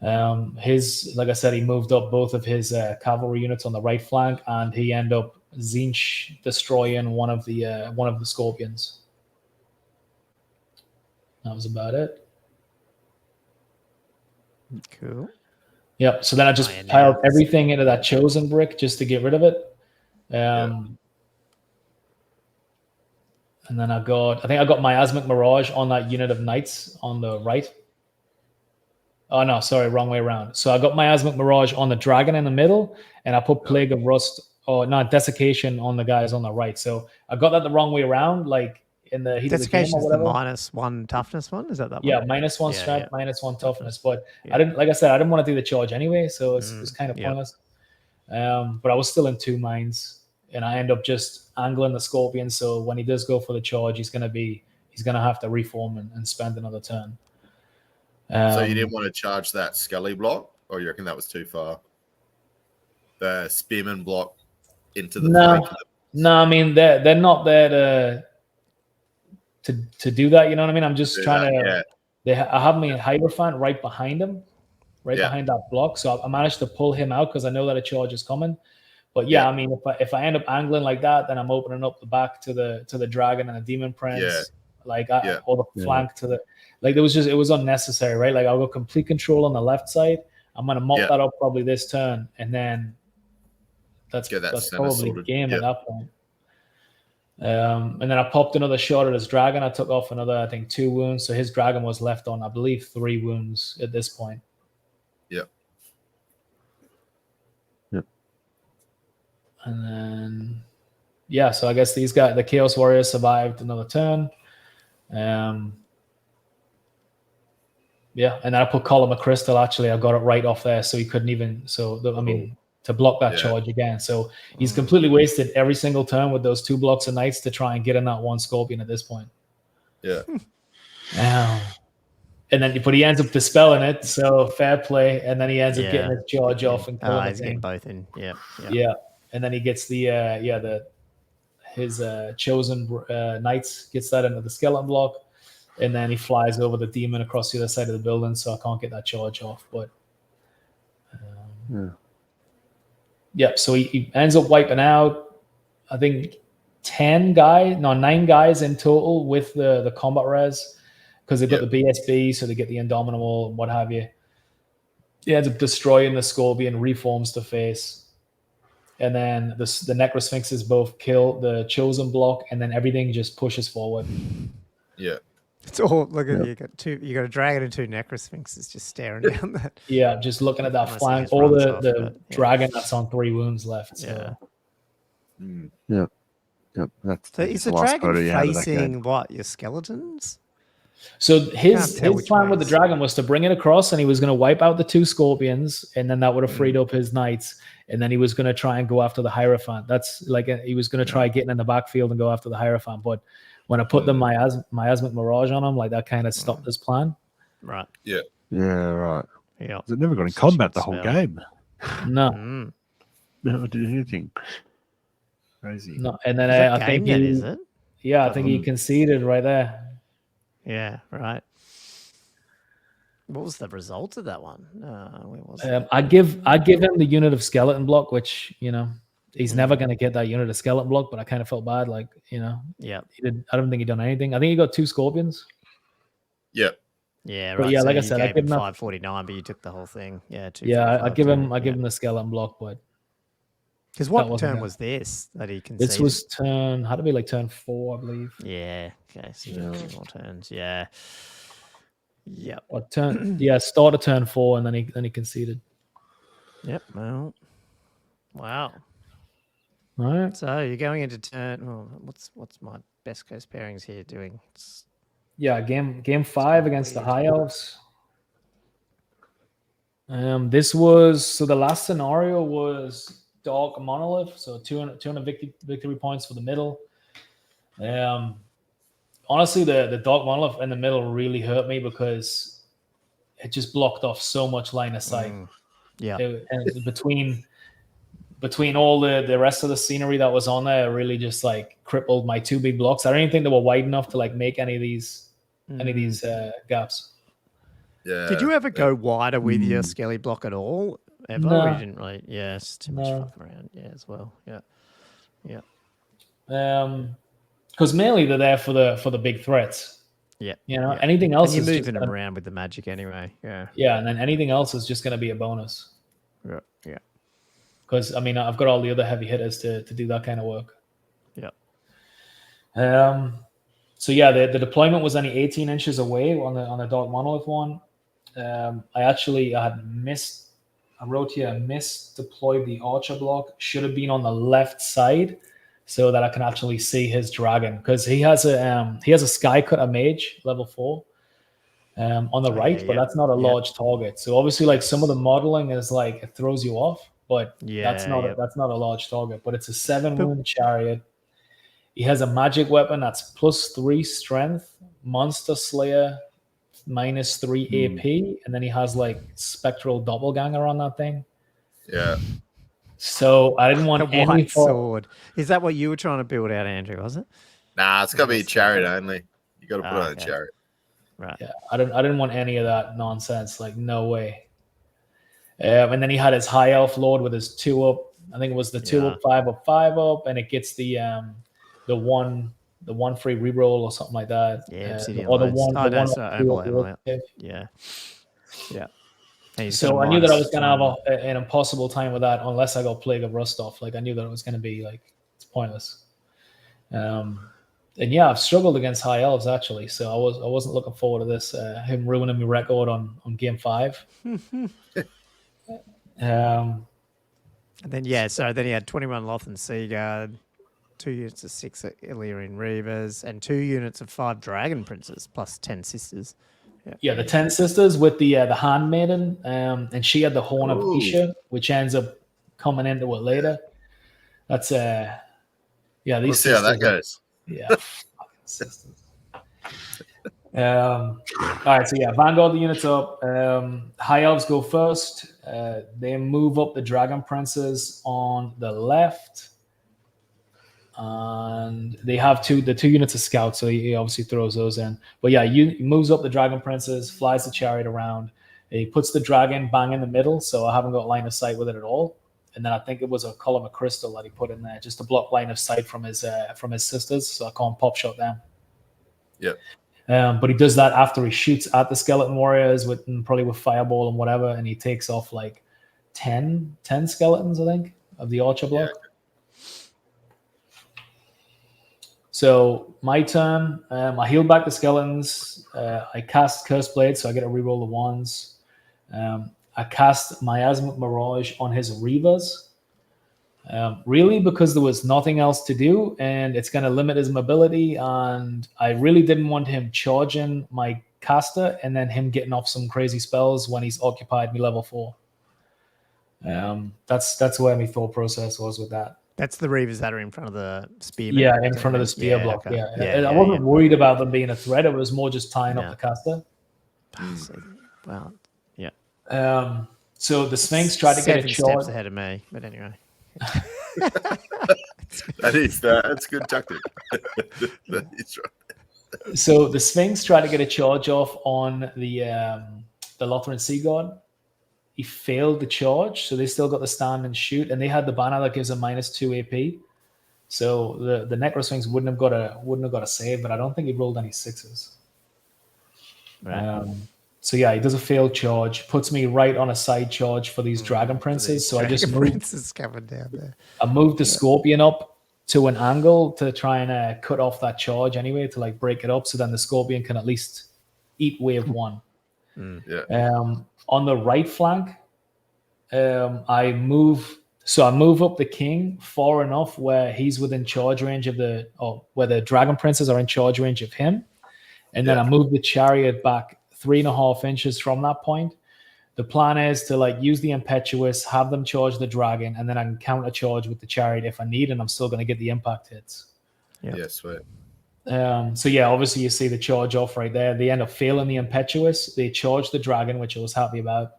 Like I said, he moved up both of his cavalry units on the right flank, and he ended up Zinch destroying one of the scorpions. That was about it. Cool. Yep. So then I just piled everything into that chosen brick just to get rid of it. And then I think I got Miasmic Mirage on that unit of knights on the right. Oh, no, sorry, wrong way around. So I got Miasmic Mirage on the dragon in the middle, and I put Plague of Rust, Desiccation on the guys on the right. So I got that the wrong way around, like in the heat of the game or whatever. -1 toughness one? Is that one? Yeah, -1 strength, -1 toughness. But I didn't, like I said, I didn't want to do the charge anyway, so it's kind of pointless. But I was still in 2 minds, and I end up just angling the scorpion. So when he does go for the charge, he's going to be he's going to have to reform and spend another turn. So you didn't want to charge that Skelly block, or you reckon that was too far? The Spearman block into the flank. No, I mean they're not there to do that. You know what I mean? I'm just trying to. Yeah. I have my Hierophant right behind him, behind that block. So I managed to pull him out because I know that a charge is coming. But yeah, I mean, if I end up angling like that, then I'm opening up the back to the dragon and the demon prince, or the flank to the it was unnecessary, right? Like I'll go complete control on the left side. I'm gonna mop that up probably this turn, and then that's probably the game at that point. And then I popped another shot at his dragon. I took off another, I think, 2 wounds. So his dragon was left on, I believe, 3 wounds at this point. Yep. And then, so I guess these guys, the Chaos Warriors, survived another turn. And then I put Column of Crystal. Actually, I got it right off there, so he couldn't even. To block that charge again. So he's completely wasted every single turn with those 2 blocks of Knights to try and get in that 1 Scorpion at this point. Yeah. And then, but he ends up dispelling it, so fair play. And then he ends up getting his charge off and killing he's getting both in. Yeah. And then he gets his chosen Knights, gets that into the skeleton block, and then he flies over the demon across the other side of the building, so I can't get that charge off. But so he ends up wiping out, I think, 9 guys in total with the combat res, because they've got the BSB, so they get the Indomitable and what have you. He ends up destroying the Scorpion, reforms to face. And then the Necrosphinxes both kill the chosen block, and then everything just pushes forward. Yeah. It's all, look at you got a dragon and 2 Necrosphinxes just staring down that. Yeah, just looking at that flank, or the dragon that's on 3 wounds left. So. Yep. So is the dragon facing what? Your skeletons? So his plan with the dragon was to bring it across, and he was going to wipe out the 2 Scorpions, and then that would have freed up his Knights, and then he was going to try and go after the Hierophant. That's he was going to try getting in the backfield and go after the Hierophant, but when I put the Miasmic Mirage on him, that kind of stopped his plan. Right. Yeah. Yeah, right. Yeah. It never got in combat the whole game. No. Never did anything. Crazy. No, and then I think is it? Yeah, I think he conceded right there. Yeah, right. What was the result of that one? Where was it? I give him the unit of skeleton block, which he's never going to get that unit of skeleton block. But I kind of felt bad, he did. I don't think he done anything. I think he got 2 Scorpions. Yeah. Yeah, right. But yeah, so like I said, I give him 549, but you took the whole thing. Yeah, 2. Yeah, I give him the skeleton block, but because what turn was this that he conceded? This was had to be turn 4, I believe. Yeah. Okay. So you got 2 more turns. Yeah. Yep. Or start of turn 4, and then he conceded. Yep. Well. Wow. All right. So you're going into turn. Oh, what's my best case pairings here doing? Game 5 against the High Elves. This was the last scenario was Dark Monolith, so 200 victory points for the middle. Honestly, the Dark Monolith in the middle really hurt me because it just blocked off so much line of sight. And between all the rest of the scenery that was on there, it really just crippled my 2 big blocks. I don't even think they were wide enough to make any of these gaps. Yeah. Did you ever go wider with your Skelly block at all? Ever? No. You didn't really. Yeah, it's too much fuck around. Yeah, as well. Yeah. Because mainly they're there for the big threats. Yeah. Anything else and you're is moving them around with the magic anyway. Yeah. Yeah, and then anything else is just going to be a bonus. Yeah. Because I've got all the other heavy hitters to do that kind of work. Yeah. So the deployment was only 18 inches away on the Dark Monolith one. I wrote here, misdeployed the Archer block. Should have been on the left side so that I can actually see his dragon, because he has a Sky Cutter Mage level 4 on the right, but that's not a large target. So obviously, some of the modeling is it throws you off, but that's not a large target. But it's a 7 wound chariot. He has a magic weapon that's +3 strength Monster Slayer -3 AP, and then he has like Spectral Doppelganger on that thing. Yeah. So I didn't want The any white sword. Is that what you were trying to build out, Andrew? Was it? Nah, it's got to be a chariot only. You got to put on a chariot. Right. Yeah, I didn't want any of that nonsense. Like, no way. And then he had his high elf lord with his 2-up. I think it was the 2-up, 5-up, 5-up, and it gets the one free reroll or something like that. Yeah, Obsidian or the Loads. one. Oh, no, one so overlay. Yeah. So I knew that I was going to have an impossible time with that unless I got Plague of Rust off. Like, I knew that it was going to be like, it's pointless. And yeah, I've struggled against high elves actually, so I wasn't looking forward to this. Him ruining my record on game 5. And then so then he had 21 Lothan Seaguard, 2 units of 6 Illyrian Reavers, and 2 units of 5 Dragon Princes plus 10 Sisters. Yeah, the 10 Sisters with the Handmaiden, and she had the Horn of Isha, which ends up coming into it later. That's these. We'll see how that goes. Yeah. All right, so Vanguard the units up. High Elves go first. They move up the Dragon Princes on the left, and they have the 2 units of Scouts, so he obviously throws those in. But yeah, he moves up the Dragon Princes, flies the chariot around. He puts the dragon bang in the middle, so I haven't got line of sight with it at all. And then I think it was a column of crystal that he put in there just to block line of sight from his sisters, so I can't pop shot them. Yep. But he does that after he shoots at the skeleton warriors probably with fireball and whatever, and he takes off like 10 skeletons, I think, of the archer block. Yeah. So my turn, I heal back the skeletons. I cast Curse Blade, so I get to reroll the ones. I cast Miasmic Mirage on his Reavers, really because there was nothing else to do, and it's going to limit his mobility, and I really didn't want him charging my caster and then him getting off some crazy spells when he's occupied me level 4. That's where my thought process was with that. That's the Reavers that are in front of the spear. Yeah, in front of the spear block. Okay. I wasn't worried about them being a threat. It was more just tying up the caster. Wow. Yeah. So the Sphinx tried to get a charge. 7 steps ahead of me, but anyway. That's good tactic. That is right. So the Sphinx tried to get a charge off on the Lothran Seaguard. He failed the charge, so they still got the stand and shoot, and they had the banner that gives a -2 AP. So the Necro Sphinx wouldn't have got a save, but I don't think he rolled any 6s. Right. So yeah, he does a failed charge, puts me right on a side charge for these Dragon Princes. So I just moved coming down there. I moved the Scorpion up to an angle to try and cut off that charge anyway, to like break it up, so then the Scorpion can at least eat wave 1. On the right flank, I move up the King far enough where he's within charge range of where the Dragon Princes are in charge range of him, and then I move the Chariot back 3.5 inches from that point. The plan is to like use the Impetuous, have them charge the dragon, and then I can counter charge with the Chariot if I need, and I'm still going to get the impact hits. Yeah, sweet. So yeah, obviously you see the charge off right there. They end up failing the Impetuous. They charge the dragon, which I was happy about.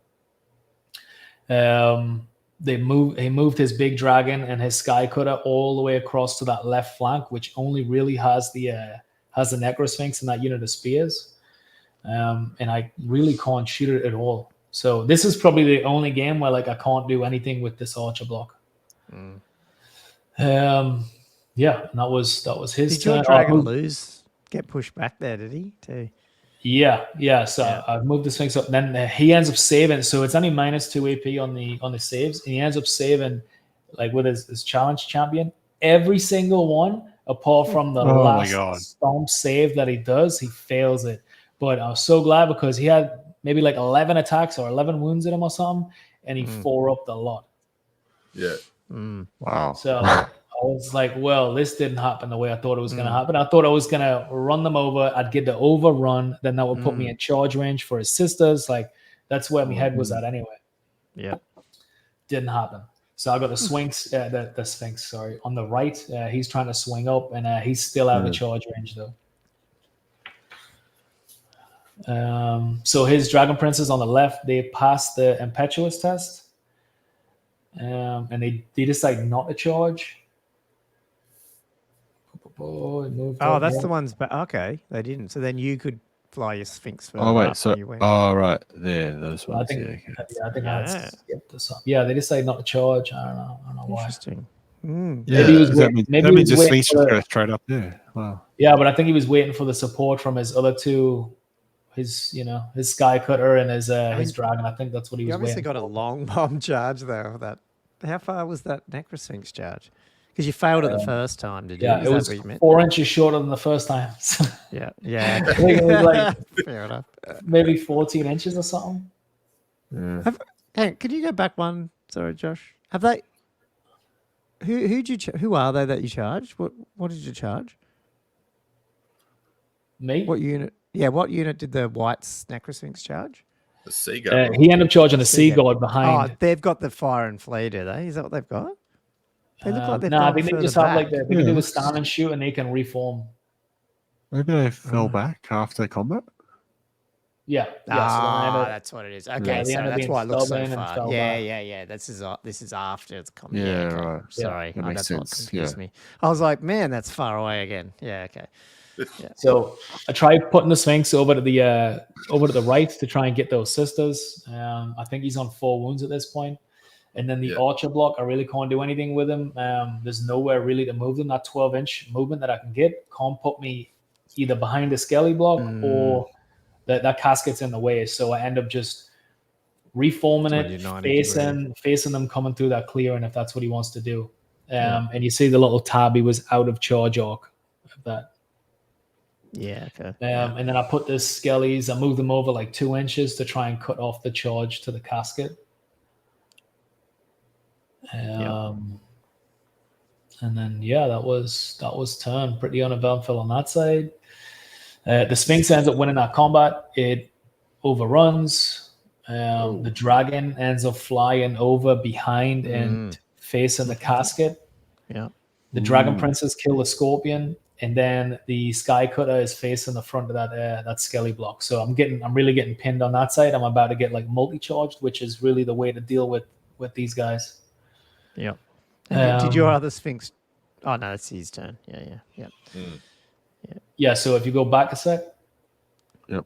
He moved his big dragon and his Sky Cutter all the way across to that left flank, which only really has the Necro Sphinx and that unit of spears. And I really can't shoot it at all. So this is probably the only game where like I can't do anything with this archer block. Yeah, and that was his did turn. Your dragon get pushed back there, did he? Too? Yeah. So I've moved the Sphinx up, and then he ends up saving. So it's only -2 AP on the saves, and he ends up saving like with his challenge champion every single one apart from the last stomp save that he does. He fails it. But I was so glad because he had maybe like 11 attacks or 11 wounds in him or something, and he 4-upped a lot. Yeah. Wow. So I was like, well, this didn't happen the way I thought it was going to happen. I thought I was going to run them over. I'd get the overrun. Then that would put me in charge range for his sisters. Like, that's where my head was at anyway. Yeah. Didn't happen. So I got the Sphinx, the Sphinx, sorry, on the right. He's trying to swing up, and he's still out of charge range, though. So his Dragon Princes on the left, they passed the Impetuous test, and they decide not to charge. Oh, that's the ones. But okay, they didn't. So then you could fly your Sphinx further Oh wait, up so and you went. right there, those ones. I think, okay. I think I skipped this. Yeah, they decided not to charge. I don't know why. Interesting. Yeah, Maybe he was that waiting- means, maybe that he means was the waiting Sphinx for should the- go straight up there. Wow. Yeah, but I think he was waiting for the support from his other two, his Sky Cutter and his Dragon. I think that's what he You was obviously waiting got a for. long bomb charge though. That. How far was that Necrosphinx charge? Because you failed it the first time, did you? Yeah, Is it that was what you meant? 4 inches shorter than the first time. So Yeah. I think it was like Fair enough. maybe 14 inches or something. Yeah. Hey, could you go back one? Sorry, Josh. Have they? Who are they that you charged? What did you charge? Me? What unit? Yeah, what unit did the White's Necrosphinx charge? The seagull. He ended up charging a sea Seagull. god behind. Oh, they've got the fire and flee, do they? Is that what they've got? They look like they've I gone think they further just have back. like they can Yeah, do a looks- stand and shoot, and they can reform. Maybe they fell back after combat. Yeah. So then I ended up- That's what it is. Okay, they so ended up that's being why it looks so stubborn and far. fell Yeah, back. yeah. This is after it's come. Yeah, okay. right. Sorry, That makes that's what sense, confused yeah. me. I was like, man, that's far away again. Yeah, okay. So I tried putting the Sphinx over to the right to try and get those sisters. I think he's on 4 wounds at this point. And then the Archer block, I really can't do anything with him. There's nowhere really to move them. That 12-inch movement that I can get can't put me either behind the Skelly block or that casket's in the way. So I end up just reforming it, 90 facing them coming through that clearing if that's what he wants to do. And you see the little tab, he was out of charge arc of that. Yeah, okay. And then I put the Skellies, I moved them over like 2 inches to try and cut off the charge to the casket. And then that was turn pretty uneventful on that side. The Sphinx ends up winning that combat. It overruns. The dragon ends up flying over behind and facing the casket. Yeah. The Dragon Princess kill the Scorpion, and then the Sky Cutter is facing the front of that Skelly block. So I'm really getting pinned on that side. I'm about to get like multi-charged, which is really the way to deal with these guys. Yeah. Did your other Sphinx? Oh no, it's his turn. Yeah. Yeah. So if you go back a sec. Yep.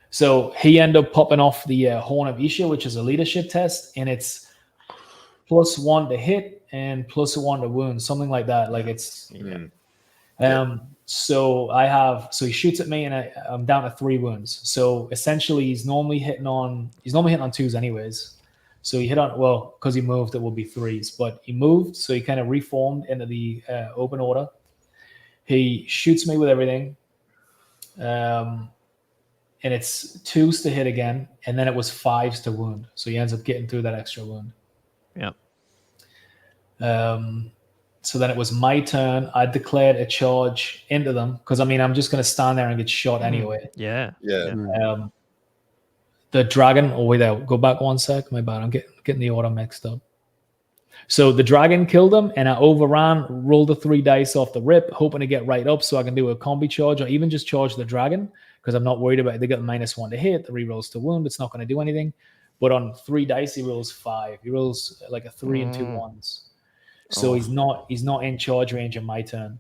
So he ended up popping off the Horn of Isha, which is a leadership test, and it's +1 to hit and +1 to wound, something like that. Like it's. So he shoots at me, and I'm down to 3 wounds. So essentially, he's normally hitting on 2s anyways. So he hit on, because he moved, it will be 3s. But he moved, so he kind of reformed into the open order. He shoots me with everything. And it's 2s to hit again, and then it was 5s to wound. So he ends up getting through that extra wound. Yeah. So then it was my turn. I declared a charge into them, because, I'm just going to stand there and get shot anyway. Yeah. The dragon, go back 1 sec. My bad. I'm getting the order mixed up. So the dragon killed him, and I overran, rolled the 3 dice off the rip, hoping to get right up so I can do a combi charge or even just charge the dragon, because I'm not worried about it. They got -1 to hit, the rerolls to wound. It's not going to do anything. But on 3 dice, he rolls 5. He rolls like a 3 and 2 1s. So he's not in charge range on my turn.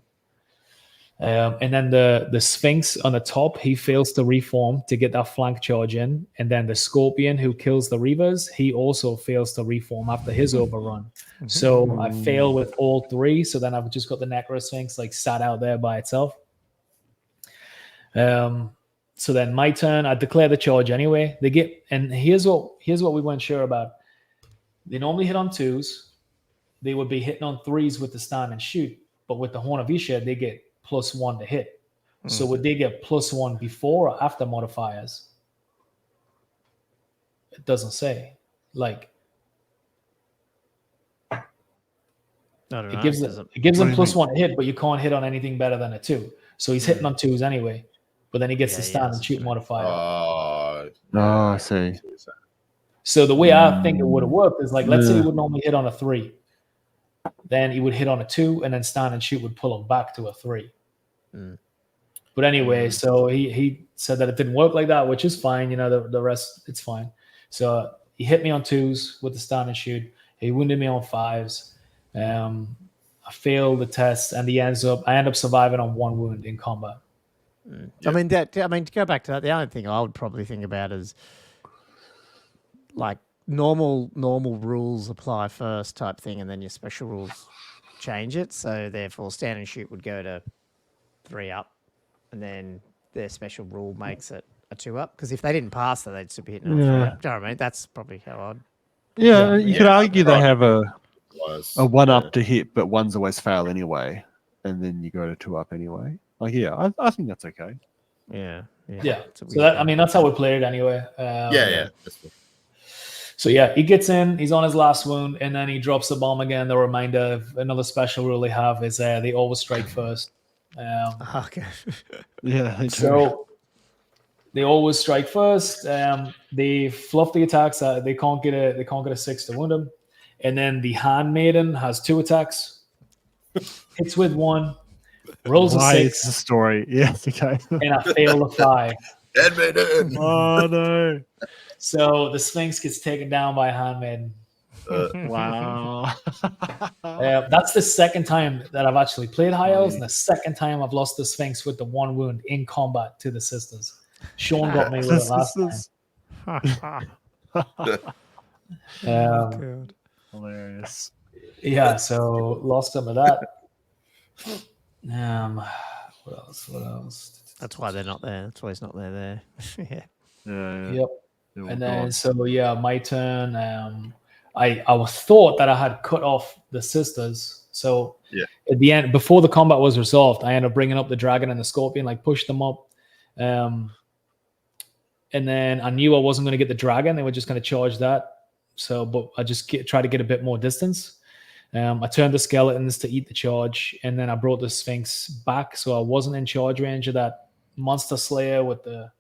And then the Sphinx on the top, he fails to reform to get that flank charge in. And then the Scorpion, who kills the Reavers, he also fails to reform after his overrun. So I fail with all 3. So then I've just got the Necro Sphinx like sat out there by itself. So then my turn, I declare the charge anyway. They get, and here's what we weren't sure about. They normally hit on 2s. They would be hitting on 3s with the stand and shoot. But with the Horn of Isha, they get +1 to hit. So would they get +1 before or after modifiers? It doesn't say. Like, I don't know. it gives them +1 to hit, but you can't hit on anything better than a 2. So he's hitting on 2s anyway. But then he gets the stand and shoot modifier. I see. So the way I think it would have worked is like, let's say he would normally hit on a 3. Then he would hit on a 2, and then stand and shoot would pull him back to a 3. But anyway, so he said that it didn't work like that, which is fine. The rest, it's fine. So he hit me on 2s with the stand and shoot. He wounded me on 5s. I failed the test, and I end up surviving on 1 wound in combat. Yep. I mean, to go back to that, the only thing I would probably think about is like normal rules apply first type thing, and then your special rules change it. So therefore, stand and shoot would go to 3 up, and then their special rule makes it a 2 up. Because if they didn't pass that, they'd still be hitting a 3 up. Do you know what I mean? That's probably how I'd. Yeah, you could argue they have a 1 up Yeah. to hit, but 1s always fail anyway, and then you go to 2 up anyway. Like, yeah, I think that's okay. Yeah. So that's how we played it anyway. Yeah. So yeah, he gets in, he's on his last wound, and then he drops the bomb again. The reminder of another special rule they have is they always strike first. Okay. Yeah, they do. So they always strike first. They fluff the attacks. They can't get a 6 to wound him. And then the handmaiden has 2 attacks, hits with 1, rolls a 6. It's a story. Yes, okay. And I fail the 5. Handmaiden. Oh no! So the Sphinx gets taken down by a handmaiden. Wow. That's the second time that I've actually played High Elves, and the second time I've lost the Sphinx with the 1 wound in combat to the sisters. Sean got me with it last time. God. Hilarious. Yeah, so lost some of that. What else? That's why they're not there. That's why he's not there. Yeah. Yep. And then my turn. I thought that I had cut off the sisters. So at the end, before the combat was resolved, I ended up bringing up the dragon and the scorpion, like pushed them up. And then I knew I wasn't going to get the dragon. They were just going to charge that. So, but I just try to get a bit more distance. I turned the skeletons to eat the charge, and then I brought the Sphinx back, so I wasn't in charge range of that Monster Slayer with the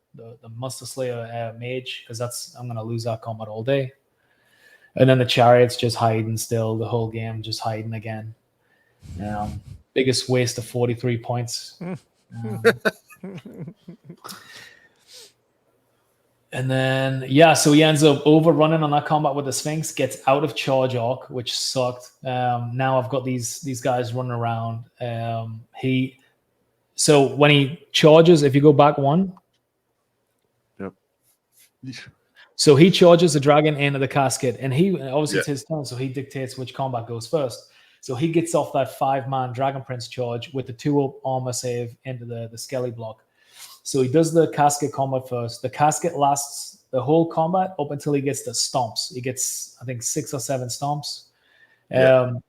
Monster Slayer mage, because I'm going to lose that combat all day. And then the Chariot's just hiding still, the whole game, just hiding again. Biggest waste of 43 points. And then, so he ends up overrunning on that combat with the Sphinx, gets out of charge arc, which sucked. Now I've got these guys running around. So when he charges, if you go back 1. Yep. So he charges the dragon into the casket, and it's his turn, so he dictates which combat goes first. So he gets off that 5-man Dragon Prince charge with the 2 armor save into the Skelly block. So he does the casket combat first. The casket lasts the whole combat up until he gets the stomps. He gets, I think, 6 or 7 stomps. And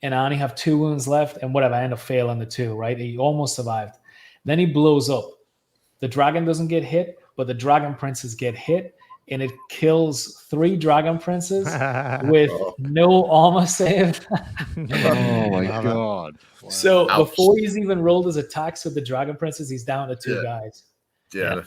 I only have 2 wounds left, and whatever, I end up failing the 2, right? He almost survived. Then he blows up. The dragon doesn't get hit, but the dragon princes get hit, and it kills 3 dragon princes with no armor save. Oh my god. Wow. So before he's even rolled his attacks with the dragon princes, he's down to 2 guys. Yeah.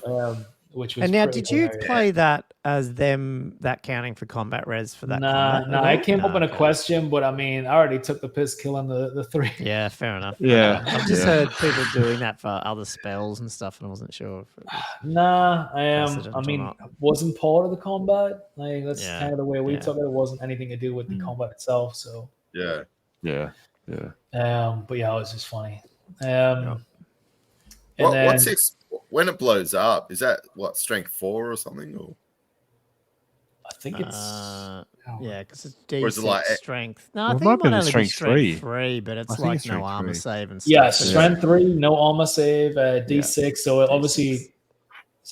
Which was And now, did you hilarious. play that as them that counting for combat res for that? Nah, it came up in a question, but I mean, I already took the piss killing the 3. Yeah, fair enough. Yeah. I've just heard people doing that for other spells and stuff, and I wasn't sure if it was Nah, precedent I or mean, not. it wasn't part of the combat. Like that's Yeah, kind of the way we yeah. took it. It wasn't anything to do with the combat itself. So, Yeah. but yeah, it was just funny. And then, What's when it blows up? Is that strength 4 or something? Or I think it's yeah, because it's Or is D6 it like- strength. No, I Well, it think might it be might the only be strength strength 3. 3, but it's I think like it's no strength armor 3. save and stuff. yeah, so strength 3, no armor save, D6. So it obviously,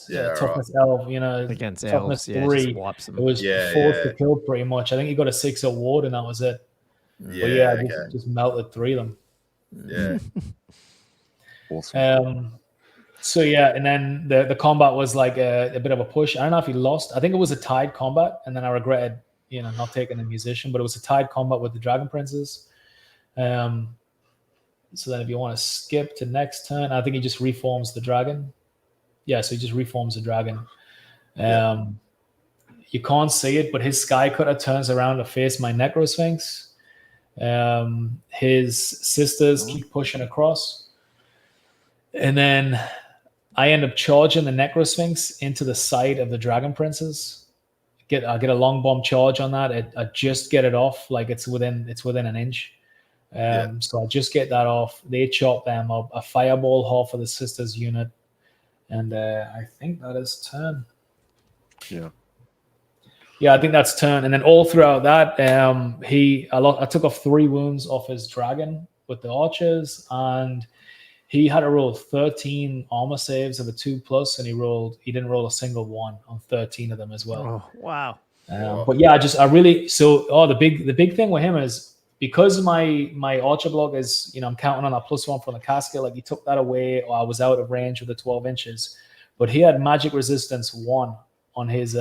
Yeah, toughness elf, against toughness elves, yeah, 3. just wipes them. It was Yeah, forced yeah. to kill pretty much. I think he got a 6 at ward, and that was it. Yeah. But just melted 3 of them. Yeah. Awesome. So yeah, and then the combat was like a bit of a push. I don't know if he lost. I think it was a tied combat, and then I regretted, not taking the musician. But it was a tied combat with the Dragon Princes. So then, if you want to skip to next turn, I think he just reforms the dragon. Yeah, so he just reforms the dragon. You can't see it, but his Sky Cutter turns around to face my Necro Sphinx. His sisters keep pushing across. And then I end up charging the Necrosphinx into the side of the Dragon Princes. I get a long bomb charge on that. I just get it off, like it's within an inch. So I just get that off. They chop them up. A fireball half of the sisters unit, and I think that is turn. Yeah, I think that's turn. And then all throughout that, I took off 3 wounds off his dragon with the archers, and he had to roll 13 armor saves of a 2+, and he didn't roll a single one on 13 of them as well. Oh, wow. But yeah, the big thing with him is, because my archer block is, I'm counting on that +1 from the casket, like he took that away, or I was out of range with the 12 inches. But he had magic resistance 1 on his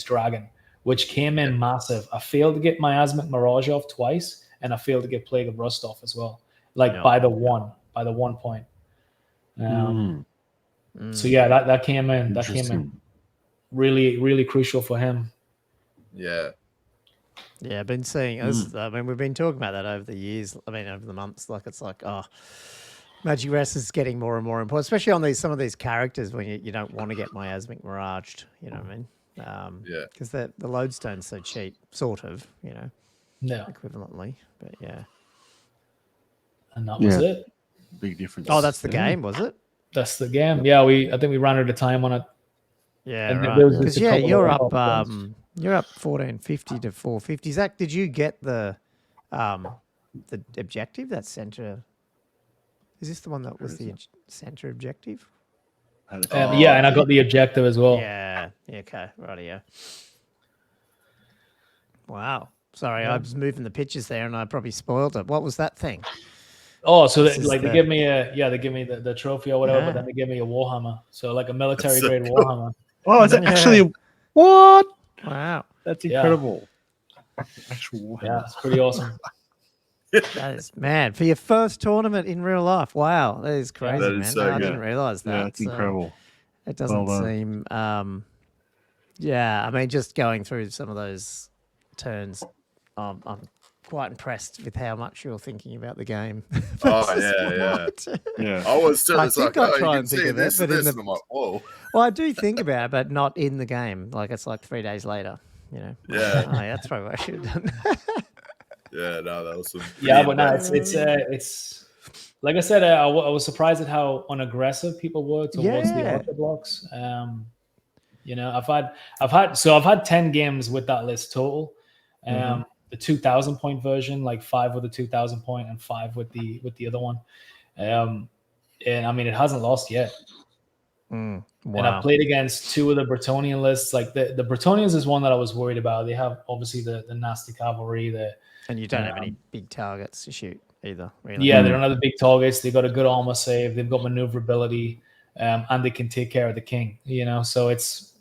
dragon, which came in massive. I failed to get Miasmic Mirage off twice, and I failed to get Plague of Rust off as well, by the 1 point. So yeah, that came in really, really crucial for him. Yeah, I've been seeing us. I mean, we've been talking about that over the years. I mean, over the months. Like, it's like, Magic Rest is getting more and more important, especially on some of these characters when you don't want to get Miasmic Miraged. You know what I mean? Because the lodestone's so cheap, sort of. Equivalently, but yeah. And that was it. Big difference. Oh, that's the game, was it? That's the game. Yeah, I think we ran out of time on it. Yeah, and right. Because you're up 1450 to 450. Zach, did you get the objective? That center. Is this the one that was the center objective? Yeah, and I got the objective as well. Yeah. Okay. Right. Yeah. Wow. Sorry, I was moving the pictures there, and I probably spoiled it. What was that thing? Oh, so they give me the trophy or whatever, but then they give me a Warhammer. So like a military grade Warhammer. Oh, is it actually what? Wow. That's incredible. Actual Warhammer. Yeah, it's pretty awesome. That is mad. For your first tournament in real life. Wow. That is crazy, that man. is so I didn't realize that. Yeah, it's incredible. It doesn't seem I mean, just going through some of those turns, I'm quite impressed with how much you're thinking about the game. Yeah. I was still I think I'll try and think of it, but and I'm like, whoa. Well, I do think about it, but not in the game. Like, it's like 3 days later, Yeah. That's probably what I should have done. Yeah, no, that was some. Yeah, but no, it's like I said, I was surprised at how unaggressive people were towards the Archer blocks. I've had 10 games with that list total. The 2,000 point version, like 5 with the 2,000 point and 5 with the other one. And I mean, it hasn't lost yet. Wow. And I played against 2 of the Bretonian lists. Like the Bretonians is one that I was worried about. They have obviously the nasty cavalry. And you don't have any big targets to shoot either, really. Yeah, they don't have the big targets. They got a good armor save. They've got maneuverability, and they can take care of the king. So that's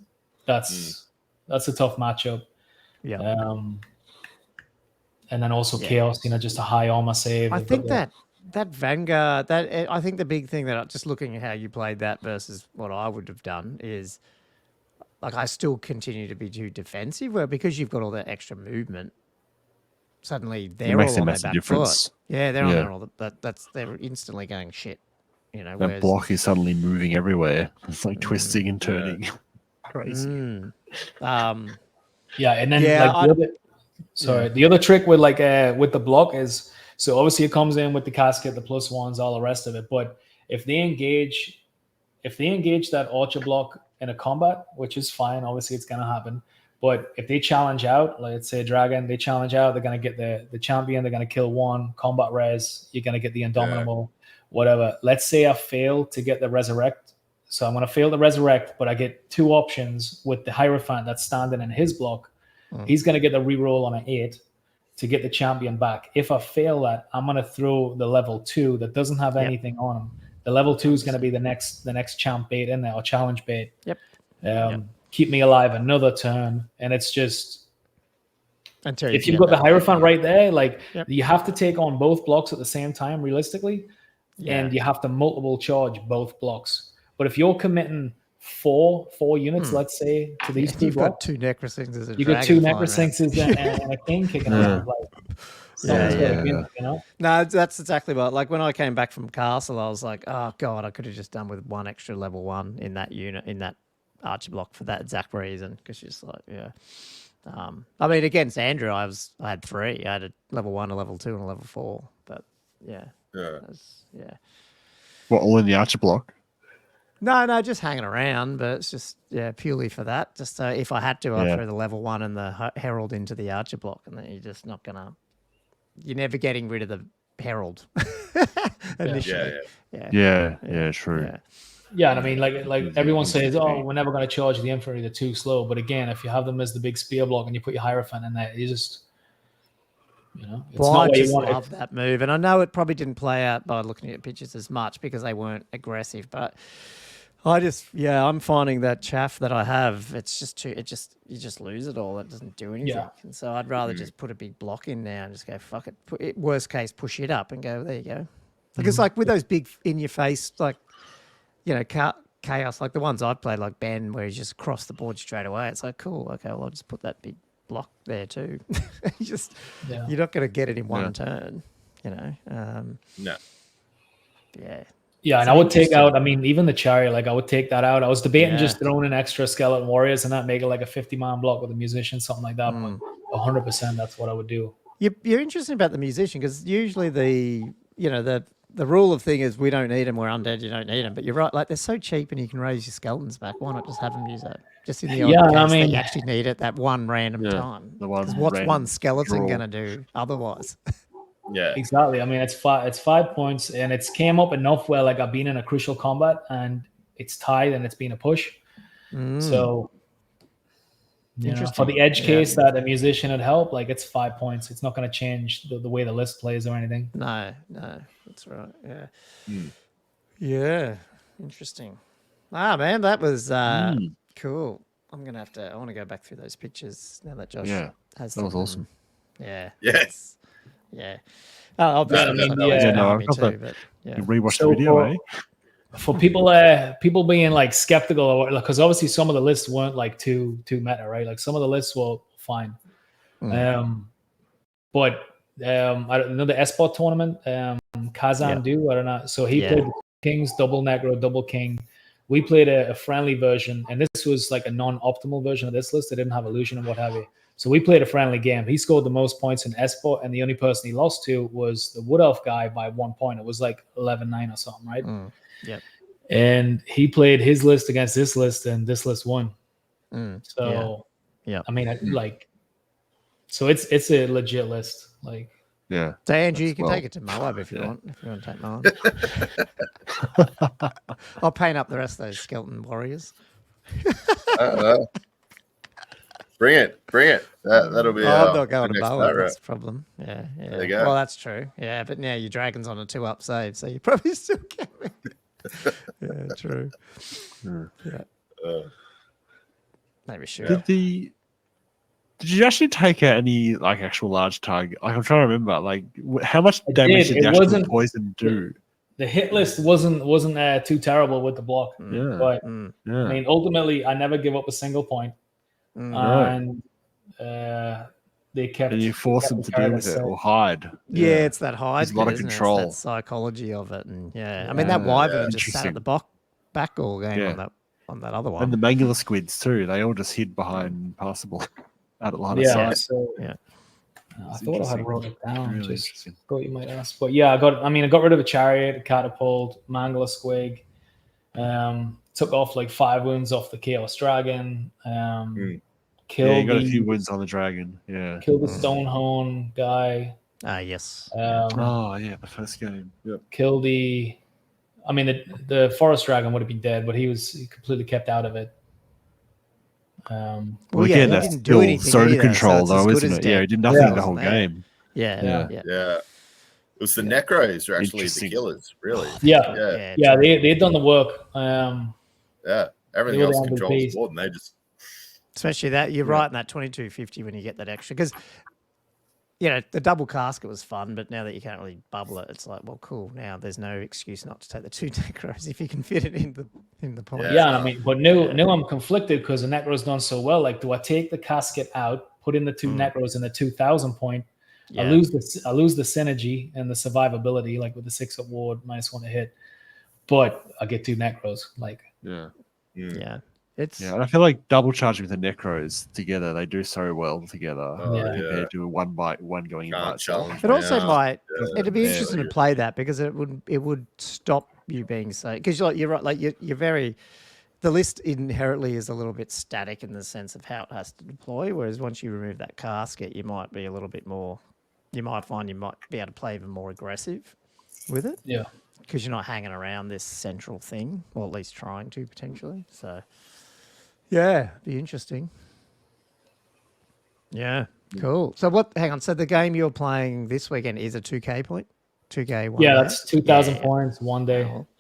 a tough matchup. Yeah. And then also chaos. Just a high armor save. I think that Vanguard. I think the big thing that just looking at how you played that versus what I would have done is, like, I still continue to be too defensive. Where because you've got all that extra movement. Suddenly they're all on their back foot. Yeah, they're on their all. They're instantly going shit. That block is suddenly moving everywhere. It's like twisting and turning. Crazy. And then the other trick with with the block is, so obviously it comes in with the casket, the +1s, all the rest of it. But if they engage that Archer block in a combat, which is fine, obviously it's gonna happen. But if they challenge out, let's say Dragon, they challenge out, they're going to get the champion, they're going to kill 1, combat res, you're going to get the Indomitable, whatever. Let's say I fail to get the Resurrect. So I'm going to fail the Resurrect, but I get 2 options with the Hierophant that's standing in his block. He's going to get the reroll on an 8 to get the champion back. If I fail that, I'm going to throw the level 2 that doesn't have anything on him. The level 2 is going to be the next champ bait in there, or challenge bait. Keep me alive another turn, and it's just if you've got the Hierophant right there, you have to take on both blocks at the same time, realistically, and you have to multiple charge both blocks. But if you're committing four units, let's say, to these two You've got blocks. 2 Necrosphinxes and You got 2 flying around. Necrosphinxes and a king kicking around. Like, someone's gotta win, you know? No, that's exactly what. Like when I came back from Castle, I was like, oh god, I could have just done with 1 extra level 1 in that unit, in that archer block for that exact reason. Because she's like, I mean, against Andrew, I had 3. I had a level 1, a level 2, and a level 4. But yeah. What, all in the archer block? No, just hanging around, but it's just purely for that. Just so if I had to, I'd throw the level 1 and the Herald into the archer block, and then you're just not gonna. You're never getting rid of the Herald initially. Yeah, true. Yeah, and I mean, like everyone says, oh, we're never going to charge the infantry; they're too slow. But again, if you have them as the big spear block and you put your Hierophant in there, you just, it's well, not I what you just want. love that move, and I know it probably didn't play out by looking at pictures as much because they weren't aggressive, but I'm finding that chaff that I have, it's just too, you just lose it all. It doesn't do anything. Yeah. And so I'd rather just put a big block in now and just go, fuck it. Worst case, push it up and go, there you go. Because like with those big in your face, like, chaos, like the ones I've played, like Ben, where he's just across the board straight away. It's like, cool. Okay, well, I'll just put that big block there too. You're not going to get it in one turn, No. Yeah. Yeah, and I would take out, I mean, even the chariot, like I would take that out. I was debating just throwing in extra skeleton warriors and not make it like a 50-man block with a musician, something like that. But 100%, that's what I would do. You're interested about the musician because usually the rule of thing is we don't need them, we're undead, you don't need them. But you're right, like they're so cheap and you can raise your skeletons back. Why not just have them use that? Just in the odd case that you actually need it that one random time. Because what's one skeleton going to do otherwise? Yeah, exactly. I mean, it's 5 points, and it's came up enough where like I've been in a crucial combat and it's tied and it's been a push. So, for the edge case that a musician would help, like it's 5 points. It's not going to change the way the list plays or anything. No, that's right. Yeah, interesting. Man, that was cool. I want to go back through those pictures now that Josh has. That was awesome. Yeah. Yes. Yeah. I'll be I've got that. You rewatched the video, For people being like skeptical, or because obviously some of the lists weren't like too meta, right? Like some of the lists were fine. But I don't know the Esport tournament, Kazan do, I don't know. So he played the Kings, double Negro, double King. We played a friendly version, and this was like a non-optimal version of this list. They didn't have illusion and what have you. So we played a friendly game. He scored the most points in Esport, and the only person he lost to was the Wood Elf guy by 1 point. It was like 11-9 or something, right? And he played his list against this list, and this list won. So, I mean, like, so it's a legit list. Like, so Andrew, you can take it to Moab if you want. If you want to take Moab, I'll paint up the rest of those skeleton warriors. Bring it. That'll be. I'm not going to Moab. Right? That's the problem. Yeah. There you go. Well, that's true. Yeah, but now your dragon's on a 2-up save, so you probably still get it. Yeah, true. Maybe sure. Did you actually take out any like actual large target? Like I'm trying to remember, like how much damage did the actual poison do? The hit list wasn't too terrible with the block. But I mean, ultimately, I never give up a single point. And they kept. And you force them to deal with it or hide. Yeah, it's that hide. There's a lot of control. It's that psychology of it, and I mean that wyvern just sat at the back all game on that other one. And the Mangler squids too. They all just hid behind Passable out at line of sight. So, I thought I had wrote it down. Really just thought you might ask, but I got rid of a chariot, a catapult, Mangler squig. Took off like 5 wounds off the Chaos Dragon. Killed you got a few wounds on the dragon. Yeah. Killed the Stonehorn guy. Yes. The first game. Yep. Killed the. I mean, the Forest Dragon would have been dead, but he completely kept out of it. Again, that's didn't do anything zone either, control, so though, isn't it? Yeah, he did nothing the whole game. Yeah. It was the Necros who are actually the killers, really. They'd done the work. Everything else controls the board, and they just. Especially that you're right in that 2250 when you get that extra because the double casket was fun, but now that you can't really bubble it, it's like, well, cool. Now there's no excuse not to take the 2 necros if you can fit it in the point. Yeah, I mean, but now I'm conflicted because the necro's done so well. Like, do I take the casket out, put in the 2 necros in the 2,000 point? I lose the synergy and the survivability, like with the 6-up ward, -1 to hit, but I get 2 necros. Like, yeah. And I feel like double charging with the necros together, they do so well together compared to one going in by itself. It also might. It'd be interesting to play that because it would stop you being so. Because you're right. Like you're very. The list inherently is a little bit static in the sense of how it has to deploy. Whereas once you remove that casket, you might be a little bit more. You might find you might be able to play even more aggressive with it. Yeah. Because you're not hanging around this central thing, or at least trying to potentially. So. Yeah, be interesting. Yeah, cool. So hang on. So the game you're playing this weekend is a 2K point? 2K one day? That's 2,000 points one day. We'll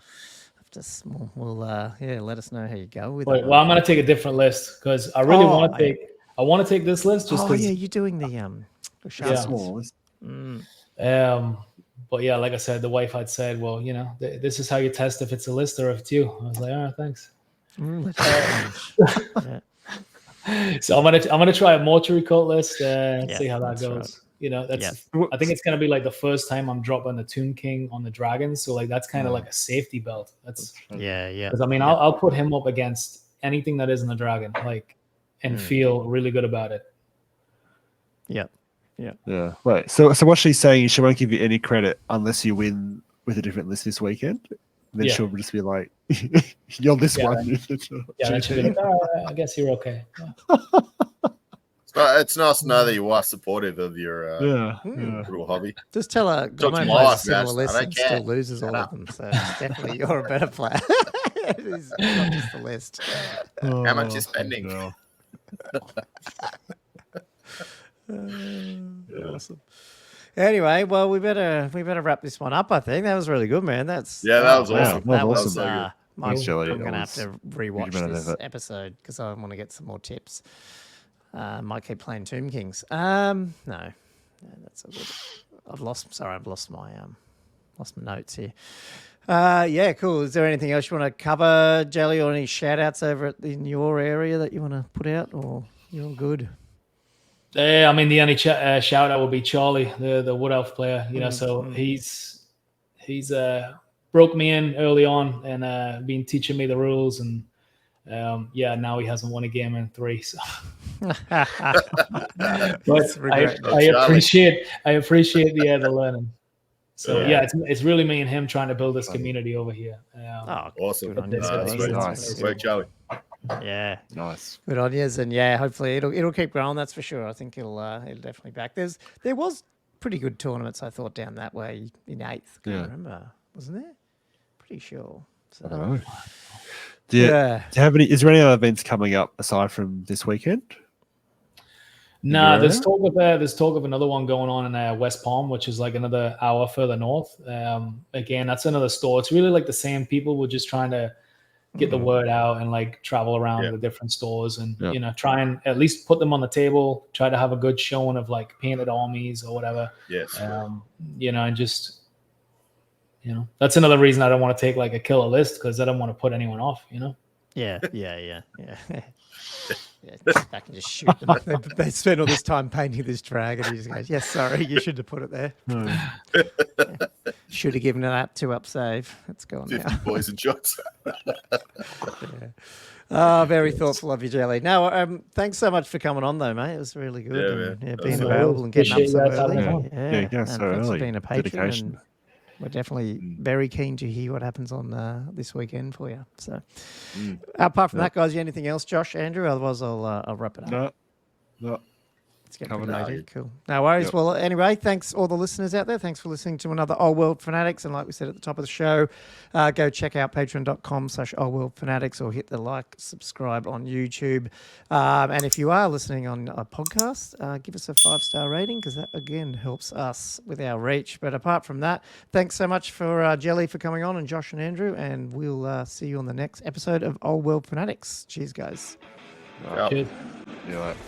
let us know how you go with it. it. Well, I'm going to take a different list because I really want to take... I want to take this list just because... you're doing the Shoutouts. But yeah, like I said, the wife had said, well, this is how you test if it's a list or if it's you. I was like, all right, thanks. So I'm gonna try a mortuary cult list and see how that goes. Right. I think it's gonna be like the first time I'm dropping the Tomb King on the dragons, so like that's kind of like a safety belt. That's because I mean I'll put him up against anything that isn't a dragon, like, and feel really good about it. Yeah. Right. So what she's saying is she won't give you any credit unless you win with a different list this weekend. Then she'll just be like, "You're this one." That should be like, I guess you're okay. It's nice to know that you are supportive of your little hobby. Just tell her Gomo plays a similar list and still loses all of them. So definitely you're a better player. It's not just the list. How much you spending? Awesome. Anyway, well, we better wrap this one up. I think that was really good, man. That was awesome. That was awesome. I'm gonna have to rewatch this episode because I want to get some more tips. Might keep playing Tomb Kings. No, that's all good. I've lost my notes here. Cool. Is there anything else you want to cover, Jelley, or any shout outs over in your area that you want to put out, or you're good? I mean, the only shout out will be Charlie, the Wood Elf player. So he's broke me in early on and been teaching me the rules, and now he hasn't won a game in 3. So, but I appreciate the learning. So it's really me and him trying to build this community over here. Awesome. Nice. Work, Jelley. Yeah, nice. Good on you, and hopefully it'll keep growing. That's for sure. I think it'll definitely back. There was pretty good tournaments I thought down that way in 8th. I can't remember, wasn't there? Pretty sure. So, I don't know. Do you have any? Is there any other events coming up aside from this weekend? No, there's talk of another one going on in West Palm, which is like another hour further north. Again, that's another store. It's really like the same people. We're just trying to get the word out and like travel around the different stores and try and at least put them on the table. Try to have a good showing of like painted armies or whatever. Yes. And just that's another reason I don't want to take like a killer list because I don't want to put anyone off. Yeah. I can just shoot them. They spend all this time painting this dragon. He just goes, "Yes, sorry, you should have put it there. Should have given it that 2-up save. It's gone 50 now." poison shots. Very thoughtful of you, Jelley. No, thanks so much for coming on, though, mate. It was really good. Being available and getting up so early. And thanks for being a patron. And we're definitely very keen to hear what happens on this weekend for you. So, apart from that, guys, anything else, Josh, Andrew? Otherwise, I'll wrap it up. No. It's getting cool. No worries. Yep. Well, anyway, thanks all the listeners out there. Thanks for listening to another Old World Fanatics. And like we said at the top of the show, go check out patreon.com/oldworldfanatics or hit the like, subscribe on YouTube. And if you are listening on a podcast, give us a 5-star rating because that, again, helps us with our reach. But apart from that, thanks so much for Jelley for coming on and Josh and Andrew. And we'll see you on the next episode of Old World Fanatics. Cheers, guys. Cheers. See you later.